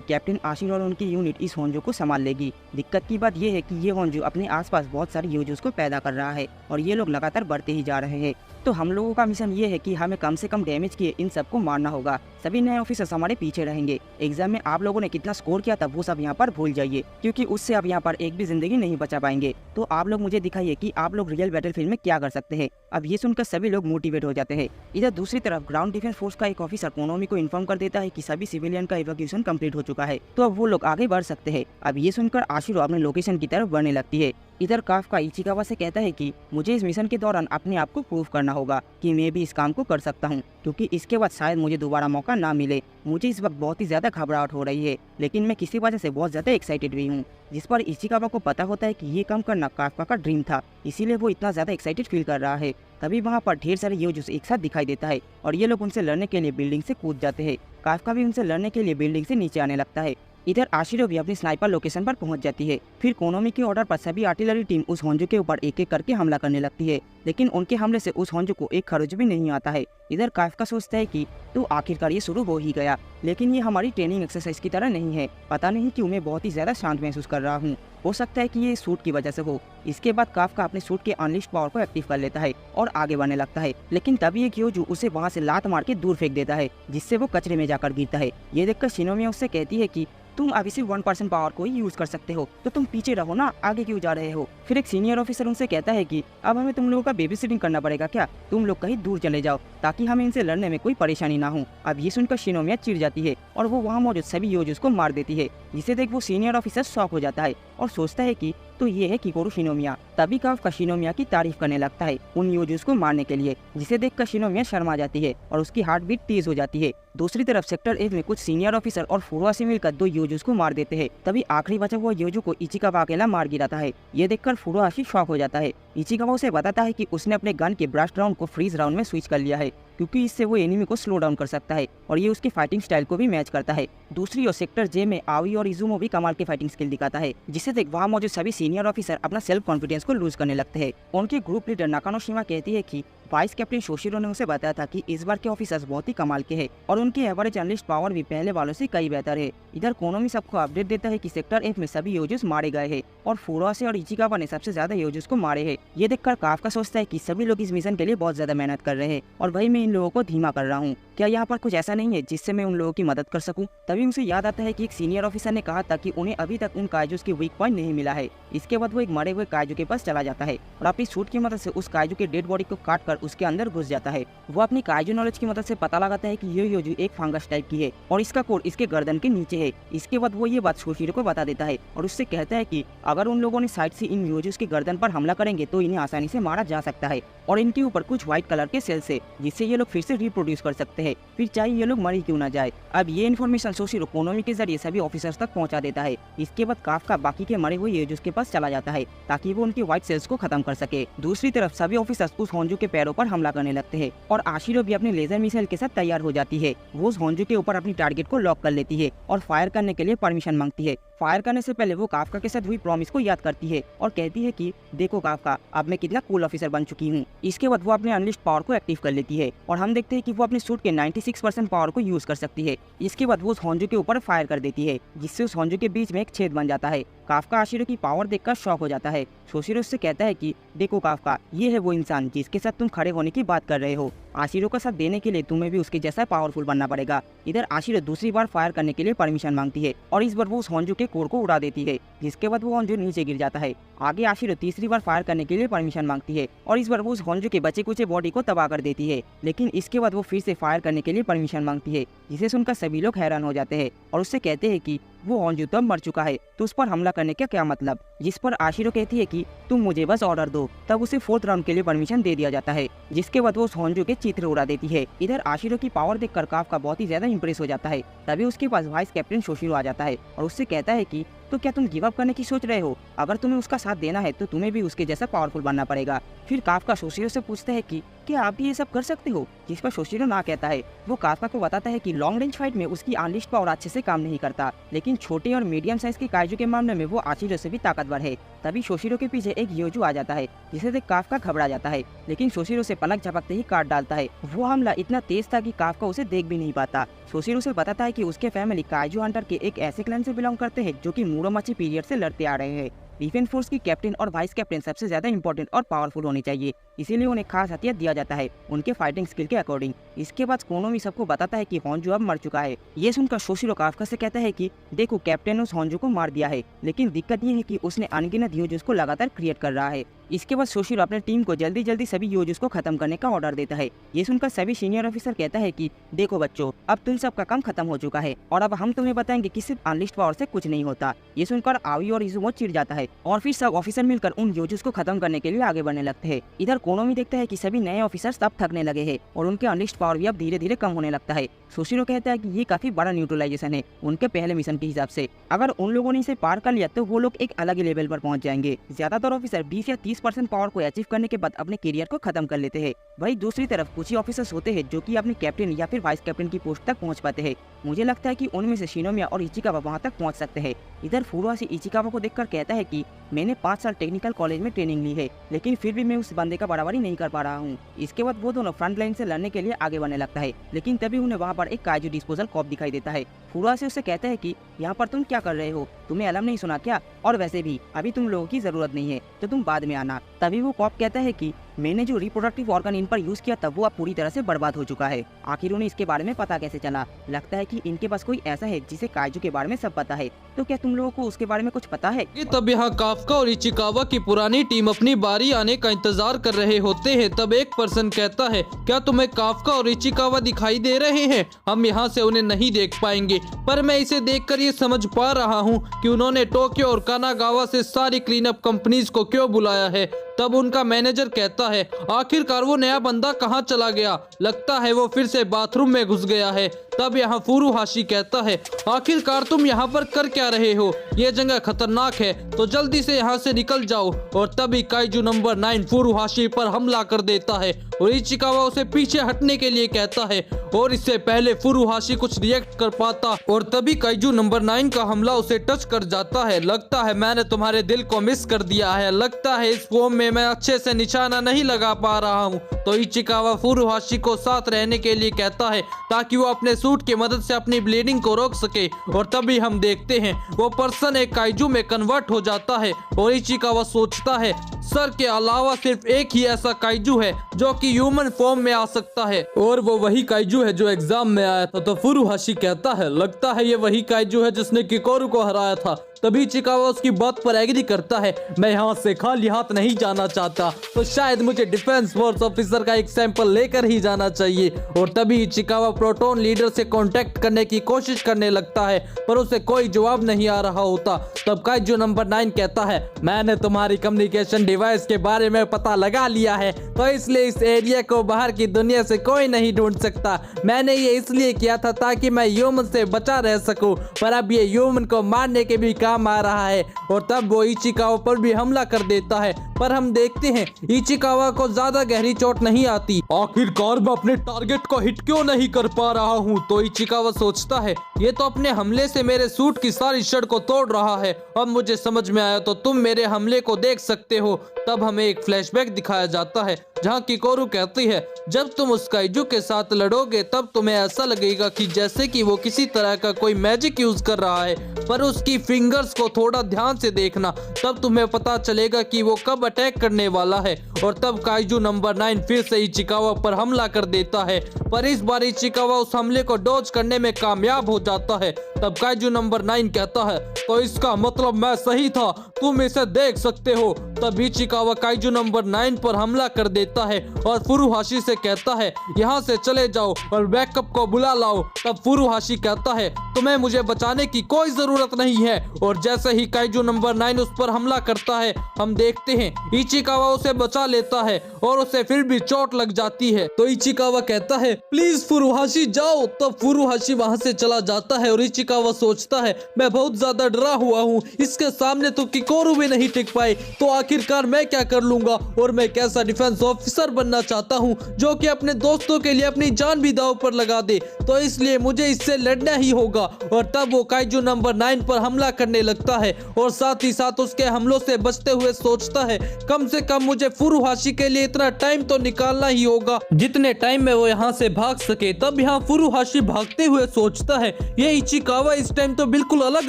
कैप्टन आशिरो और उनकी यूनिट इस होंजू को संभाल लेगी। दिक्कत की बात यह है कि ये होंजू अपने आसपास बहुत सारे यूजर्स को पैदा कर रहा है और ये लोग लगातार बढ़ते ही जा रहे हैं। तो हम लोगों का मिशन ये है कि हमें कम से कम डैमेज किए इन सबको मारना होगा। सभी नए ऑफिसर्स हमारे पीछे रहेंगे। एग्जाम में आप लोगों ने कितना स्कोर किया था वो सब यहाँ पर भूल जाइए, क्योंकि उससे अब यहाँ पर एक भी जिंदगी नहीं बचा पाएंगे। तो आप लोग मुझे दिखाइए कि आप लोग रियल बैटलफील्ड में क्या कर सकते हैं। अब ये सुनकर सभी लोग मोटिवेट हो जाते हैं। इधर दूसरी तरफ ग्राउंड डिफेंस फोर्स का एक ऑफिसर कोनोमी को इन्फॉर्म कर देता है कि सभी सिविलियन का इवैक्यूएशन कंप्लीट हो चुका है, तो अब वो लोग आगे बढ़ सकते हैं। अब ये सुनकर आशिरो अपने लोकेशन की तरफ बढ़ने लगती है। इधर काफ्का इचिकावा से कहता है कि मुझे इस मिशन के दौरान अपने आप को प्रूव करना होगा कि मैं भी इस काम को कर सकता हूँ, क्योंकि इसके बाद शायद मुझे दोबारा मौका ना मिले। मुझे इस वक्त बहुत ही ज्यादा घबराहट हो रही है, लेकिन मैं किसी वजह से बहुत ज्यादा एक्साइटेड भी हूँ। जिस पर इचिकावा को पता होता है कि ये काम करना काफ्का का ड्रीम था, इसीलिए वो इतना ज्यादा एक्साइटेड फील कर रहा है। तभी वहाँ पर ढेर सारे यूजर्स एक साथ दिखाई देता है और ये लोग उनसे लड़ने के लिए बिल्डिंग से कूद जाते हैं। काफ्का भी उनसे लड़ने के लिए बिल्डिंग से नीचे आने लगता है। इधर आशिरो भी अपनी स्नाइपर लोकेशन पर पहुंच जाती है। फिर कोनोमी के ऑर्डर पर सभी आर्टिलरी टीम उस होंजू के ऊपर एक एक करके हमला करने लगती है, लेकिन उनके हमले से उस होंजू को एक खरोच भी नहीं आता है। इधर काफ्का सोचता है कि तो आखिरकार ये शुरू हो ही गया, लेकिन ये हमारी ट्रेनिंग एक्सरसाइज की तरह नहीं है। पता नहीं क्यों मैं बहुत ही ज्यादा शांत महसूस कर रहा हूँ। हो सकता है कि ये सूट की वजह से हो। इसके बाद काफ्का अपने सूट के अनलिस्ट पावर को एक्टिव कर लेता है और आगे बढ़ने लगता है, लेकिन तभी एक योजू उसे वहाँ से लात मार के दूर फेंक देता है, जिससे वो कचरे में जाकर गिरता है। ये देखकर शिनोमिया उससे कहती है कि तुम अभी सिर्फ 1% पावर को ही यूज कर सकते हो, तो तुम पीछे रहो ना, आगे क्यों जा रहे हो। फिर एक सीनियर ऑफिसर उनसे कहता है कि अब हमें तुम लोगों का बेबी सिटिंग करना पड़ेगा क्या, तुम लोग कहीं दूर चले जाओ ताकि हमें इनसे लड़ने में कोई परेशानी ना हो। अब ये सुनकर शिनोमिया चिढ़ जाती है और वो वहाँ मौजूद सभी योजूस को मार देती है, जिसे देख वो सीनियर ऑफिसर शॉक हो जाता है और सोचता है कि तो ये है किकोरू शिनोमिया। तभी काफ्का शिनोमिया की तारीफ करने लगता है उन योजूस को मारने के लिए, जिसे देखकर शिनोमिया शर्मा जाती है और उसकी हार्ट बीट तेज हो जाती है। दूसरी तरफ सेक्टर 8 में कुछ सीनियर ऑफिसर और फुरुआ से मिलकर 2 योजूस को मार देते हैं। तभी आखिरी बचा हुआ योजू को इचिकावा अकेला मार गिराता है। ये देखकर फुरुआशी शॉक हो जाता है। इचिकावा उसे बताता है कि उसने अपने गन के ब्लास्ट राउंड को फ्रीज राउंड में स्विच कर लिया है, क्योंकि इससे वो एनिमी को स्लो डाउन कर सकता है और ये उसकी फाइटिंग स्टाइल को भी मैच करता है। दूसरी ओर सेक्टर जे में आवी और इजुमो भी कमाल के फाइटिंग स्किल दिखाता है, जिसे देख वहाँ मौजूद सभी सीनियर ऑफिसर अपना सेल्फ कॉन्फिडेंस को लूज करने लगते हैं। उनके ग्रुप लीडर नाकानोशिमा कहती है कि वाइस कैप्टन शोशिरो ने उसे बताया था कि इस बार के ऑफिसर्स बहुत ही कमाल के हैं और उनकी एवरेज अनलिस्ट पावर भी पहले वालों से कई बेहतर है। इधर कोनोमी सबको अपडेट देता है कि सेक्टर 8 में सभी योजूस मारे गए हैं और फुरुआ से और इचिकावा ने सबसे ज्यादा योजूस को मारे हैं। ये देखकर काफ्का सोचता है कि सभी लोग इस मिशन के लिए बहुत ज्यादा मेहनत कर रहे हैं और वही मैं इन लोगों को धीमा कर रहा हूँ। क्या यहाँ पर कुछ ऐसा नहीं है जिससे मैं उन लोगों की मदद कर सकूं? तभी उसे याद आता है कि एक सीनियर ऑफिसर ने कहा था कि उन्हें अभी तक उन काइजूस की वीक पॉइंट नहीं मिला है। इसके बाद वो एक मरे हुए काइजू के पास चला जाता है और अपनी सूट की मदद से उस काइजू के डेड बॉडी को काट कर उसके अंदर घुस जाता है। वो अपनी काइजू नॉलेज की मदद से पता लगाता है कि ये योजू एक फंगस टाइप की है और इसका कोड इसके गर्दन के नीचे है। इसके बाद वो ये बात शोशिरो को बता देता है और उससे कहता है कि अगर उन लोगों ने साइड से इन योजूस की गर्दन पर हमला करेंगे तो इन्हें आसानी से मारा जा सकता है और इनके ऊपर कुछ व्हाइट कलर के सेल्स है, जिससे ये लोग फिर से रिप्रोड्यूस कर सकते हैं, फिर चाहे ये लोग मरी क्यों ना जाए। अब ये इन्फॉर्मेशन शोशिरो कोनोमी के जरिए सभी ऑफिसर्स तक पहुंचा देता है। इसके बाद काफ्का बाकी के मरे हुए योजूस के पास चला जाता है ताकि वो उनके व्हाइट सेल्स को खत्म कर सके। दूसरी तरफ सभी ऑफिसर्स उस होंजू के पैरों पर हमला करने लगते हैं और आशिरो भी अपने लेजर मिसाइल के साथ तैयार हो जाती है। वो उस होंजू के ऊपर अपनी टारगेट को लॉक कर लेती है और फायर करने के लिए परमिशन मांगती है। फायर करने से पहले वो काफ्का के साथ हुई प्रॉमिस को याद करती है और कहती है कि देखो काफ्का, अब मैं कितना कूल ऑफिसर बन चुकी हूँ। इसके बाद वो अपने अनलिस्ट पावर को एक्टिव कर लेती है और हम देखते हैं कि वो अपने सूट के 96% पावर को यूज कर सकती है। इसके बाद वो उस होंजू के ऊपर फायर कर देती है, जिससे उस होंजू के बीच में एक छेद बन जाता है। काफ्का आशिरो की पावर देखकर शॉक हो जाता है। शोशिरो उससे कहता है कि देखो काफ्का, ये है वो इंसान जिसके साथ तुम खड़े होने की बात कर रहे हो। आशिरो का साथ देने के लिए तुम्हें भी उसके जैसा पावरफुल बनना पड़ेगा। इधर आशिरो दूसरी बार फायर करने के लिए परमिशन मांगती है और इस बार वो उस होंजू के कोर को उड़ा देती है, जिसके बाद वो होंजो नीचे गिर जाता है। आगे आशिरो तीसरी बार फायर करने के लिए परमिशन मांगती है और इस बार वो उस होंजो के बचे कुचे बॉडी को तबाह कर देती है, लेकिन इसके बाद वो फिर से फायर करने के लिए परमिशन मांगती है, जिसे सुनकर सभी लोग हैरान हो जाते हैं और उससे कहते हैं कि वो होंजो तो अब मर चुका है, तो उस पर हमला करने का क्या मतलब। जिस पर आशिरो कहती है कि तुम मुझे बस ऑर्डर दो। तब उसे 4th राउंड के लिए परमिशन दे दिया जाता है, जिसके बाद वो उस होंजो के चित्र उड़ा देती है। इधर आशिरो की पावर देखकर काफका बहुत ही ज्यादा इंप्रेस हो जाता है। तभी उसके पास वाइस कैप्टन शोशिरो आ जाता है और उससे कहता है कि तो क्या तुम गिव अप करने की सोच रहे हो? अगर तुम्हें उसका साथ देना है तो तुम्हें भी उसके जैसा पावरफुल बनना पड़ेगा। फिर काफका शोशिरो से पूछता है कि क्या आप भी ये सब कर सकते हो? जिस पर शोशिरो ना कहता है। वो काफका को बताता है कि लॉन्ग रेंज फाइट में उसकी अनलिस्ट पावर अच्छे से काम नहीं करता, लेकिन छोटे और मीडियम साइज के काइजू के मामले में वो आशिरो से भी ताकतवर है। तभी शोशिरो के पीछे एक योजू आ जाता है, जिसे देख काफका घबरा जाता है, लेकिन शोशिरो से पलक झपकते ही काट डालता है। वो हमला इतना तेज था कि काफका उसे देख भी नहीं पाता। शोशिरो से बताता है कि उसके फैमिली काइजू हंटर के एक ऐसे क्लैन से बिलोंग करते हैं जो कि मुरोमाची पीरियड से लड़ते आ रहे हैं। डिफेंस फोर्स की कैप्टन और वाइस कैप्टन सबसे ज्यादा इंपॉर्टेंट और पावरफुल होनी चाहिए, इसीलिए उन्हें खास हथियार दिया जाता है उनके फाइटिंग स्किल के अकॉर्डिंग। इसके बाद कोनोमी सबको बताता है कि होंजो अब मर चुका है। ये सुनकर शोशिरो काफका से कहता है कि देखो कैप्टन ने उस होंजो को मार दिया है, लेकिन दिक्कत ये है कि उसने अनगिनत यूजर्स को लगातार क्रिएट कर रहा है। इसके बाद शोशिरो अपने टीम को जल्दी जल्दी सभी यूजर्स को खत्म करने का ऑर्डर देता है। ये सुनकर सभी सीनियर ऑफिसर कहता है कि देखो बच्चों, अब तुम सबका काम खत्म हो चुका है और अब हम तुम्हें बताएंगे कि सिर्फ अनलिस्ट पावर से कुछ नहीं होता। ये सुनकर आवी और इजुमो चिढ़ जाता है और फिर सब ऑफिसर मिलकर उन यूजर्स को खत्म करने के लिए आगे बढ़ने लगते हैं। इधर कोनोमी देखता है कि सभी नए ऑफिसर्स अब थकने लगे हैं और उनके अनलिस्ट पावर भी अब धीरे धीरे कम होने लगता है। शोशिरो कहता है कि ये काफी बड़ा न्यूट्रलाइजेशन है उनके पहले मिशन के हिसाब से। अगर उन लोगों ने इसे पार कर लिया तो वो लोग एक अलग ही लेवल पर पहुंच जाएंगे। ज्यादातर ऑफिसर 20 या 30% पावर को अचीव करने के बाद अपने करियर को खत्म कर लेते हैं। वही दूसरी तरफ कुछ ही ऑफिसर्स होते हैं जो कि अपने कैप्टन या फिर वाइस कैप्टन की पोस्ट तक पहुंच पाते हैं। मुझे लगता है कि उनमें से शिनोमिया और इचिकावा वहां तक पहुंच सकते हैं। इधर फुरुहाशी इचिकावा को देखकर कहता है कि मैंने 5 साल टेक्निकल कॉलेज में ट्रेनिंग ली है, लेकिन फिर भी मैं उस बंदे का बराबरी नहीं कर पा रहा हूँ। इसके बाद वो दोनों फ्रंट लाइन से लड़ने के लिए आगे बढ़ने लगता है, लेकिन तभी उन्हें वहाँ पर एक काइजू डिस्पोजल कॉप दिखाई देता है। फुरुहाशी उससे कहता है कि यहाँ पर तुम क्या कर रहे हो? तुम्हें अलार्म नहीं सुना क्या? और वैसे भी अभी तुम लोगों की जरूरत नहीं है, तो तुम बाद में आना। तभी वो कॉप कहता है कि मैंने जो रिप्रोडक्टिव ऑर्गन इन पर यूज किया तब वो अब पूरी तरह से बर्बाद हो चुका है। आखिर उन्हें इसके बारे में पता कैसे चला? लगता है कि इनके पास कोई ऐसा है जिसे काइजू के बारे में सब पता है। तो क्या तुम लोगों को उसके बारे में कुछ पता है? तब यहाँ काफका और इचिकावा की पुरानी टीम अपनी बारी आने का इंतजार कर रहे होते हैं। तब एक पर्सन कहता है, क्या तुम्हें काफका और इचिकावा दिखाई दे रहे हैं? हम यहाँ से उन्हें नहीं देख पाएंगे, पर मैं इसे देखकर ये समझ पा रहा हूँ कि उन्होंने टोक्यो और कानागावा से सारी क्लीन अप कंपनीज को क्यों बुलाया है। तब उनका मैनेजर कहता है, आखिरकार वो नया बंदा कहाँ चला गया? लगता है वो फिर से बाथरूम में घुस गया है। तब यहाँ फुरुहाशी कहता है, आखिरकार तुम यहाँ पर कर क्या रहे हो? ये जगह खतरनाक है, तो जल्दी से यहाँ से निकल जाओ। और तभी काइजू नंबर 9 फुरुहाशी पर हमला कर देता है और इचिकावा उसे पीछे हटने के लिए कहता है, और इससे पहले फुरुहाशी कुछ रिएक्ट कर पाता और तभी काइजू नंबर 9 का हमला उसे टच कर जाता है। लगता है मैंने तुम्हारे दिल को मिस कर दिया है। लगता है इस फॉर्म में मैं अच्छे से निशाना नहीं लगा पा रहा हूँ। तो इचिकावा फुरुहाशी को साथ रहने के लिए कहता है ताकि वो अपने सूट की मदद से अपनी ब्लीडिंग को रोक सके। और तभी हम देखते हैं वो पर्सन एक काइजू में कन्वर्ट हो जाता है और इचिकावा सोचता है, सर के अलावा सिर्फ एक ही ऐसा काइजू है जो कि ह्यूमन फॉर्म में आ सकता है, और वो वही काइजू है जो एग्जाम में आया था। तो फुरुहाशी कहता है, लगता है ये वही काइजू है जिसने किकोरू को हराया था। तभी इचिकावा उसकी बात पर एग्री करता है, मैं यहाँ से खाली हाथ नहीं जाना चाहता, तो शायद मुझे डिफेंस फोर्स ऑफिसर का एक सैंपल लेकर ही जाना चाहिए। और तभी इचिकावा प्रोटॉन लीडर से कांटेक्ट करने की कोशिश करने लगता है, पर उसे कोई जवाब नहीं आ रहा होता। तब काइजू नंबर 9 कहता है, मैंने तुम्हारी कम्युनिकेशन डिवाइस के बारे में पता लगा लिया है, तो इसलिए इस एरिया को बाहर की दुनिया से कोई नहीं ढूंढ सकता। मैंने ये इसलिए किया था ताकि मैं ह्यूमन से बचा रह सकूं, पर अब ये ह्यूमन को मारने के भी काम आ रहा है। और तब वो इचिकावा पर भी हमला कर देता है, पर हम देखते हैं इचिकावा को ज्यादा गहरी चोट नहीं आती। आखिरकार मैं अपने टारगेट को हिट क्यों नहीं कर पा रहा हूँ? तो इचिकावा सोचता है, ये तो अपने हमले से मेरे सूट की सारी शर्ट को तोड़ रहा है। अब मुझे समझ में आया, तो तुम मेरे हमले को देख सकते हो। तब हमें एक फ्लैशबैक दिखाया जाता है जहाँ किकोरू कहती है, जब तुम उस काइजू के साथ लड़ोगे तब तुम्हें ऐसा लगेगा कि जैसे कि वो किसी तरह का कोई मैजिक यूज कर रहा है, पर उसकी फिंगर्स को थोड़ा ध्यान से देखना, तब तुम्हें पता चलेगा कि वो कब अटैक करने वाला है। और तब काइजू नंबर 9 फिर से इचिकावा पर हमला कर देता है, पर इस बार इचिकावा उस हमले को डॉज करने में कामयाब हो जाता है। तब काइजू नंबर 9 कहता है तो इसका मतलब मैं सही था, तुम इसे देख सकते हो। तब इचिकावा काइजू नंबर 9 पर हमला कर देता है और फुरुहाशी से कहता है यहाँ से चले जाओ और बैकअप को बुला लाओ। तब फुरुहाशी कहता है तुम्हें मुझे बचाने की कोई जरूरत नहीं है। और जैसे ही काइजू नंबर 9 उस पर हमला करता है हम देखते हैं इचिकावा उसे बचा लेता है और उसे फिर भी चोट लग जाती है। तो इचिकावा कहता है प्लीज फुरुहाशी जाओ। तब फुरुहाशी वहां से चला जाता है और इचिकावा सोचता है मैं बहुत ज्यादा डरा हुआ हूँ, इसके सामने तो किकोरू भी नहीं टिक पाए, तो आखिरकार मैं क्या कर लूंगा। और मैं कैसा डिफेंस ऑफिसर बनना चाहता हूँ जो कि अपने दोस्तों के लिए अपनी जान भी दांव पर लगा दे, तो इसलिए मुझे इससे लड़ना ही होगा। और तब वो काइजू नंबर 9 पर हमला करने लगता है और साथ ही साथ उसके हमलों से बचते हुए सोचता है कम से कम मुझे फुरुहाशी के लिए इतना टाइम तो निकालना ही होगा जितने टाइम में वो यहाँ से भाग सके। तब यहाँ फुरुहाशी भागते हुए सोचता है ये इचिकावा इस टाइम तो बिल्कुल अलग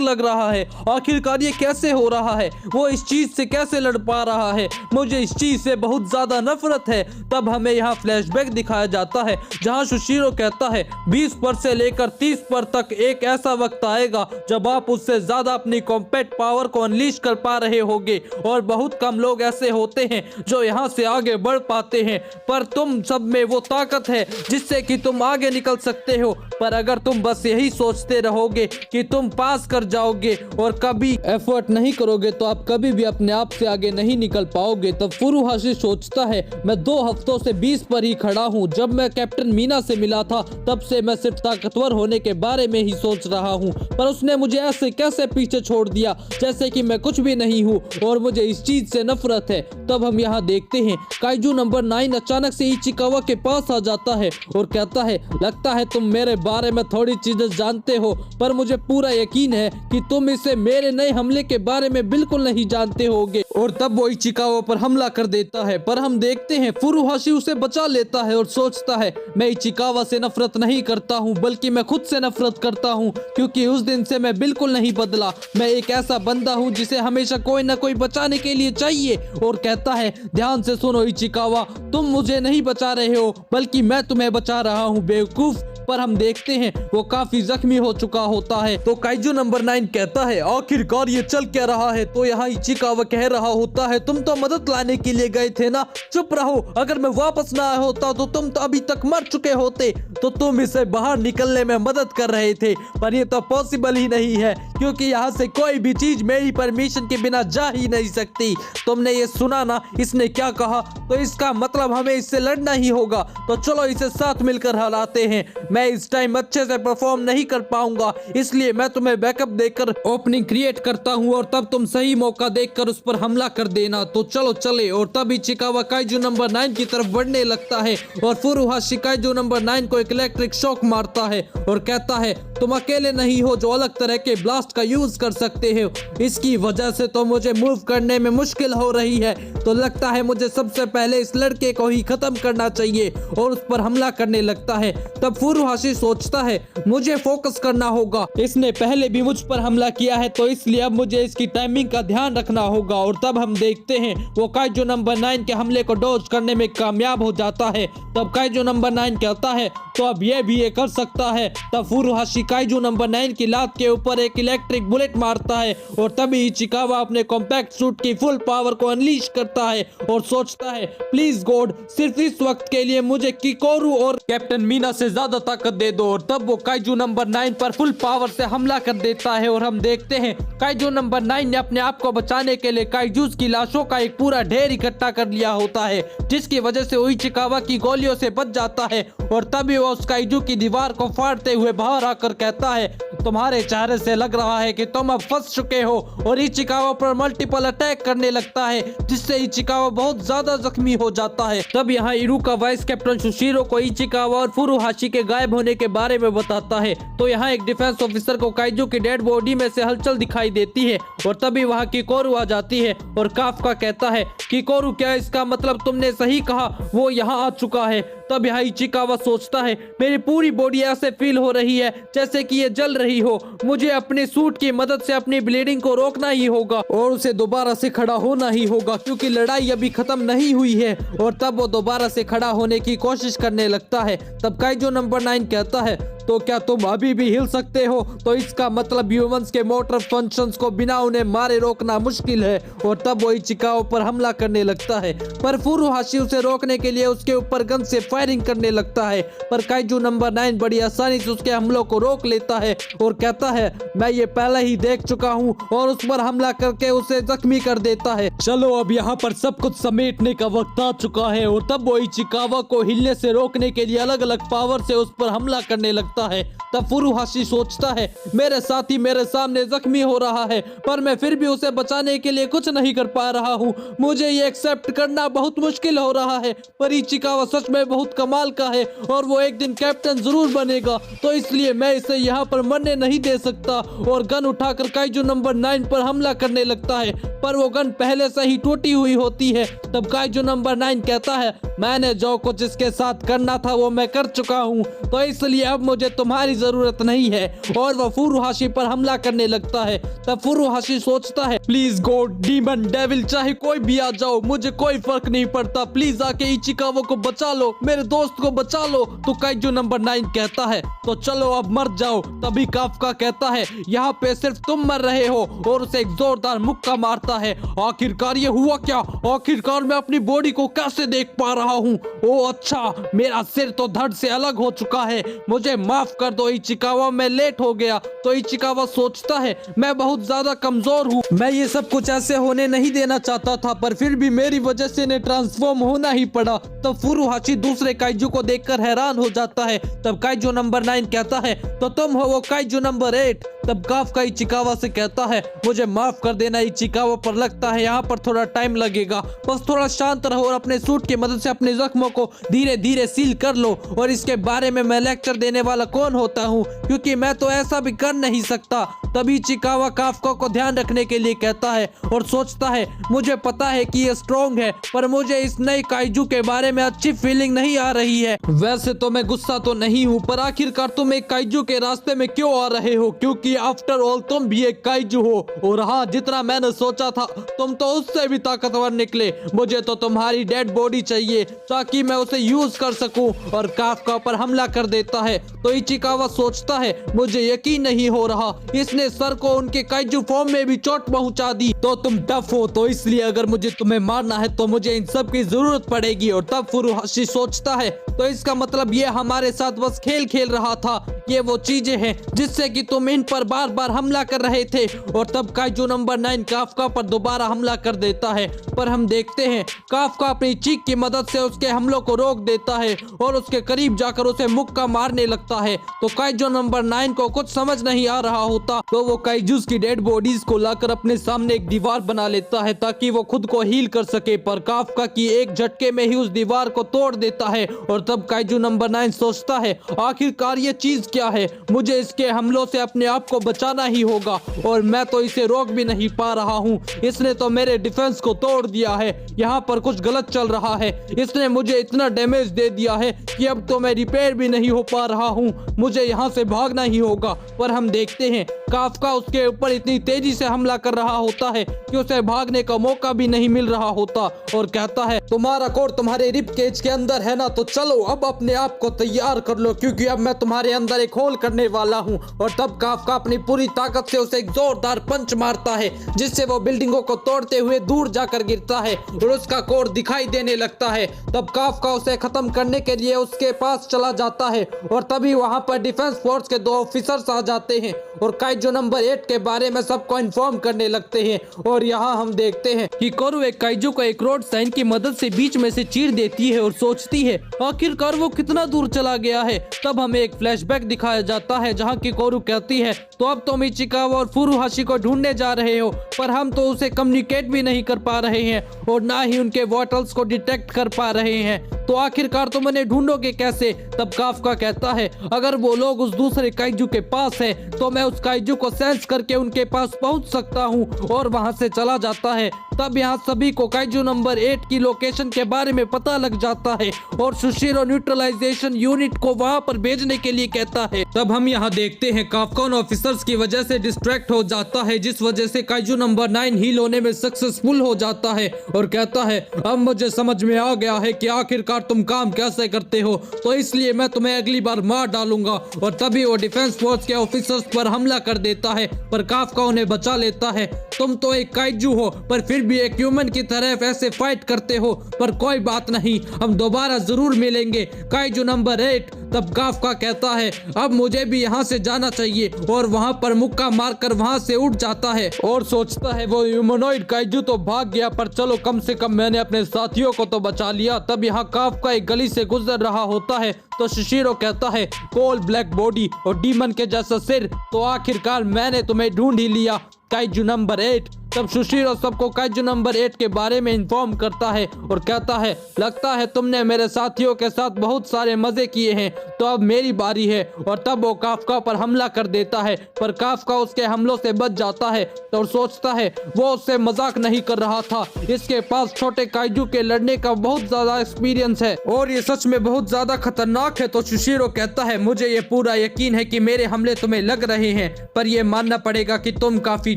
लग रहा है, आखिरकार ये कैसे हो रहा है, वो इस चीज से कैसे लड़ पा रहा है, मुझे इस चीज से बहुत ज्यादा नफरत है। तब हमें यहाँ फ्लैशबैक दिखाया जाता है जहाँ सुशीरो कहता है 20 पर से लेकर 30 पर तक एक ऐसा वक्त आएगा जब आप उससे ज्यादा अपनी कॉम्पैक्ट पावर को अनलीश कर पा रहे होगे और बहुत कम लोग ऐसे होते हैं जो यहाँ से आगे बढ़ पाते हैं, पर तुम सब में वो ताकत है जिससे कि तुम आगे निकल सकते हो। पर अगर तुम बस यही सोचते रहोगे कि तुम पास कर जाओगे और कभी एफर्ट नहीं करोगे तो आप कभी भी अपने आप से आगे नहीं निकल पाओगे। तब फुरुहाशी सोचता है मैं 2 हफ्तों से 20 पर ही खड़ा हूँ, जब मैं कैप्टन मीना से मिला था तब से मैं सिर्फ ताकतवर होने के बारे में ही सोच रहा हूँ, पर उसने मुझे ऐसे कैसे पीछे छोड़ दिया जैसे कि मैं कुछ भी नहीं हूँ और मुझे इस चीज से नफरत है। तब हम यहाँ देखते हैं काइजू नंबर 9 अचानक से इचिकावा के पास आ जाता है और कहता है लगता है तुम मेरे बारे में थोड़ी चीजें जानते हो, पर मुझे पूरा यकीन है कि तुम इसे मेरे नए हमले के बारे में बिल्कुल नहीं जानते होगे। और तब वो इचिकावा पर हमला कर देता है, पर हम देखते हैं फुरुहाशी उसे बचा लेता है और सोचता है मैं इचिकावा से नफरत नहीं करता हूँ बल्कि मैं खुद से नफरत करता हूँ, क्योंकि उस दिन से मैं बिल्कुल नहीं बदला। मैं एक ऐसा बंदा हूँ जिसे हमेशा कोई ना कोई बचाने के लिए चाहिए। और कहता है ध्यान से सुनो इचिकावा, तुम मुझे नहीं बचा रहे हो बल्कि मैं तुम्हें बचा रहा हूँ बेवकूफ। पर हम देखते हैं वो काफी जख्मी हो चुका होता है। तो काइजू नंबर 9 कहता है आखिरकार ये चल क्या रहा है। तो यहाँ इचिकावा कह रहा होता है तुम तो मदद लाने के लिए गए थे ना, चुप रहो, अगर मैं वापस ना आया होता तो तुम तो अभी तक मर चुके होते, तो तुम इसे बाहर निकलने में मदद कर रहे थे। पर ये तो पॉसिबल ही नहीं है क्योंकि यहाँ से कोई भी चीज मेरी परमिशन के बिना जा ही नहीं सकती। तुमने ये सुना ना इसने क्या कहा, तो इसका मतलब हमें इससे लड़ना ही होगा। तो चलो इसे साथ मिलकर हराते हैं। मैं इस टाइम अच्छे से परफॉर्म नहीं कर पाऊंगा, इसलिए मैं तुम्हें बैकअप देकर ओपनिंग क्रिएट करता हूं और तब तुम सही मौका देखकर उस पर हमला कर देना। तो चलो चले। और तब इचिकावा काइजू नंबर 9 की तरफ बढ़ने लगता है और फुरुहाशी काइजू नंबर 9 को एक इलेक्ट्रिक शॉक मारता है और कहता है तुम अकेले नहीं हो जो अलग तरह के ब्लास्ट का यूज कर सकते हो, इसकी वजह से तो मुझे मूव करने में मुश्किल हो रही है। तो लगता है मुझे सबसे पहले इस लड़के को ही खत्म करना चाहिए और उस पर हमला करने लगता है। तब फुरुहाशी सोचता है मुझे फोकस करना होगा, इसने पहले भी मुझ पर हमला किया है तो इसलिए अब मुझे इसकी टाइमिंग का ध्यान रखना होगा। और तब हम देखते हैं वो काइजू नंबर 9 के हमले को डॉज करने में कामयाब हो जाता है। तब काइजू नंबर 9 कहता है तो अब ये भी ये कर सकता है। तब फुरुहाशी काइजू नंबर 9 की लात के ऊपर एक इलेक्ट्रिक बुलेट मारता है और तभी इचिकावा अपने कॉम्पैक्ट सूट की फुल पावर को अनलीश करता है और सोचता है प्लीज गॉड सिर्फ इस वक्त के लिए मुझे किकोरू और कैप्टन मीना से ज्यादा ताकत दे दो। और तब वो काइजू नंबर 9 पर फुल पावर से हमला कर देता है और हम देखते हैं काइजू नंबर 9 ने अपने आप को बचाने के लिए काइजूस की लाशों का एक पूरा ढेर इकट्ठा कर लिया होता है, जिसकी वजह से इचिकावा की गोलियों से बच जाता है। और तभी वो उस काइजू की दीवार को फाड़ते हुए बाहर आकर कहता है तुम्हारे चेहरे से लग रहा है कि तुम अब फंस चुके हो। और इचिकावा पर मल्टीपल अटैक करने लगता है जिससे इचिकावा बहुत ज्यादा जख्मी हो जाता है। तब यहाँ इरुका वाइस कैप्टन सुशीरो को इचिकावा और फुरुहाशी के गायब होने के बारे में बताता है। तो यहाँ एक डिफेंस ऑफिसर को काइजू की डेड बॉडी में से हलचल दिखाई देती है और तभी वहाँ किकोरू आ जाती है और काफका कहता है किकोरू क्या इसका मतलब तुमने सही कहा, वो यहाँ आ चुका है। तब यहाँ इचिकावा सोचता है मेरी पूरी बॉडी ऐसे फील हो रही है जैसे कि ये जल रही हो, मुझे अपने सूट की मदद से अपनी ब्लीडिंग को रोकना ही होगा और उसे दोबारा से खड़ा होना ही होगा क्योंकि लड़ाई अभी खत्म नहीं हुई है। और तब वो दोबारा से खड़ा होने की कोशिश करने लगता है। तब काइजू नंबर 9 कहता है तो क्या तुम अभी भी हिल सकते हो? तो इसका मतलब ह्यूमंस के मोटर फंक्शंस को बिना उन्हें मारे रोकना मुश्किल है। और तब वो इचिकावा पर हमला करने लगता है, पर फुरुहाशी उसे रोकने के लिए उसके ऊपर गन से फायरिंग करने लगता है। पर काइजू नंबर 9 बड़ी आसानी से उसके हमलों को रोक लेता है और कहता है मैं ये पहले ही देख चुका हूँ, और उस पर हमला करके उसे जख्मी कर देता है। चलो अब यहाँ पर सब कुछ समेटने का वक्त आ चुका है। और तब वो इचिकावा को हिलने से रोकने के लिए अलग अलग पावर से उस पर हमला करने लगता है। तब फुरुहाशी सोचता है मेरे साथी मेरे सामने जख्मी हो रहा है, पर मैं फिर भी उसे बचाने के लिए कुछ नहीं कर पा रहा हूँ। मुझे ये एक्सेप्ट करना बहुत मुश्किल हो रहा है, पर इचिकावा सच में बहुत कमाल का है और वो एक दिन कैप्टन जरूर बनेगा, तो इसलिए मैं इसे यहाँ पर मरने नहीं दे सकता। और गन उठाकर काइजू नंबर 9 पर हमला करने लगता है, पर वो गन पहले से ही टूटी हुई होती है। तब काइजू नंबर 9 कहता है मैंने जो कुछ इसके साथ करना था वो मैं कर चुका हूँ, तो इसलिए अब मुझे तुम्हारी जरूरत नहीं है। और वो फुरुहाशी पर हमला करने लगता है। तब फुरुहाशी सोचता है प्लीज गॉड डीमन डेविल चाहे कोई भी आ जाओ मुझे कोई फर्क नहीं पड़ता, प्लीज आके इचिकावा को बचा लो, मेरे दोस्त को बचा लो। तो काइजू नंबर 9 कहता है तो चलो अब मर जाओ। तभी काफका कहता है यहाँ पे सिर्फ तुम मर रहे हो, और उसे एक जोरदार मुक्का मारता है। आखिरकार ये हुआ क्या? आखिरकार मैं अपनी बॉडी को कैसे देख पा रहा हूँ? ओ अच्छा, मेरा सिर तो धड़ से अलग हो चुका है, मुझे माफ कर दो इचिकावा, मैं लेट हो गया। तो इचिकावा सोचता है मैं बहुत ज्यादा कमजोर हूँ, मैं ये सब कुछ ऐसे होने नहीं देना चाहता था, पर फिर भी मेरी वजह से इन्हें ट्रांसफॉर्म होना ही पड़ा। तो फुरुहाशी दूसरे काइजू को देखकर हैरान हो जाता है। तब काइजू नंबर 9 कहता है तो तुम हो वो काइजू नंबर 8। तब काफका इचिकावा से कहता है मुझे माफ कर देना इचिकावा, पर लगता है यहाँ पर थोड़ा टाइम लगेगा, बस थोड़ा शांत रहो और अपने सूट की मदद से अपने जख्मों को धीरे धीरे सील कर लो। और इसके बारे में मैं लेक्चर देने वाला कौन होता हूँ, क्योंकि मैं तो ऐसा भी कर नहीं सकता। तभी इचिकावा काफका को ध्यान रखने के लिए कहता है और सोचता है मुझे पता है कि ये स्ट्रॉन्ग है, पर मुझे इस नए काइजू के बारे में अच्छी फीलिंग नहीं आ रही है। वैसे तो मैं गुस्सा तो नहीं हूँ, पर आखिरकार तुम एक काइजू के रास्ते में क्यों आ रहे हो? क्योंकि आफ्टर ऑल तुम भी एक काइजू हो, और हाँ जितना मैंने सोचा था तुम तो उससे भी ताकतवर निकले। मुझे तो तुम्हारी डेड बॉडी चाहिए ताकि मैं उसे यूज कर सकूं। और काफका पर हमला कर देता है। तो इचिकावा सोचता है मुझे यकीन नहीं हो रहा, इसने सर को उनके काइजू फॉर्म में भी चोट पहुंचा दी। तो तुम टफ हो, तो इसलिए अगर मुझे तुम्हें मारना है तो मुझे इन सब की जरूरत पड़ेगी। और तब फुरुहाशी सोचता है तो इसका मतलब ये हमारे साथ बस खेल खेल रहा था, ये वो चीजें हैं जिससे कि तुम इन पर बार बार हमला कर रहे थे। और तब काइजू नंबर 9 काफका पर दोबारा हमला कर देता है, पर हम देखते हैं काफका अपनी चीख की मदद से उसके हमलों को रोक देता है और उसके करीब जाकर उसे मुक्का मारने लगता है। तो काइजू नंबर 9 को कुछ समझ नहीं आ रहा होता, तो वो काइजूस की डेड बॉडीज को लाकर अपने सामने एक दीवार बना लेता है ताकि वो खुद को हील कर सके। पर काफका की एक झटके में ही उस दीवार को तोड़ देता है। और तब काइजू नंबर 9 सोचता है आखिरकार ये चीज क्या है, मुझे इसके हमलों से अपने आप को बचाना ही होगा, और मैं तो इसे रोक भी नहीं पा रहा हूँ। इसने तो मेरे डिफेंस को तोड़ दिया है, यहाँ पर कुछ गलत चल रहा है, इसने मुझे इतना डैमेज दे दिया है कि अब तो मैं रिपेयर भी नहीं हो पा रहा हूँ, मुझे यहाँ से भागना ही होगा। पर हम देखते हैं काफका उसके ऊपर इतनी तेजी से हमला कर रहा होता है कि उसे भागने का मौका भी नहीं मिल रहा होता, और कहता है तुम्हारा कोर तुम्हारे रिब केज के अंदर है ना, तो चलो अब अपने आप को तैयार कर लो, क्योंकि अब मैं तुम्हारे अंदर एक होल करने वाला हूँ। और तब काफका अपनी पूरी ताकत से उसे एक जोरदार पंच मारता है, जिससे वो बिल्डिंगों को तोड़ते हुए दूर जाकर गिरता है और उसका कोर दिखाई देने लगता है। तब काफका उसे खत्म करने के लिए उसके पास चला जाता है, और तभी वहां पर डिफेंस फोर्स के 2 ऑफिसर्स आ जाते हैं और काइजू नंबर 8 के बारे में सबको इन्फॉर्म करने लगते हैं। और यहाँ हम देखते हैं कि कोरू एक काइजू को एक रोड साइन की मदद से बीच में से चीर देती है और सोचती है आखिरकार वो कितना दूर चला गया है। तब हमें एक फ्लैशबैक दिखाया जाता है जहाँ की कोरू कहती है तो अब तुम इचिकावा और फुरुहाशी को ढूंढने जा रहे हो, पर हम तो उसे कम्युनिकेट भी नहीं कर पा रहे हैं और ना ही उनके वॉटल्स को डिटेक्ट कर पा रहे हैं, तो आखिरकार तुम उन्हें ढूंढोगे कैसे? तब काफका कहता है अगर वो लोग उस दूसरे काइजू के पास है तो मैं उस काइजू को सेंस करके उनके पास पहुंच सकता हूं, और वहां से चला जाता है। तब यहाँ सभी को काइजू नंबर 8 की लोकेशन के बारे में पता लग जाता है और सुशीरो न्यूट्रलाइजेशन यूनिट को वहाँ पर भेजने के लिए कहता है। तब हम यहाँ देखते हैं काफका उन ऑफिसर्स की वजह से डिस्ट्रैक्ट हो जाता है, जिस वजह से काइजू नंबर 9 हील होने में सक्सेसफुल हो जाता है और कहता है अब मुझे समझ में आ गया है कि आखिरकार तुम काम कैसे करते हो, तो इसलिए मैं तुम्हें अगली बार मार डालूंगा। और तभी वो डिफेंस फोर्स के ऑफिसर्स पर हमला कर देता है, पर काफका उन्हें बचा लेता है। तुम तो एक काइजू हो पर फिर भी एक ह्यूमन की तरह ऐसे फाइट करते हो, पर कोई बात नहीं, हम दोबारा जरूर मिलेंगे काइजू नंबर 8। तब काफका कहता है अब मुझे भी यहाँ से जाना चाहिए और वहाँ पर मुक्का मारकर वहाँ से उठ जाता है और सोचता है वो ह्यूमनॉइड काइजू तो भाग गया, पर चलो कम से कम मैंने अपने साथियों को तो बचा लिया। तब यहाँ काफका एक गली से गुजर रहा होता है तो सुशीरो कहता है कोल ब्लैक बॉडी और डीमन के जैसा सिर, तो आखिरकार मैंने तुम्हें ढूंढ ही लिया काइजू नंबर 8। तब सुशीरो सबको काइजू नंबर 8 के बारे में इन्फॉर्म करता है और कहता है लगता है तुमने मेरे साथियों के साथ बहुत सारे मजे किए हैं, तो अब मेरी बारी है। और तब वो काफका पर हमला कर देता है, पर काफका उसके हमलों से बच जाता है और सोचता है वो उससे मजाक नहीं कर रहा था, इसके पास छोटे काइजू के लड़ने का बहुत ज्यादा एक्सपीरियंस है और ये सच में बहुत ज्यादा खतरनाक है। तो सुशीरो कहता है मुझे ये पूरा यकीन है कि मेरे हमले तुम्हें लग रहे हैं, पर ये मानना पड़ेगा कि तुम काफी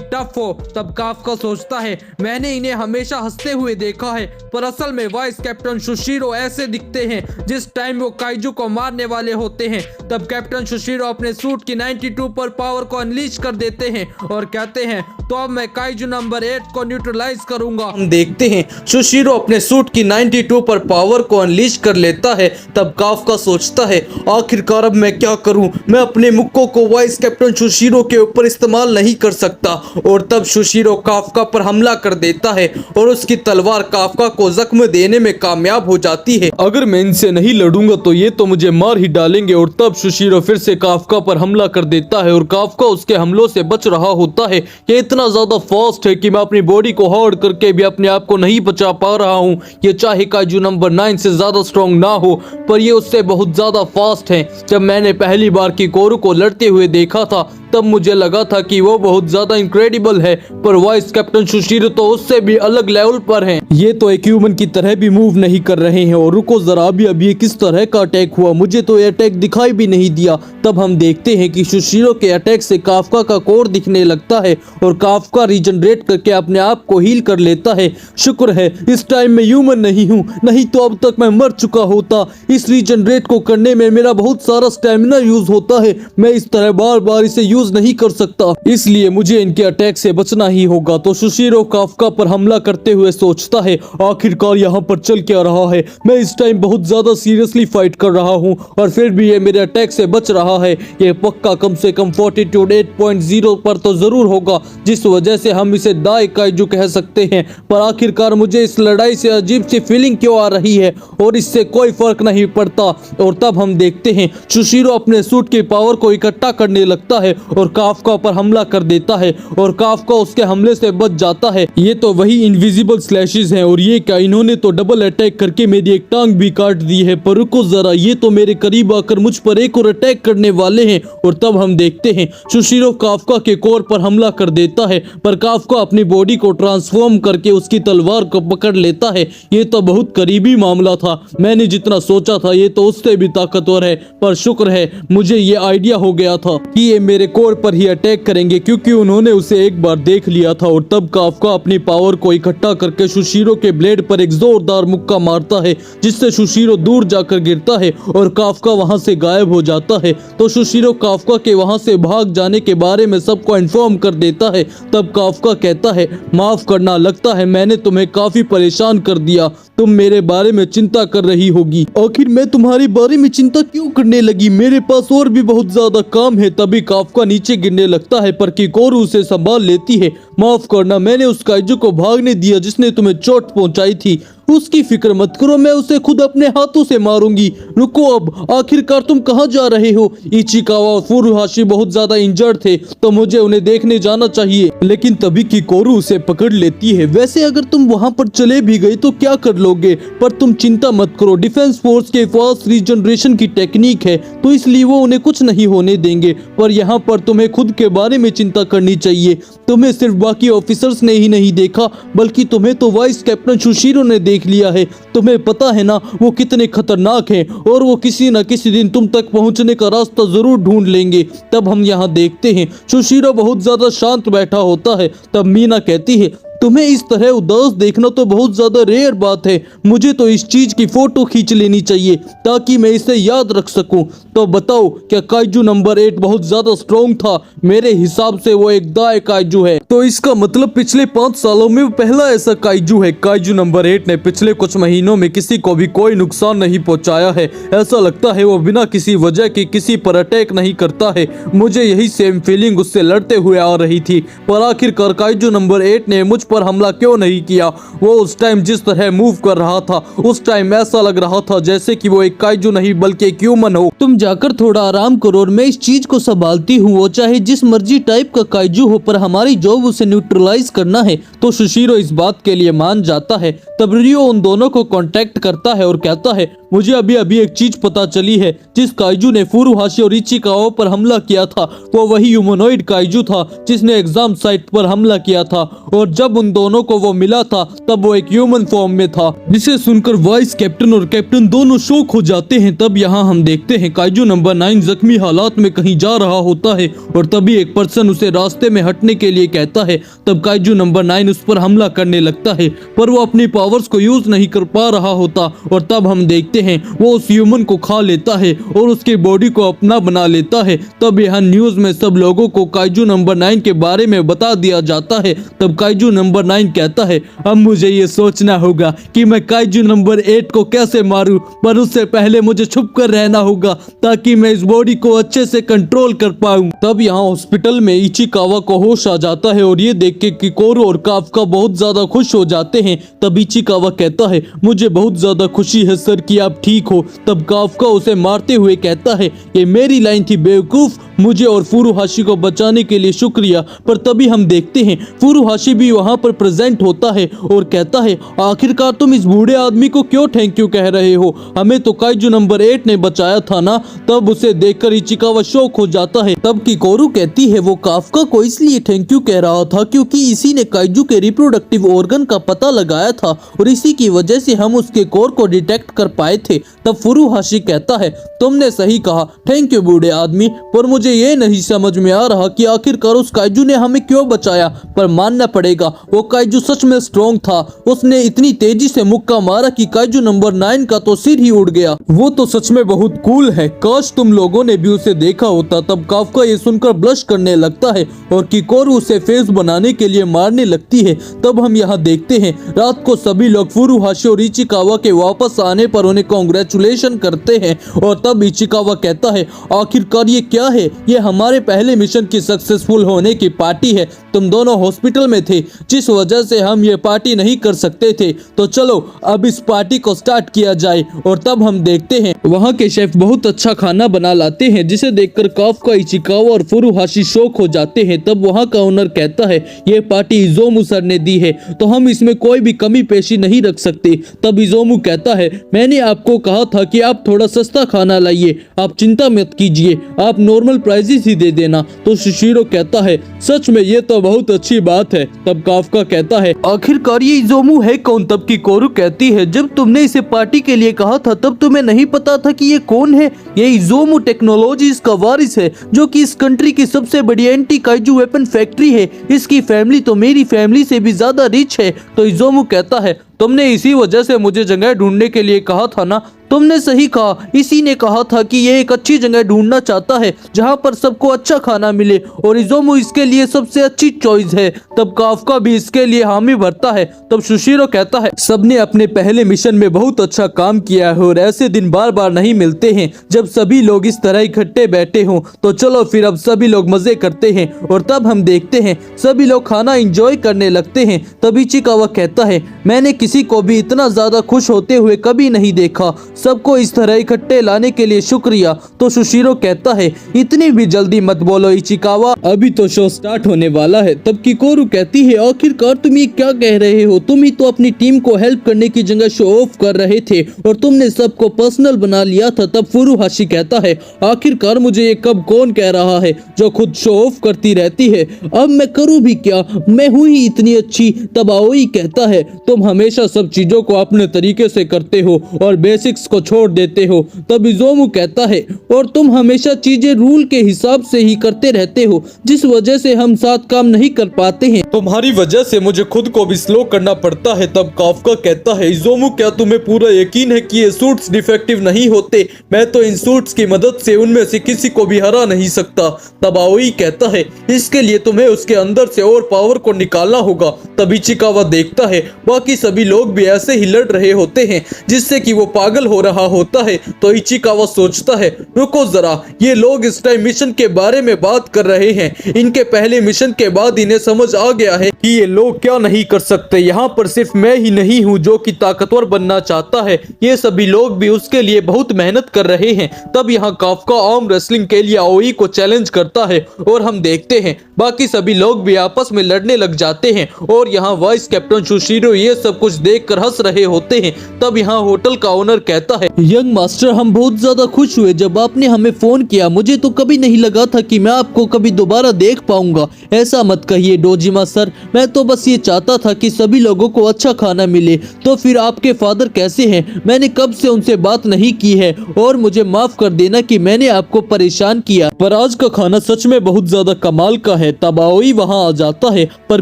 टफ हो। तब काफका सोचता है मैंने इन्हें हमेशा हंसते हुए देखा है, पर असल में वाइस कैप्टन सुशीरो ऐसे दिखते हैं जिस टाइम वो काइजू को मारने वाले होते हैं। तब कैप्टन सुशीरो अपने सूट की 92 पर पावर को अनलीश कर देते हैं और कहते हैं तो अब मैं काइजू नंबर 8 को न्यूट्रलाइज करूंगा। हम देखते हैं सुशीरो अपने सूट की 92 पर पावर को अनलीश कर लेता है। तब काफका सोचता है आखिरकार अब मैं क्या करूं, मैं अपने मुक्कों को वाइस कैप्टन सुशीरो के ऊपर इस्तेमाल नहीं कर सकता। और तब सुशीरो काफका पर हमला कर देता है और उसकी तलवार काफका को जख्म देने में कामयाब हो जाती है। अगर मैं इनसे नहीं लड़ूंगा तो ये तो मुझे मार ही डालेंगे। और तब सुशीरो फिर से काफका पर हमला कर देता है और काफका उसके हमलों से बच रहा होता है। ये इतना ज्यादा फास्ट है कि मैं अपनी बॉडी को हार्ड करके भी अपने आप को नहीं बचा पा रहा हूँ। ये चाहे काइजू नंबर 9 से ज्यादा स्ट्रॉन्ग ना हो, पर ये उससे बहुत ज्यादा फास्ट है। जब मैंने पहली बार किकोरू को लड़ते हुए देखा था तब मुझे लगा था कि वो बहुत ज्यादा इनक्रेडिबल है, पर वाइस कैप्टन सुशीरो तो उससे भी अलग लेवल पर हैं। ये तो एक ह्यूमन की तरह भी मूव नहीं कर रहे हैं। और रुको जरा, अभी किस तरह का अटैक हुआ, मुझे तो ये अटैक दिखाई भी नहीं दिया। तब हम देखते हैं कि सुशीरो के अटैक से काफका का कोर दिखने लगता है और काफका रीजनरेट करके अपने आप को हील कर लेता है। शुक्र है इस टाइम मैं ह्यूमन नहीं हूँ, नहीं तो अब तक मैं मर चुका होता। इस रीजनरेट को करने में मेरा बहुत सारा स्टेमिना यूज होता है, मैं इस तरह बार बार इसे यूज नहीं कर सकता, इसलिए मुझे इनके अटैक से बचना ही होगा। तो सुशीरो काफका पर हमला करते हुए सोचता है आखिरकार यहाँ पर चल क्या रहा है, मैं इस टाइम बहुत ज्यादा सीरियसली फाइट कर रहा हूँ और फिर भी ये मेरे अटैक से बच रहा है। ये पक्का कम से कम फॉर्टिट्यूड 8.0 पर तो जरूर होगा, जिस वजह से हम इसे दाई काइजू कह सकते हैं। पर आखिरकार मुझे इस लड़ाई से अजीब सी फीलिंग क्यों आ रही है और इससे कोई फर्क नहीं पड़ता। और तब हम देखते हैं सुशीरो अपने सूट की पावर को इकट्ठा करने लगता है और काफका पर हमला कर देता है और काफका उसके हमले से बच जाता है। ये तो वही इनविजिबल स्लैशेस हैं और ये क्या, इन्होंने तो डबल अटैक करके मेरी एक टांग भी काट दी है। पर रुको जरा, ये तो मेरे करीब आकर मुझ पर एक और अटैक करने वाले हैं। और तब हम देखते हैं सुशीरो काफका के कोर पर हमला कर देता है, पर काफका अपनी बॉडी को ट्रांसफॉर्म करके उसकी तलवार को पकड़ लेता है। ये तो बहुत करीबी मामला था, मैंने जितना सोचा था ये तो उससे भी ताकतवर है। पर शुक्र है मुझे ये आइडिया हो गया था कि ये मेरे कोर पर ही अटैक करेंगे, क्योंकि उन्होंने उसे एक बार देख लिया था। और तब काफका अपनी पावर को इकट्ठा करके सुशीरो के ब्लेड पर एक जोरदार मुक्का मारता है, जिससे सुशीरो दूर जाकर गिरता है और काफका वहां से गायब हो जाता है। तो सुशीरो काफका के वहां से भाग जाने के बारे में सबको इन्फॉर्म कर देता है। तब काफका कहता है माफ करना, लगता है मैंने तुम्हें काफी परेशान कर दिया, तुम मेरे बारे में चिंता कर रही होगी। आखिर मैं तुम्हारे बारे में चिंता क्यों करने लगी, मेरे पास और भी बहुत ज्यादा काम है। तभी काफका नीचे गिरने लगता है, पर किकोरू उसे संभाल लेती है। माफ करना, मैंने उस काइजू को भागने दिया जिसने तुम्हें चोट पहुंचाई थी, उसकी फिक्र मत करो, मैं उसे खुद अपने हाथों से मारूंगी। रुको, अब आखिरकार तुम कहाँ जा रहे हो? इचिकावा और फुरुहाशी बहुत ज्यादा इंजर्ड थे, तो मुझे उन्हें देखने जाना चाहिए। लेकिन तभी किकोरू उसे पकड़ लेती है। वैसे अगर तुम वहाँ पर चले भी गए तो क्या कर लोगे, पर तुम चिंता मत करो, डिफेंस फोर्स के फास्ट रीजनरेशन की टेक्निक है, तो इसलिए वो उन्हें कुछ नहीं होने देंगे। पर यहाँ पर तुम्हें खुद के बारे में चिंता करनी चाहिए, तुम्हें सिर्फ बाकी ऑफिसर्स ने ही नहीं देखा, बल्कि तुम्हें तो वाइस कैप्टन शुशिरो ने देख लिया है। तुम्हें पता है ना वो कितने खतरनाक हैं, और वो किसी न किसी दिन तुम तक पहुंचने का रास्ता जरूर ढूंढ लेंगे। तब हम यहाँ देखते हैं शुशिरो बहुत ज्यादा शांत बैठा होता है। तब मीना कहती है, तुम्हें इस तरह उदास देखना तो बहुत ज्यादा रेयर बात है। मुझे तो इस चीज की फोटो खींच लेनी चाहिए ताकि मैं इसे याद रख सकूं। तो बताओ, क्या काइजू नंबर 8 बहुत ज्यादा स्ट्रॉन्ग था? मेरे हिसाब से वो एक दाई काइजू है। तो इसका मतलब पिछले 5 सालों में पहला ऐसा काइजू है। काइजू नंबर 8 ने पिछले कुछ महीनों में किसी को भी कोई नुकसान नहीं पहुंचाया है। ऐसा लगता है वो बिना किसी वजह के किसी पर अटैक नहीं करता है। मुझे यही सेम फीलिंग उससे लड़ते हुए आ रही थी, पर आखिरकार काइजू नंबर 8 ने मुझ पर हमला क्यों नहीं किया? वो उस टाइम जिस तरह मूव कर रहा था, उस टाइम ऐसा लग रहा था जैसे कि वो एक काइजू नहीं बल्कि एक ह्यूमन हो। तुम जाकर थोड़ा आराम करो और मैं इस चीज को संभालती हूँ। वो चाहे जिस मर्जी टाइप का काइजू हो, पर हमारी जॉब उसे न्यूट्रलाइज करना है। तो शुशिरो इस बात के लिए मान जाता है। तब रियो उन दोनों को कांटेक्ट करता है और कहता है, मुझे अभी अभी एक चीज पता चली है। जिस काइजू ने फुरुहाशी और इचिकावा पर हमला किया था, वो वही ह्यूमनॉइड काइजू था जिसने एग्जाम साइट पर हमला किया था। और जब उन दोनों को वो मिला था, तब वो एक ह्यूमन फॉर्म में था। जिसे सुनकर वाइस कैप्टन और कैप्टन दोनों शॉक हो जाते हैं। तब यहाँ हम देखते हैं काइजू नंबर 9 जख्मी हालात में कहीं जा रहा होता है, और तभी एक पर्सन उसे रास्ते में हटने के लिए कहता है। तब काइजू नंबर 9 उस पर हमला करने लगता है, पर वो अपनी पावर्स को यूज नहीं कर पा रहा होता। और तब हम देखते हैं वो उस ह्यूमन को खा लेता है और उसकी बॉडी को अपना बना लेता है। तब यहाँ न्यूज में सब लोगों को काइजू नंबर 9 के बारे में बता दिया जाता है। तब काइजू नंबर 9 कहता है, अब मुझे ये सोचना होगा कि मैं काइजू नंबर 8 को कैसे मारूं, पर उससे पहले मुझे छुप कर रहना होगा ताकि मैं इस बॉडी को अच्छे से कंट्रोल कर पाऊं। तब यहाँ हॉस्पिटल में इचिकावा को होश आ जाता है, और ये देख के किकोरो और काफका बहुत ज्यादा खुश हो जाते हैं। तब इचिकावा कहता है, मुझे बहुत ज्यादा खुशी है सर कि आप ठीक हो। तब काफका उसे मारते हुए कहता है, ये मेरी लाइन थी बेवकूफ, मुझे और फुरुहाशी को बचाने के लिए शुक्रिया। पर तभी हम देखते हैं फुरुहाशी भी वहां पर प्रेजेंट होता है और कहता है, आखिरकार तुम इस बूढ़े आदमी को क्यों थैंक यू कह रहे हो? हमें तो काइजू नंबर 8 ने बचाया था ना। तब उसे देखकर इचिकावा शॉक हो जाता है। तब किकोरू कहती है, वो काफका को इसलिए थैंक यू कह रहा था क्योंकि इसी ने काइजू के रिप्रोडक्टिव ऑर्गन का पता लगाया था, और इसी की वजह से हम उसके कोर को डिटेक्ट कर पाए थे। तब फुरुहाशी कहता है, तुमने सही कहा, थैंक यू बूढ़े आदमी, पर मुझे ये नहीं समझ में आ रहा कि आखिरकार उस काइजू ने हमें क्यों बचाया। पर मानना पड़ेगा वो काइजू सच में स्ट्रॉन्ग था। उसने इतनी तेजी से मुक्का मारा कि काइजू नंबर 9 का तो सिर ही उड़ गया। वो तो सच में बहुत कूल है, काश तुम लोगों ने भी उसे देखा होता। तब काफका ये सुनकर ब्लश करने लगता है और किकोरू उसे फेस बनाने के लिए मारने लगती है। तब हम यहाँ देखते हैं रात को सभी लोग फुरुहाशी और इचिकावा के वापस आने पर उन्हें कांग्रेचुलेशन करते हैं। और तब इचिकावा कहता है, आखिरकार ये क्या है? ये हमारे पहले मिशन की सक्सेसफुल होने की पार्टी है। तुम दोनों हॉस्पिटल में थे, जिस वजह से हम ये पार्टी नहीं कर सकते थे। तो चलो अब इस पार्टी को स्टार्ट किया जाए। और तब हम देखते हैं वहाँ के शेफ बहुत अच्छा खाना बना लाते हैं, जिसे देखकर काफका, इचिकावा और फुरुहाशी शॉक हो जाते हैं। तब वहाँ का ओनर कहता है, ये पार्टी इजोमू सर ने दी है, तो हम इसमें कोई भी कमी पेशी नहीं रख सकते। तब इजोमू कहता है, मैंने आपको कहा था कि आप थोड़ा सस्ता खाना लाइए, आप चिंता मत कीजिए, आप नॉर्मल प्राइसेस ही दे देना। तो शुशिरो कहता है, सच में ये तो बहुत अच्छी बात है। तब काफका कहता है, आखिरकार ये इजोमू है कौन? तब किकोरू कहती है, जब तुमने इसे पार्टी के लिए कहा था तब तुम्हें नहीं पता था कि ये कौन है? ये इजोमू टेक्नोलॉजीज का वारिस है, जो कि इस कंट्री की सबसे बड़ी एंटी काइजू वेपन फैक्ट्री है। इसकी फैमिली तो मेरी फैमिली से भी ज्यादा रिच है। तो इजोमू कहता है, तुमने इसी वजह से मुझे जगह ढूंढने के लिए कहा था ना? तुमने सही कहा, इसी ने कहा था कि ये एक अच्छी जगह ढूंढना चाहता है जहां पर सबको अच्छा खाना मिले, और इजोमू इसके लिए सबसे अच्छी चॉइस है। तब काफका भी इसके लिए हामी भरता है। तब शुशिरो कहता है, सबने अपने पहले मिशन में बहुत अच्छा काम किया है, और ऐसे दिन बार बार नहीं मिलते हैं जब सभी लोग इस तरह इकट्ठे बैठे हों। तो चलो फिर अब सभी लोग मजे करते हैं। और तब हम देखते हैं सभी लोग खाना एंजॉय करने लगते हैं। तब इचिकावा कहता है, मैंने किसी को भी इतना ज्यादा खुश होते हुए कभी नहीं देखा। सबको इस तरह इकट्ठे लाने के लिए शुक्रिया। तो शुशिरो कहता है इतनी भी जल्दी मत बोलो इचिकावा, अभी तो शो स्टार्ट होने वाला है। तब किकोरू कहती है आखिरकार तुम ये क्या कह रहे हो, तुम ही तो अपनी टीम को हेल्प करने की जगह शो ऑफ कर रहे थे और तुमने सबको पर्सनल बना लिया था। तब फुरुहाशी कहता है आखिरकार मुझे ये कब कौन कह रहा है जो खुद शो ऑफ करती रहती है, अब मैं करूँ भी क्या, मैं हुई ही इतनी अच्छी। तब आओई कहता है तुम हमेशा सब चीजों को अपने तरीके से करते हो और बेसिक्स को छोड़ देते हो। तब इजोमू कहता है और तुम हमेशा चीजें रूल के हिसाब से ही करते रहते हो, जिस वजह से हम साथ काम नहीं कर पाते हैं। तुम्हारी वजह से मुझे खुद को भी स्लो करना पड़ता है। तब काफका कहता है इजोमू क्या तुम्हें पूरा यकीन है कि ये सूट्स डिफेक्टिव नहीं होते, मैं तो इन सूट्स की मदद से उनमें से किसी को भी हरा नहीं सकता। तब आओई कहता है इसके लिए तुम्हें उसके अंदर से और पावर को निकालना होगा। तब इचिकावा देखता है बाकी सभी लोग भी ऐसे ही लड़ रहे होते हैं जिससे कि वो पागल हो रहा होता है। तो इचिकावा सोचता है रुको जरा, ये लोग इस टाइम मिशन के बारे में बात कर रहे हैं, इनके पहले मिशन के बाद इन्हें समझ आ गया है कि ये लोग क्या नहीं कर सकते। यहाँ पर सिर्फ मैं ही नहीं हूँ जो कि ताकतवर बनना चाहता है, ये सभी लोग भी उसके लिए बहुत मेहनत कर रहे हैं। तब यहाँ काफका आर्म रेसलिंग के लिए आओई को चैलेंज करता है और हम देखते हैं बाकी सभी लोग भी आपस में लड़ने लग जाते हैं और यहाँ वाइस कैप्टन शुशिरो ये सब कुछ देखकर हंस रहे होते हैं। तब यहाँ होटल का ओनर कहता है यंग मास्टर हम बहुत ज्यादा खुश हुए जब आपने हमें फोन किया, मुझे तो कभी नहीं लगा था कि मैं आपको कभी दोबारा देख पाऊंगा। ऐसा मत कहिए डोजिमा सर, मैं तो बस ये चाहता था कि सभी लोगों को अच्छा खाना मिले। तो फिर आपके फादर कैसे हैं? मैंने कब से उनसे बात नहीं की है और मुझे माफ कर देना कि मैंने आपको परेशान किया, पर आज का खाना सच में बहुत ज्यादा कमाल का है। तब आओई वहाँ आ जाता है पर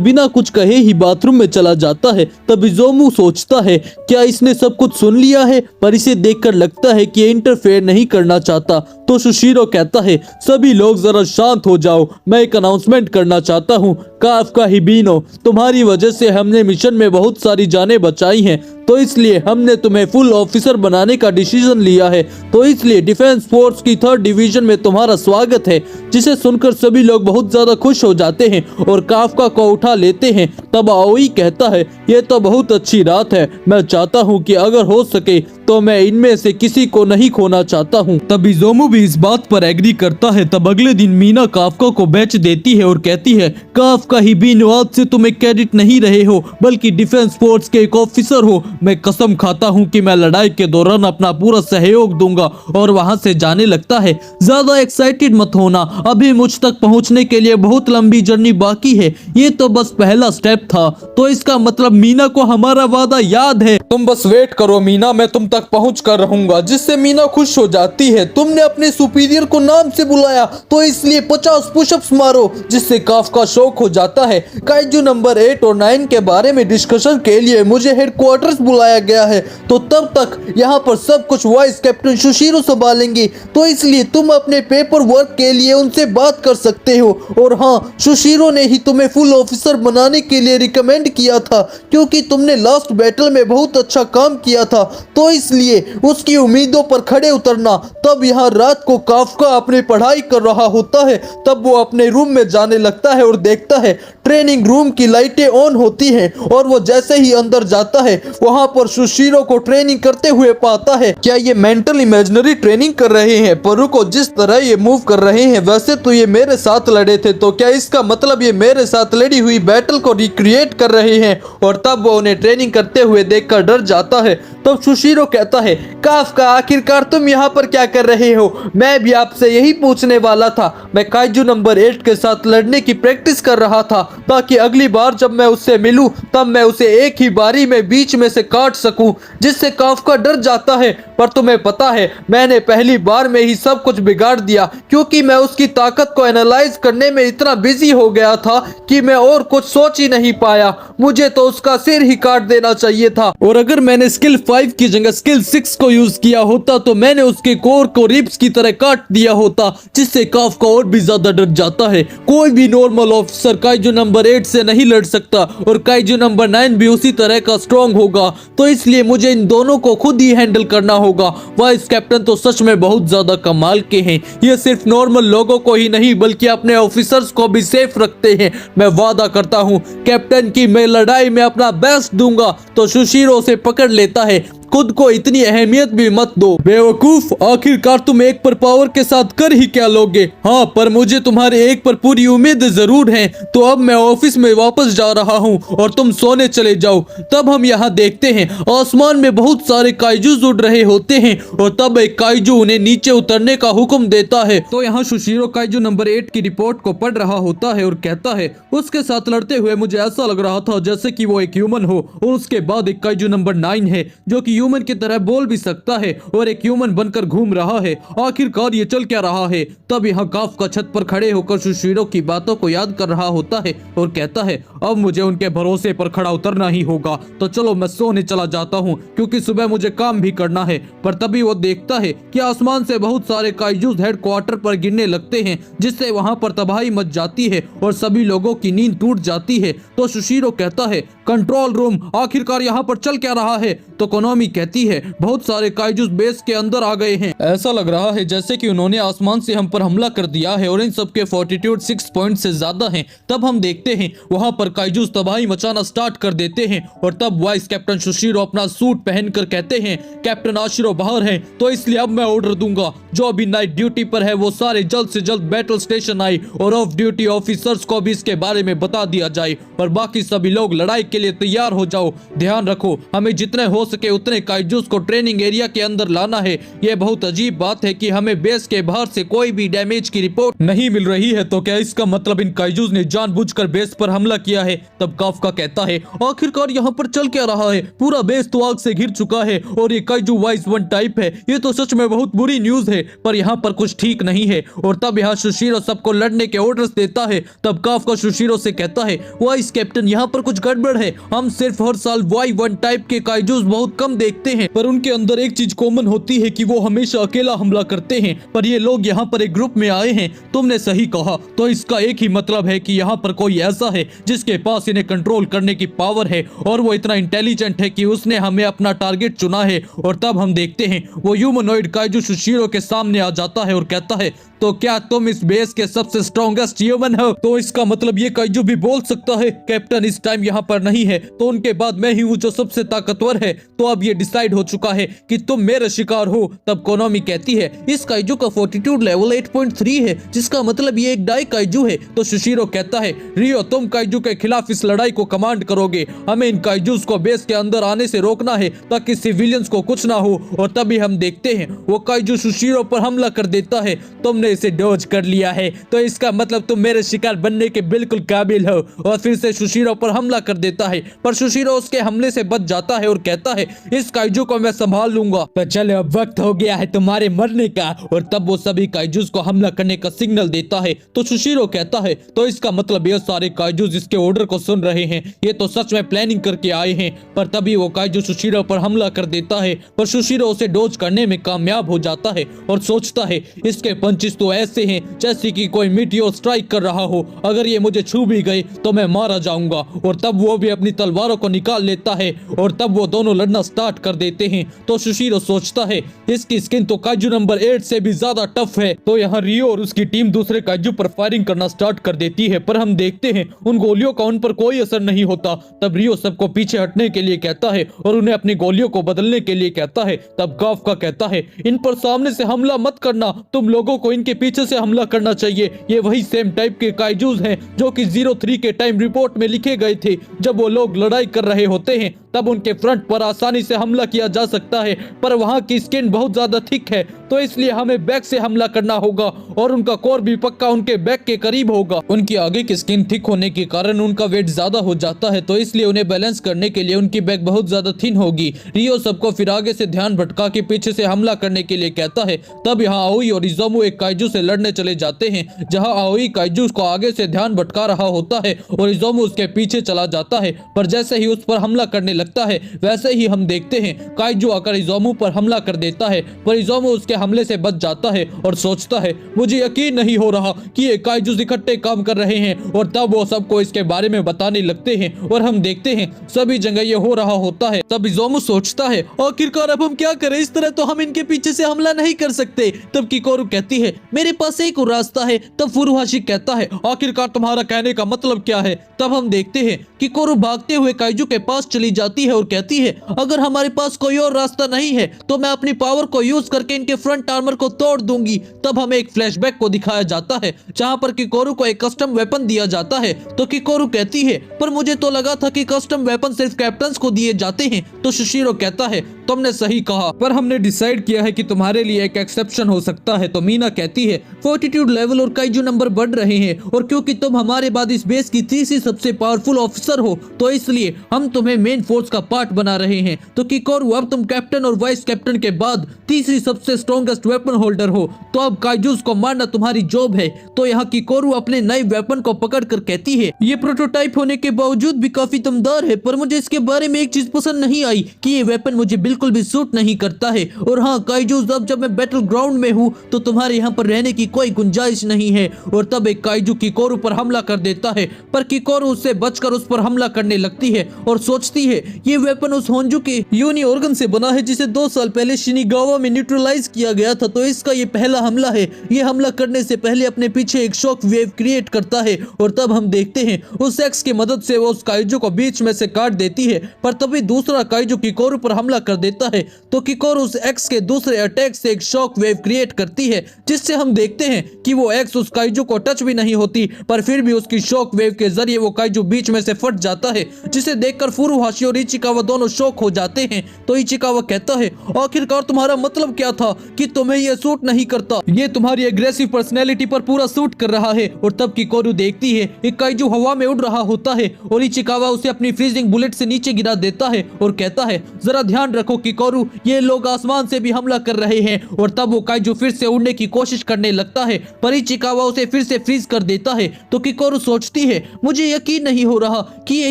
बिना कुछ कहे ही बाथरूम में चला जाता है। तब इजोमू सोचता है क्या इसने सब कुछ सुन लिया है, पर इसे देखकर लगता है कि ये इंटरफेयर नहीं करना चाहता। तो शुशिरो कहता है सभी लोग जरा शांत हो जाओ, मैं एक अनाउंसमेंट करना चाहता हूँ। काफका हिबिनो, तुम्हारी वजह से हमने मिशन में बहुत सारी जानें बचाई हैं, तो इसलिए हमने तुम्हें फुल ऑफिसर बनाने का डिसीजन लिया है। तो इसलिए डिफेंस फोर्स की 3rd डिवीजन में तुम्हारा स्वागत है। जिसे सुनकर सभी लोग बहुत ज्यादा खुश हो जाते हैं और काफका को उठा लेते हैं। तब आओई कहता है ये तो बहुत अच्छी रात है, मैं चाहता हूँ कि अगर हो सके तो मैं इनमें से किसी को नहीं खोना चाहता हूँ। तब इजोमू भी इस बात पर एग्री करता है। तब अगले दिन मीना काफका को बेच देती है और कहती है काफका हिबिनो, आज से तुम एक कैडेट नहीं रहे हो बल्कि डिफेंस फोर्स के एक ऑफिसर हो। मैं कसम खाता हूँ कि मैं लड़ाई के दौरान अपना पूरा सहयोग दूंगा। और वहाँ से जाने लगता है ज्यादा एक्साइटेड मत होना, अभी मुझ तक पहुँचने के लिए बहुत लंबी जर्नी बाकी है, ये तो बस पहला स्टेप था। तो इसका मतलब मीना को हमारा वादा याद है, तुम बस वेट करो मीना, मैं तुम तक पहुँच कर रहूंगा। जिससे मीना खुश हो जाती है। तुमने अपने सुपीरियर को नाम से बुलाया तो इसलिए 50 पुशअप्स मारो, जिससे काफका शौक हो जाता है। काइजू नंबर 8 और 9 के बारे में डिस्कशन के लिए मुझे हेडक्वार्टर्स बुलाया गया है, तो तब तक यहाँ पर सब कुछ वाइस कैप्टन शुशिरो संभालेंगे, तो इसलिए तुम अपने पेपर वर्क के लिए उनसे बात कर सकते हो। और हाँ, शुशिरो ने ही तुम्हें फुल ऑफिसर बनाने के लिए रिकमेंड किया था क्योंकि तुमने लास्ट बैटल में बहुत अच्छा काम किया था, तो इसलिए उसकी उम्मीदों पर खड़े उतरना। तब यहाँ रात को काफका अपनी पढ़ाई कर रहा होता है। तब वो अपने रूम में जाने लगता है और देखता है ट्रेनिंग रूम की लाइटें ऑन होती हैं और वो जैसे ही अंदर जाता है वहां पर शुशिरो को ट्रेनिंग करते हुए पाता है। क्या ये मेंटल इमेजिनरी ट्रेनिंग कर रहे हैं? पर रुको, जिस तरह ये मूव कर रहे हैं वैसे तो ये मेरे साथ लड़े थे, तो क्या इसका मतलब ये मेरे साथ लड़ी हुई बैटल को रिक्रिएट कर रहे हैं? और तब वो उन्हें ट्रेनिंग करते हुए देखकर डर जाता है। तब शुशिरो कहता है काफका, आखिरकार तुम यहाँ पर क्या कर रहे हो? मैं भी आपसे यही पूछने वाला था। मैं काइजू नंबर 8 के साथ लड़ने की प्रैक्टिस कर रहा था ताकि अगली बार जब मैं उससे मिलूं तब मैं उसे एक ही बारी में बीच में से काट सकूं, जिससे काफका डर जाता है। पर तुम्हें पता है मैंने पहली बार में ही सब कुछ बिगाड़ दिया क्योंकि मैं उसकी ताकत को एनालाइज करने में इतना बिजी हो गया था कि मैं और कुछ सोच ही नहीं पाया। मुझे तो उसका सिर ही काट देना चाहिए था, और अगर मैंने स्किल 5 की जगह स्किल 6 को यूज किया होता तो मैंने उसके कोर को रिब्स की तरह काट दिया होता, जिससे काफका और भी ज्यादा डर जाता है। कोई भी normal officer kaiju number number 8 से नहीं लड़ सकता और काइजू नंबर 9 भी उसी तरह का स्ट्रॉन्ग होगा, तो इसलिए मुझे इन दोनों को खुद ही हैंडल करना होगा। वाइस कैप्टन तो सच में बहुत ज्यादा कमाल के हैं, ये सिर्फ नॉर्मल लोगों को ही नहीं बल्कि अपने ऑफिसर्स को भी सेफ रखते हैं। मैं वादा करता हूँ कैप्टन की मैं लड़ाई में अपना बेस्ट दूंगा। तो सुशीरो से पकड़ लेता है, खुद को इतनी अहमियत भी मत दो बेवकूफ, आखिरकार तुम एक पर पावर के साथ कर ही क्या लोगे। हाँ, पर मुझे तुम्हारे एक पर पूरी उम्मीद जरूर है। तो अब मैं ऑफिस में वापस जा रहा हूँ और तुम सोने चले जाओ। तब हम यहाँ देखते हैं आसमान में बहुत सारे काइजूज उड़ रहे होते हैं और तब एक काइजू उन्हें नीचे उतरने का हुक्म देता है। तो यहाँ सुशीरो काइजू नंबर 8 की रिपोर्ट को पढ़ रहा होता है और कहता है उसके साथ लड़ते हुए मुझे ऐसा लग रहा था जैसे कि वो एक ह्यूमन हो, और उसके बाद एक काइजू नंबर 9 है जो कि ह्यूमन की तरह बोल भी सकता है और एक ह्यूमन बनकर घूम रहा है। आखिरकार ये चल क्या रहा है। तब यहाँ काफ्का छत पर खड़े होकर सुशीरो की बातों को याद कर रहा होता है और कहता है अब मुझे उनके भरोसे पर खड़ा उतरना ही होगा। तो चलो मैं सोने चला जाता हूँ क्योंकि सुबह मुझे काम भी करना है। पर तभी वो देखता है कि आसमान से बहुत सारे काइजूज हेडक्वार्टर पर गिरने लगते हैं जिससे वहाँ पर तबाही मच जाती है और सभी लोगों की नींद टूट जाती है। तो सुशीरो कहता है कंट्रोल रूम, आखिरकार यहाँ पर चल क्या रहा है। तो कोनामी कहती है बहुत सारे काइजूस बेस के अंदर आ गए हैं, ऐसा लग रहा है जैसे कि उन्होंने आसमान से हम पर हमला कर दिया है और इन सब के फोर्टिट्यूड 6 पॉइंट से ज्यादा हैं। तब हम देखते हैं वहां पर काइजूस तबाही मचाना स्टार्ट कर देते हैं और तब वाइस कैप्टन सुशीरो अपना सूट पहनकर कहते हैं कैप्टन आशिरो बाहर हैं, तो इसलिए अब मैं ऑर्डर दूंगा जो अभी नाइट ड्यूटी पर है वो सारे जल्द से जल्द बैटल स्टेशन आए और ऑफ ड्यूटी ऑफिसर्स को भी इसके बारे में बता दिया जाए और बाकी सभी लोग लड़ाई के लिए तैयार हो जाओ। ध्यान रखो हमें जितने हो सके उतने काइजूस को ट्रेनिंग एरिया के अंदर लाना है। ये बहुत अजीब बात है कि हमें बेस के बाहर से कोई भी डैमेज की रिपोर्ट नहीं मिल रही है, तो क्या इसका मतलब इन काइजूस ने जानबूझकर बेस पर हमला किया है। तब काफ्का कहता है आखिरकार यहाँ पर चल क्या रहा है, पूरा बेस तो आग से घिर चुका है और ये काइजू वाइस 1 टाइप है। ये तो सच में बहुत बुरी न्यूज है, पर यहाँ पर कुछ ठीक नहीं है। और तब यहाँ सुशीरो सबको लड़ने के ऑर्डर्स देता है। तब काफ्का सुशीरो से कहता है वाइस कैप्टन यहाँ पर कुछ गड़बड़ है, हम सिर्फ हर साल Y1 टाइप के काइजूस बहुत कम देखते हैं, पर उनके अंदर एक चीज कॉमन होती है कि वो हमेशा अकेला हमला करते हैं, पर ये लोग यहाँ पर एक ग्रुप में आए हैं। तुमने सही कहा, तो इसका एक ही मतलब है कि यहाँ पर कोई ऐसा है जिसके पास इन्हें कंट्रोल करने की पावर है और वो इतना इंटेलिजेंट है कि उसने हमें अपना टारगेट चुना है। और तब हम देखते हैं वो ह्यूमनॉइड काइजू सुशीरो के सामने आ जाता है और कहता है तो क्या तुम इस बेस के सबसे स्ट्रॉन्गेस्ट ह्यूमन हो। तो इसका मतलब ये काइजू भी बोल सकता है कैप्टन इस टाइम यहाँ पर नहीं है, तो उनके बाद मैं ही हूँ जो सबसे ताकतवर है। तो अब ये डिसाइड हो चुका है कि तुम मेरे शिकार हो। तब कोनामी कहती है इस काइजू का फोर्टिट्यूड लेवल 8.3 है, जिसका मतलब ये एक डाई काइजू है। तो सुशीरो कहता है रियो तुम काइजू के खिलाफ इस लड़ाई को कमांड करोगे, हमें इन काइजूस को बेस के अंदर आने से रोकना है ताकि सिविलियंस को कुछ ना हो। और तभी हम देखते हैं वो काइजू सुशीरो पर हमला कर देता है। तुमने इसे डॉज कर लिया है तो इसका मतलब तुम मेरे शिकार बनने के बिल्कुल काबिल हो। और फिर से सुशीरो पर हमला कर देता है, पर सुशीरो उसके हमले से बच जाता है और कहता है इस काइजू को मैं संभाल लूंगा। तो चलो अब वक्त हो गया है तुम्हारे मरने का। और तब वो सभी काइजूस को हमला करने का सिग्नल देता है। तो सुशीरो कहता है तो इसका मतलब ये सारे काइजूस इसके ऑर्डर को सुन रहे हैं, ये तो सच में प्लानिंग करके आए हैं। पर तभी वो काइजू सुशीरो पर हमला कर देता है, पर सुशीरो उसे डॉज करने में कामयाब हो जाता है और सोचता है इसके पंचेस तो ऐसे हैं जैसे कि कोई मीटियोर स्ट्राइक कर रहा हो, अगर ये मुझे छू भी गए तो मैं मारा जाऊंगा। और तब वो भी अपनी तलवारों को निकाल लेता है और तब वो दोनों लड़ना स्टार्ट कर देते हैं। तो सुशीरो सोचता है इसकी स्किन तो काइजू नंबर 8 से भी ज्यादा टफ है। तो यहाँ रियो और उसकी टीम दूसरे काइजू पर फायरिंग करना स्टार्ट कर देती है, पर हम देखते हैं उन गोलियों का उन पर कोई असर नहीं होता। तब रियो सबको पीछे हटने के लिए कहता है और उन्हें अपनी गोलियों को बदलने के लिए कहता है। तब काफ्का कहता है इन पर सामने से हमला मत करना, तुम लोगों को इनके पीछे से हमला करना चाहिए। ये वही सेम टाइप के काइजूस हैं जो कि 03 के टाइम रिपोर्ट में लिखे गए थे। जब वो लोग लड़ाई कर रहे होते हैं तब उनके फ्रंट पर आसानी से हमला किया जा सकता है, पर वहाँ की स्किन बहुत ज्यादा थिक है, तो इसलिए हमें बैक से हमला करना होगा और उनका कोर भी पक्का उनके बैक के करीब होगा। उनकी आगे की स्किन थिक होने के कारण उनका वेट ज्यादा हो जाता है, तो इसलिए उन्हें बैलेंस करने के लिए उनकी बैक बहुत ज्यादा थिन होगी। रियो सबको फिर आगे से ध्यान भटका के पीछे से हमला करने के लिए कहता है। तब यहाँ आओई और इज़ोमू एक काइजू से लड़ने चले जाते हैं, जहाँ आओई काइजू को आगे से ध्यान भटका रहा होता है और इज़ोमू उसके पीछे चला जाता है। पर जैसे ही उस पर हमला करने लगता है वैसे ही हम देखते हैं काइजू आकर इज़ोमू पर हमला कर देता है, पर इज़ोमू उसके हमले से बच जाता है और सोचता है मुझे यकीन नहीं हो रहा कि ये काइजूस इकट्ठे काम कर रहे हैं, और तब वो सबको इसके बारे में बताने लगते हैं और हम देखते हैं सभी जगह ये हो रहा होता है। तब इज़ोमु सोचता है आखिरकार अब हम क्या करें, इस तरह तो हम इनके पीछे से हमला नहीं कर सकते। तब किकोरू कहती है मेरे पास एक और रास्ता है। तब फुरुहाशी कहता है आखिरकार तुम्हारा कहने का मतलब क्या है। तब हम देखते हैं किकोरू भागते हुए काइजू के पास चली जाती है और कहती है अगर हमारे पास कोई और रास्ता नहीं है तो मैं अपनी पावर को यूज करके इनके फ्रंट आर्मर को तोड़ दूंगी। तब हमें एक फ्लैशबैक को दिखाया जाता है जहां पर किकोरू को एक कस्टम वेपन दिया जाता है। तो किकोरू कहती है पर मुझे तो लगा था कि कस्टम वेपन सिर्फ कैप्टन्स को दिए जाते हैं। तो शुशिरो कहता है तुमने सही कहा, पर हमने डिसाइड किया है कि तुम्हारे लिए एक एक्सेप्शन हो सकता है। तो मीना कहती है फोर्टिट्यूड लेवल और काइजू नंबर बढ़ रहे हैं, और क्योंकि तुम हमारे बाद इस बेस की तीसरी सबसे पावरफुल ऑफिसर हो तो इसलिए हम तुम्हें मेन फोर्स का पार्ट बना रहे हैं। तो किकोरू अब तुम कैप्टन और वाइस कैप्टन के बाद तीसरी सबसे स्ट्रॉन्गेस्ट वेपन होल्डर हो, तो अब काइजूस को मारना तुम्हारी जॉब है। तो यहाँ किकोरू अपने नए वेपन को पकड़ कर कहती है ये प्रोटोटाइप होने के बावजूद भी काफी दमदार है, पर मुझे इसके बारे में एक चीज पसंद नहीं आई कि ये वेपन मुझे बिल्कुल भी सूट नहीं करता है। और हाँ काइजूस, अब जब मैं बैटल ग्राउंड में हूँ तो तुम्हारे यहाँ पर रहने की कोई गुंजाइश नहीं है। और तब एक काइजू किकोरू पर हमला कर देता है, पर किकोरू उससे बचकर उस पर हमला करने लगती है और सोचती है ये वेपन उस होंजू के यूनी ऑर्गन से बना है जिसे 2 साल पहले शिनिगावा में न्यूट्रलाइज किया गया था। तो इसका ये पहला हमला है। ये हमला करने से पहले अपने पीछे एक शॉक वेव क्रिएट करता है, और तब हम देखते हैं उस एक्स की मदद से वो उस काइजू को बीच में से काट देती है। पर तभी दूसरा काइजू किकोरू पर हमला कर देता है, तो किकोरू उस एक्स के दूसरे अटैक से एक शॉक वेव क्रिएट करती है, जिससे हम देखते हैं कि वो एक्स उस काइजू को टच भी नहीं होती, पर फिर भी उसकी शॉक वेव के जरिए वो काइजू बीच में से फट जाता है, जिसे देखकर फुरुहाशी और इचिकावा दोनों शॉक हो जाते हैं। तो इचिकावा कहता है आखिरकार तुम्हारा मतलब क्या था कि तुम्हें यह सूट नहीं करता, ये तुम्हारी एग्रेसिव पर्सनैलिटी पर पूरा सूट कर रहा है। और तब किकोरू देखती है एक काइजू हवा में उड़ रहा होता है और इचिकावा उसे अपनी फ्रीजिंग बुलेट से नीचे गिरा देता है और कहता है जरा ध्यान रखो किकोरू, ये लोग आसमान से भी हमला कर रहे हैं। और तब वो काइजू फिर से उड़ने की कोशिश करने लगता है, पर इचिकावा उसे फिर से फ्रीज कर देता है। तो किकोरू सोचती है मुझे यकीन नहीं हो रहा कि ये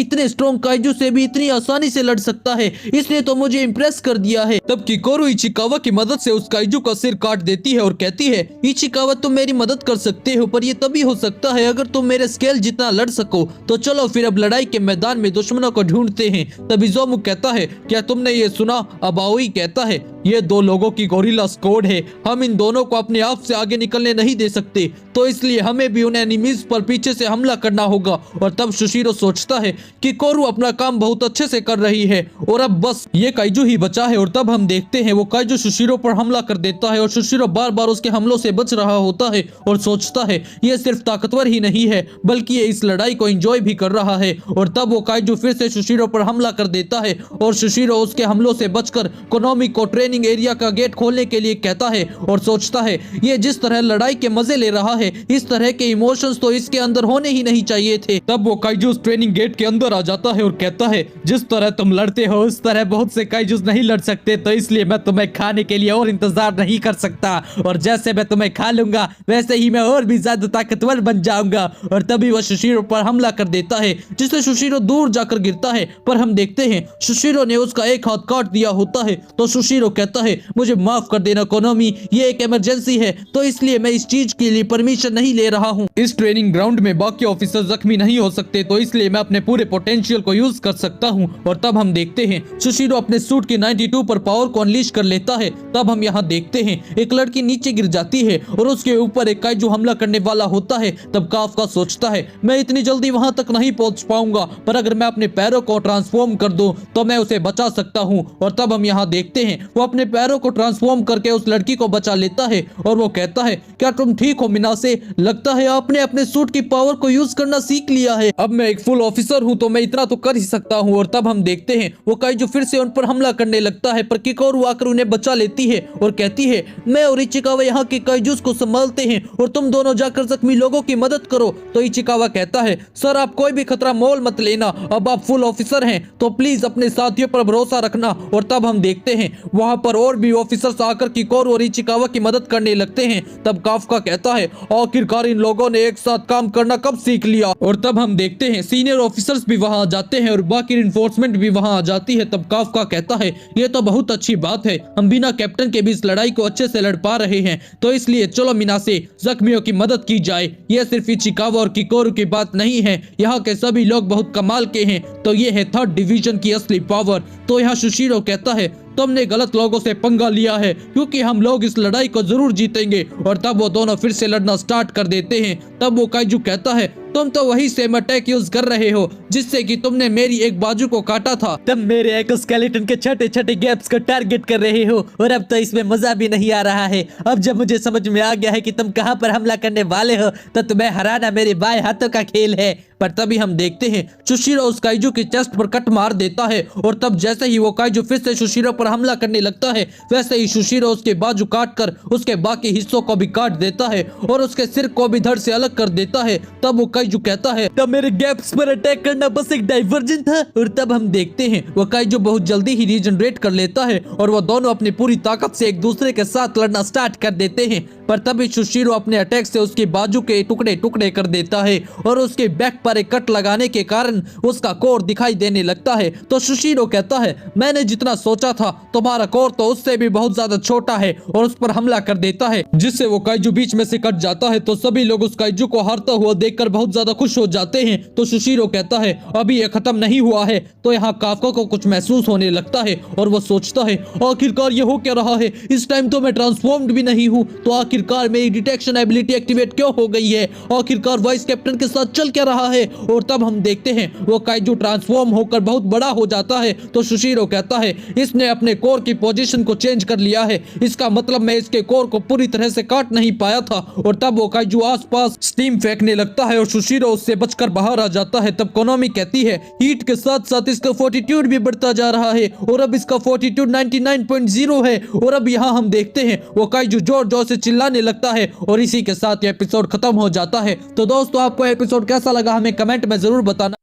इतने स्ट्रॉन्ग काइजू से भी इतनी आसानी से लड़ सकता है, इसलिए तो मुझे इम्प्रेस कर दिया है। तब किकोरू इचिकावा की मदद से उस काइजू का सिर काट देती है और कहती है इचिकावा तुम मेरी मदद कर सकते हो, पर ये तभी हो सकता है अगर तुम मेरे स्केल जितना लड़ सको। तो चलो फिर अब लड़ाई के मैदान में दुश्मनों को ढूंढते हैं। तब इज़ोमु कहता है क्या तुमने ये सुना? अब आओई कहता है ये 2 लोगों की गोरिल्ला स्क्वाड है, हम इन दोनों को अपने आप से आगे निकलने नहीं दे सकते, तो इसलिए हमें भी उन एनिमीज पर पीछे से हमला करना होगा। और तब शुशिरो सोचता है कि कोरू अपना काम बहुत अच्छे से कर रही है और अब बस ये काइजू ही बचा है। और तब हम देखते हैं वो काइजू शुशिरो पर हमला कर देता है और शुशिरो बार बार उसके हमलों से बच रहा होता है और सोचता है ये सिर्फ ताकतवर ही नहीं है बल्कि ये इस लड़ाई को एंजॉय भी कर रहा है। और तब वो काइजू फिर से शुशिरो पर हमला कर देता है और शुशिरो उसके हमलों से बचकर कोनोमी को ट्रेनिंग एरिया का गेट खोलने के लिए कहता है और सोचता है ये जिस तरह लड़ाई के मजे ले रहा है इस तरह के इमोशंस तो इसके अंदर होने ही नहीं चाहिए थे। तब वो काइजूस ट्रेनिंग गेट के अंदर आ जाता है और कहता है जिस तरह तुम लड़ते हो उस तरह बहुत से काइजूस नहीं लड़ सकते, तो इसलिए मैं तुम्हें खाने के लिए और इंतजार नहीं कर सकता, और जैसे मैं तुम्हें खा लूंगा वैसे ही मैं और भी ज्यादा ताकतवर बन जाऊंगा। और तभी वह शुशिरो पर हमला कर देता है जिससे शुशिरो दूर जाकर गिरता है, पर हम देखते हैं शुशिरो ने उसका एक हाथ काट दिया होता है। तो शुशिरो कहता है मुझे माफ कर देना कोनोमी, ये एक इमरजेंसी है तो इसलिए मैं इस चीज के लिए परमिशन नहीं ले रहा हूँ। इस ट्रेनिंग ग्राउंड में बाकी ऑफिसर जख्मी नहीं हो सकते, तो इसलिए मैं अपने पूरे पोटेंशियल को यूज कर सकता हूँ। और तब हम देखते हैं शुशिरो अपने सूट की 92 पर पावर को अनलीश कर लेता है। तब हम यहाँ देखते हैं एक लड़की नीचे गिर जाती है और उसके ऊपर एक काइजू हमला करने वाला होता है। तब काफका सोचता है मैं इतनी जल्दी वहां तक नहीं पहुंच पाऊंगा, पर अगर मैं अपने पैरों को ट्रांसफॉर्म कर दूं तो मैं उसे बचा सकता हूं। और तब हम यहाँ देखते हैं वो अपने पैरों को ट्रांसफॉर्म करके उस लड़की को बचा लेता है और वो कहता है क्या तुम ठीक हो मिनासे? लगता है आपने अपने सूट की पावर को यूज करना सीख लिया है, अब मैं एक फुल ऑफिसर हूँ तो मैं इतना तो कर ही सकता हूँ। और तब हम देखते हैं वो काइजू फिर से उन पर हमला करने लगता है, पर किकोरू आकर उन्हें बचा लेती है और कहती है मैं और इचिकावा यहाँ के काइजूस को संभालते हैं और तुम दोनों जाकर जख्मी लोगों की मदद करो। तो इचिकावा कहता है सर आप कोई भी खतरा मोल मत लेना, अब आप फुल ऑफिसर हैं तो प्लीज अपने साथियों पर भरोसा रखना। और तब हम देखते हैं वहां पर और भी ऑफिसर्स आकर किकोरू और इचिकावा की मदद करने लगते हैं। तब काफका कहता है आखिरकार इन लोगों ने एक साथ काम करना कब सीख लिया। और तब हम देखते हैं सीनियर ऑफिसर्स भी वहां आ जाते हैं और बाकी रिइंफोर्समेंट भी वहां आ जाती है। तब काफका कहता है ये तो बहुत अच्छी बात है, हम बिना कैप्टन के भी इस लड़ाई को अच्छे से लड़ पा रहे हैं, तो इसलिए चलो मिनासे जख्मियों की मदद की जाए। ये सिर्फ इचिकावा और किकोरू की बात नहीं है, यहाँ के सभी लोग बहुत कमाल के हैं, तो ये है 3rd डिवीजन की असली पावर। तो यहाँ सुशीरो कहता है तुमने गलत लोगों से पंगा लिया है, क्योंकि हम लोग इस लड़ाई को जरूर जीतेंगे। और तब वो दोनों फिर से लड़ना स्टार्ट कर देते हैं। तब वो काइजू कहता है तुम तो वही सेम अटैक यूज कर रहे हो जिससे कि तुमने मेरी एक बाजू को काटा था। तुम मेरे एक्सोस्केलेटन के छोटे छोटे गैप्स को टारगेट कर रहे हो और अब तो इसमें मजा भी नहीं आ रहा है। अब जब मुझे समझ में आ गया है कि तुम कहां पर हमला करने वाले हो तो तुम्हें हराना मेरे बाएं हाथों का खेल है। पर तभी हम देखते हैं सुशीरो उस काइजू की चेस्ट पर कट मार देता है और तब जैसे ही वो काइजू फिर से सुशीरो पर हमला करने लगता है वैसे ही सुशीरो उसके बाजू काट कर उसके बाकी हिस्सों को भी काट देता है और उसके सिर को भी धड़ से अलग कर देता है। तब वो काइजू कहता है तब मेरे गैप्स पर अटैक करना बस एक डाइवर्जन था। और तब हम देखते हैं वो काइजू बहुत जल्दी ही रीजनरेट कर लेता है और वो दोनों अपनी पूरी ताकत से एक दूसरे के साथ लड़ना स्टार्ट कर देते हैं। पर तभी सुशीरो अपने अटैक से उसकी बाजू के टुकड़े टुकड़े कर देता है और उसके बैक पर एक कट लगाने के कारण उसका कोर दिखाई देने लगता है। तो सुशीरो कहता है मैंने जितना सोचा था तुम्हारा कोर तो उससे भी बहुत ज्यादा छोटा है और उस पर हमला कर देता है, जिससे वो काइजू बीच में से कट जाता है। तो सभी लोग उस काइजू को हारता हुआ देखकर बहुत ज्यादा खुश हो जाते हैं। तो सुशीरो कहता है अभी ये खत्म नहीं हुआ है। तो यहाँ काफका को कुछ महसूस होने लगता है और वो सोचता है आखिरकार ये हो क्या रहा है, इस टाइम तो मैं ट्रांसफॉर्म्ड भी नहीं हूँ, तो आखिरकार मेरी डिटेक्शन एबिलिटी एक्टिवेट क्यों हो गई है, आखिरकार वाइस कैप्टन के साथ चल क्या रहा है। और तब हम देखते हैं वो काइजू ट्रांसफॉर्म होकर बहुत बड़ा हो जाता है। तो सुशीरो कहता है इसने अपने कोर की पोजीशन को चेंज कर लिया है, इसका मतलब मैं इसके कोर को पूरी तरह से काट नहीं पाया था। और तब वो काइजू आसपास स्टीम फेंकने लगता है और सुशीरो उससे बचकर बाहर आ जाता है। तब कोनामी कहती है हीट के साथ साथ इसका फोर्टिट्यूड भी बढ़ता जा रहा है और अब इसका फोर्टिट्यूड 99.0 है। और अब यहाँ हम देखते हैं वो काइजू जोर जोर से चिल्लाने लगता है और इसी के साथ ये एपिसोड खत्म हो जाता है। तो दोस्तों आपको एपिसोड कैसा लगा हमें कमेंट में जरूर बताना।